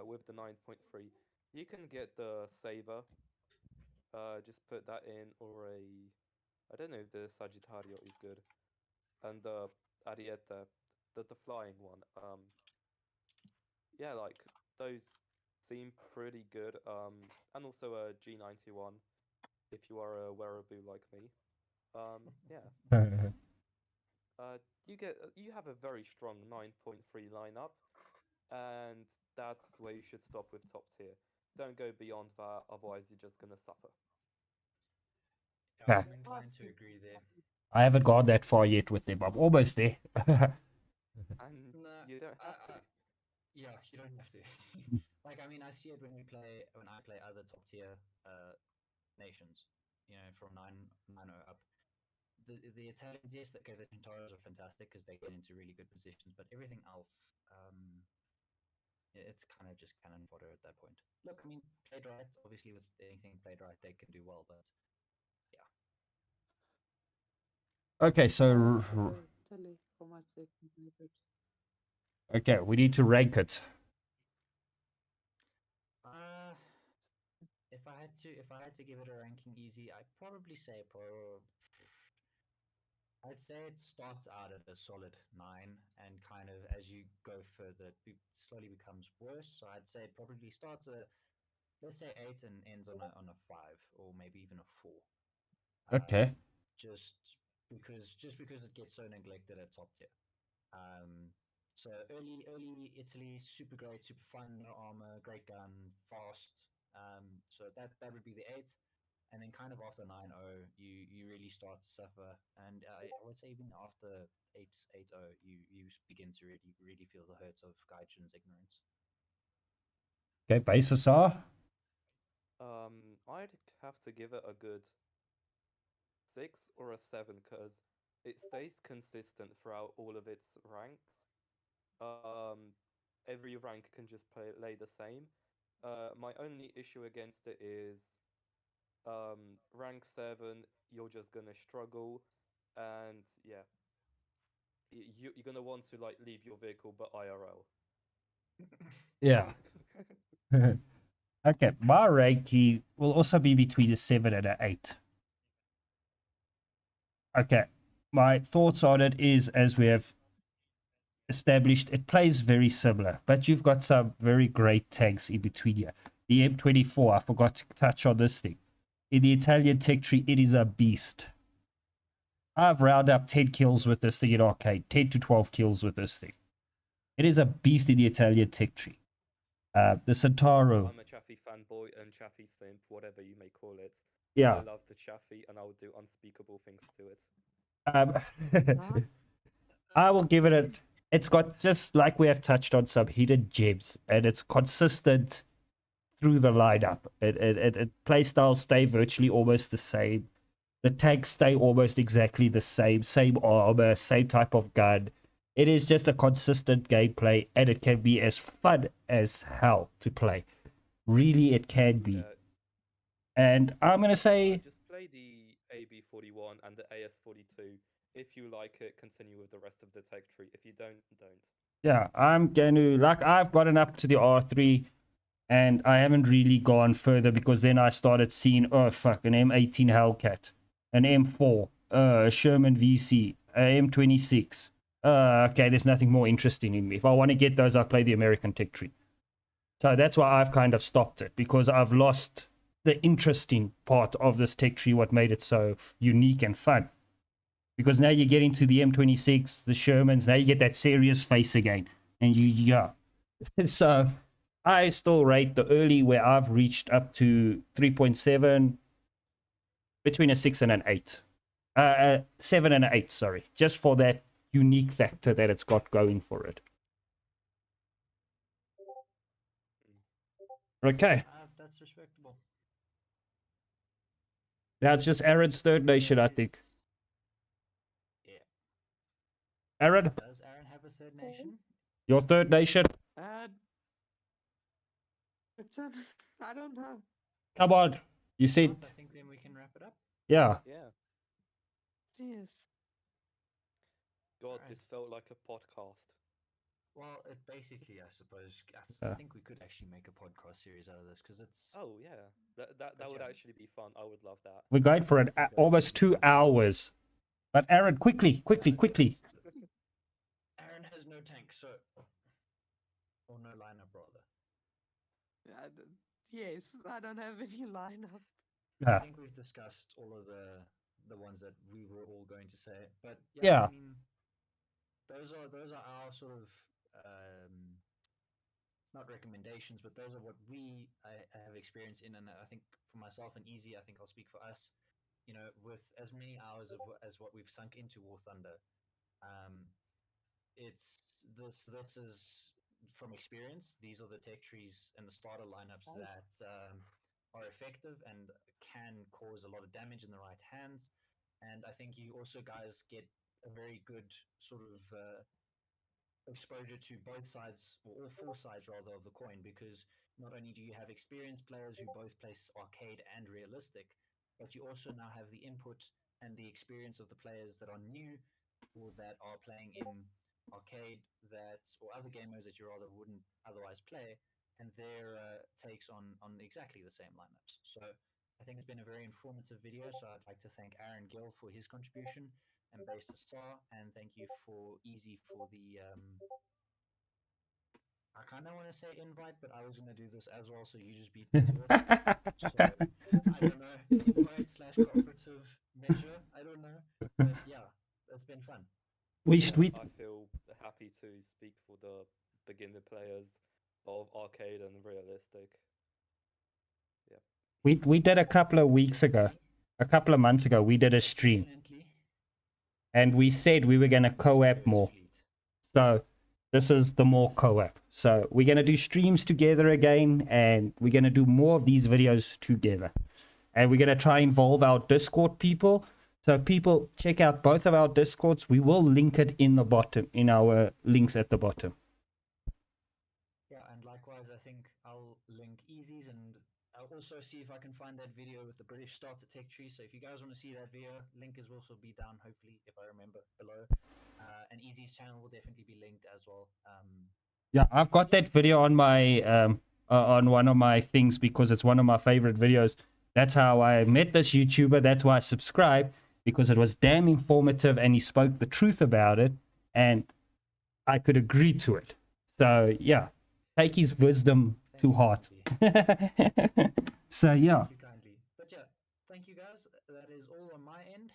Speaker 3: with the 9.3, you can get the Saber. Just put that in, or a, I don't know if the Sagittario is good, and the Ariete, the flying one. Yeah, like those seem pretty good. And also a G91 if you are a wearable like me. Yeah. You have a very strong 9.3 lineup, and that's where you should stop with top tier. Don't go beyond that, otherwise you're just gonna suffer.
Speaker 2: Yeah,
Speaker 1: Yeah.
Speaker 2: I'm inclined to agree there.
Speaker 1: I haven't gone that far yet with them. I'm almost there.
Speaker 3: And
Speaker 2: No,
Speaker 3: you don't have to.
Speaker 2: yeah, you don't have to. Like, I mean, I see it when I play other top tier nations. You know, from 9-0 up. The Italians, yes, okay, the Centauros are fantastic because they get into really good positions, but everything else, it's kind of just cannon fodder at that point. Look, I mean, played right, obviously, with anything played right, they can do well, but yeah.
Speaker 1: Okay, so
Speaker 4: Italy for my second favorite.
Speaker 1: okay, we need to rank it.
Speaker 2: Uh, if I had to give it a ranking easy, I'd probably say I'd say it starts out at a solid 9, and kind of as you go further, it slowly becomes worse. So I'd say it probably starts at, let's say, 8 and ends on a 5, or maybe even a 4.
Speaker 1: Okay.
Speaker 2: Just because it gets so neglected at top tier. Um, so early Italy, super great, super fun, no armor, great gun, fast. So that would be the 8. And then kind of after 9-0, you really start to suffer. And I would say even after 8-0, you begin to really feel the hurt of Gaijin's ignorance.
Speaker 1: Okay, bases are.
Speaker 3: I'd have to give it a good 6 or a 7 because it stays consistent throughout all of its ranks. Um, every rank can just play the same. My only issue against it is rank 7, you're just gonna struggle, and yeah, you're gonna want to like leave your vehicle, but IRL.
Speaker 1: Yeah. Okay, my ranking will also be between a 7 and an 8. Okay, my thoughts on it is, as we have established, it plays very similar, but you've got some very great tanks in between here. The M24, I forgot to touch on this thing. In the Italian tech tree, it is a beast. I've rounded up 10 kills with this thing in arcade, 10 to 12 kills with this thing. It is a beast in the Italian tech tree. The Centauro.
Speaker 3: I'm a Chaffee fanboy and Chaffee simp, whatever you may call it.
Speaker 1: Yeah.
Speaker 3: I love the Chaffee, and I will do unspeakable things to it.
Speaker 1: Um,
Speaker 4: Right?
Speaker 1: I will give it a it's got, just like we have touched on, some hidden gems, and it's consistent through the lineup. Play styles stay virtually almost the same. The tanks stay almost exactly the same armor, same type of gun. It is just a consistent gameplay, and it can be as fun as hell to play. Really, it can be.
Speaker 3: Yeah,
Speaker 1: And I'm gonna say,
Speaker 3: just play the AB41 and the AS42. If you like it, continue with the rest of the tech tree. If you don't, don't.
Speaker 1: yeah, I'm going to, like, I've gotten up to the R3, and I haven't really gone further because then I started seeing, oh, fuck, an M18 Hellcat, an M4, a Sherman VC, a M26. Okay, there's nothing more interesting in me. If I want to get those, I play the American tech tree. So that's why I've kind of stopped it, because I've lost the interesting part of this tech tree, what made it so unique and fun. Because now you get into the M26, the Shermans, now you get that serious face again. And yeah. So I still rate the early, where I've reached up to 3.7, between a 6 and an 8. 7 and an 8, sorry. Just for that unique factor that it's got going for it. Okay.
Speaker 2: That's respectable.
Speaker 1: That's just Aaron's third nation, I think.
Speaker 2: Yeah.
Speaker 1: Aaron,
Speaker 2: Does Aaron have a third nation?
Speaker 1: your third nation?
Speaker 4: It's an, I don't know.
Speaker 1: Come on. You said,
Speaker 2: I think then we can wrap it up.
Speaker 1: yeah.
Speaker 3: Yeah.
Speaker 4: Yes.
Speaker 3: God,
Speaker 2: Alright.
Speaker 3: this felt like a podcast.
Speaker 2: Well, it basically, I suppose,
Speaker 1: Yeah.
Speaker 2: I think we could actually make a podcast series out of this because it's.
Speaker 3: Oh yeah, that would
Speaker 2: yeah.
Speaker 3: actually be fun. I would love that.
Speaker 1: We're going for an almost 2 hours. But Aaron, quickly.
Speaker 2: Aaron has no tank, so. Or no lineup, rather.
Speaker 4: Yes, I don't have any lineup.
Speaker 2: I
Speaker 1: Yeah.
Speaker 2: think we've discussed all of the ones that we were all going to say, but
Speaker 1: Yeah.
Speaker 2: I mean, those are our sort of not recommendations, but those are what I have experience in, and I think for myself and Easy, I think I'll speak for us. You know, with as many hours as what we've sunk into War Thunder, this is from experience. These are the tech trees and the starter lineups that are effective and can cause a lot of damage in the right hands. And I think you also guys get a very good sort of exposure to both sides, or all four sides rather, of the coin, because not only do you have experienced players who both play arcade and realistic, but you also now have the input and the experience of the players that are new or that are playing in arcade or other game modes that you rather wouldn't otherwise play, and their takes on exactly the same lineups. So I think it's been a very informative video. So I'd like to thank Aaron Gill for his contribution and Base to Star, and thank you for Easy for the I kind of want to say invite, but I was going to do this as well, so you just beat me to it. So I don't know, invite / cooperative measure. I don't know, but yeah, it's been fun.
Speaker 1: We
Speaker 3: I feel happy to speak for the beginner players of arcade and realistic. Yeah.
Speaker 1: we did a couple of weeks ago, a couple of months ago, we did a stream,
Speaker 2: Definitely.
Speaker 1: and we said we were going to co-op more. So this is the more co-op. So we're going to do streams together again, and we're going to do more of these videos together. And we're going to try involve our Discord people. So people, check out both of our Discords. We will link it in the bottom, in our links at the bottom.
Speaker 2: Yeah, and likewise, I think I'll link Easy's, and I'll also see if I can find that video with the British starter tech tree. So if you guys want to see that video, link is also be down, hopefully, if I remember, below. And Easy's channel will definitely be linked as well.
Speaker 1: Yeah, I've got that video on my on one of my things because it's one of my favorite videos. That's how I met this YouTuber. That's why I subscribed, because it was damn informative and he spoke the truth about it, and I could agree to it. So yeah, take his wisdom to heart. So yeah.
Speaker 2: Thank you kindly. But yeah, thank you guys. That is all on my end.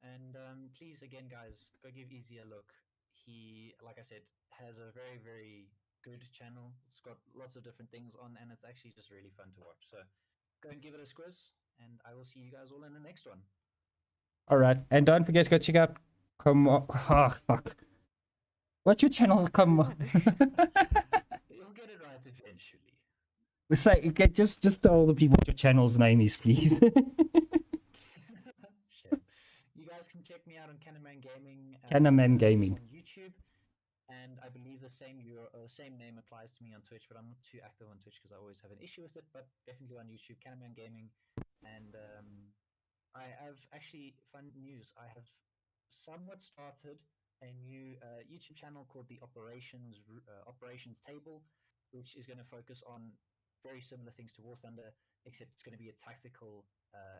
Speaker 2: And please, again, guys, go give Easy a look. He, like I said, has a very, very good channel. It's got lots of different things on, and it's actually just really fun to watch. So go and give it a squiz, and I will see you guys all in the next one.
Speaker 1: All right, and don't forget to go check out. Come on, oh, fuck. What's your channel? Come on.
Speaker 2: You'll get it right eventually.
Speaker 1: Say, okay, just tell the people what your channel's name is, please.
Speaker 2: Shame. You guys can check me out on Canaman Gaming.
Speaker 1: Canaman Gaming.
Speaker 2: On YouTube, and I believe the same name applies to me on Twitch, but I'm not too active on Twitch because I always have an issue with it. But definitely on YouTube, Canaman Gaming, and I have actually fun news. I have somewhat started a new YouTube channel called the Operations Table, which is going to focus on very similar things to War Thunder, except it's going to be a tactical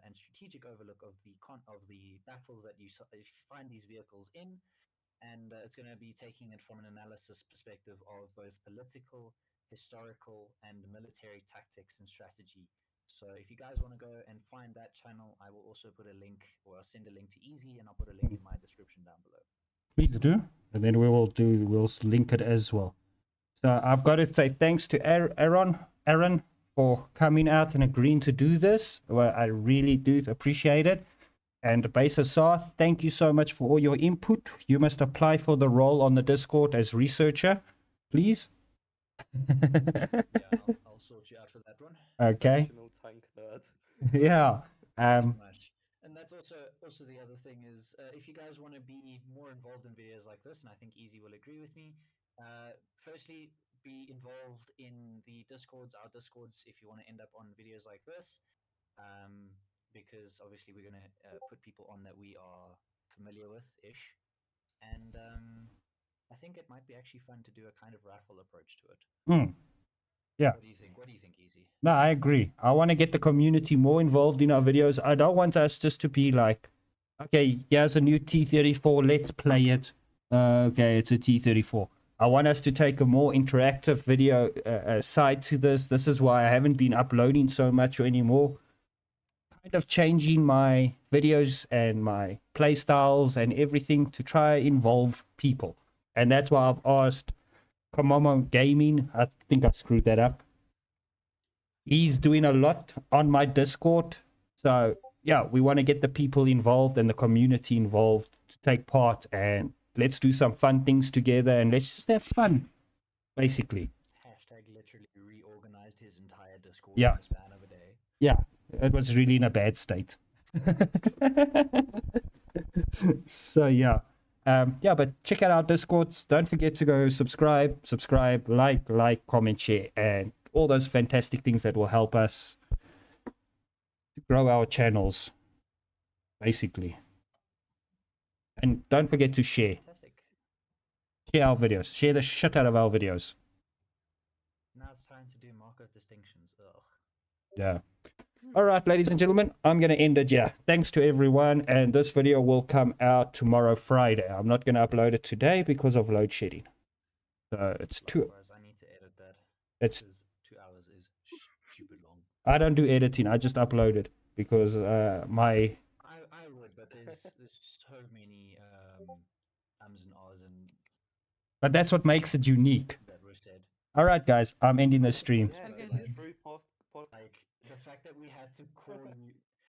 Speaker 2: and strategic overlook of the battles that you find these vehicles in, and it's going to be taking it from an analysis perspective of both political, historical, and military tactics and strategy. So if you guys want to go and find that channel, I will also put a link, or I'll send a link to Easy, and I'll put a link in my description down below.
Speaker 1: Please do, and then we'll link it as well. So I've got to say thanks to Aaron for coming out and agreeing to do this. Well, I really do appreciate it. And Basa Sar, thank you so much for all your input. You must apply for the role on the Discord as researcher, please.
Speaker 2: Yeah, I'll sort you out for that one.
Speaker 1: Okay.
Speaker 3: National tank nerd.
Speaker 1: Yeah.
Speaker 2: Much. And that's also the other thing is if you guys want to be more involved in videos like this, and I think Easy will agree with me. Firstly, be involved in the our Discords, if you want to end up on videos like this, because obviously we're going to put people on that we are familiar with ish, and I think it might be actually fun to do a kind of raffle approach to it.
Speaker 1: Yeah.
Speaker 2: What do you think? What do you think, Easy?
Speaker 1: No, I agree. I want to get the community more involved in our videos. I don't want us just to be like, okay, here's a new T-34, let's play it. Okay, it's a T-34. I want us to take a more interactive video side to this. This is why I haven't been uploading so much anymore. Kind of changing my videos and my play styles and everything to try involve people. And that's why I've asked Komomo Gaming. I think I screwed that up. He's doing a lot on my Discord. So, yeah, we want to get the people involved and the community involved to take part, and let's do some fun things together and let's just have fun, basically.
Speaker 2: Hashtag literally reorganized his entire Discord
Speaker 1: Yeah.
Speaker 2: in the span of a day.
Speaker 1: Yeah, it was really in a bad state. So, yeah. Yeah, but check out our Discords. Don't forget to go subscribe, like, comment, share, and all those fantastic things that will help us to grow our channels, basically. And don't forget to share.
Speaker 2: Fantastic.
Speaker 1: Share our videos. Share the shit out of our videos.
Speaker 2: Now it's time to do market distinctions. Ugh.
Speaker 1: Yeah. All right, ladies and gentlemen, I'm going to end it here. Thanks to everyone, and this video will come out tomorrow, Friday. I'm not going to upload it today because of load shedding. So it's
Speaker 2: Likewise, I need to edit that.
Speaker 1: It's
Speaker 2: Because 2 hours is stupid long.
Speaker 1: I don't do editing. I just upload it because my
Speaker 2: I would, but there's so many ums and ahs and
Speaker 1: but that's what makes it unique.
Speaker 2: that were said.
Speaker 1: All right, guys, I'm ending the stream.
Speaker 3: Yeah,
Speaker 4: Okay.
Speaker 3: it's through post.
Speaker 2: Like the fact that we had to call you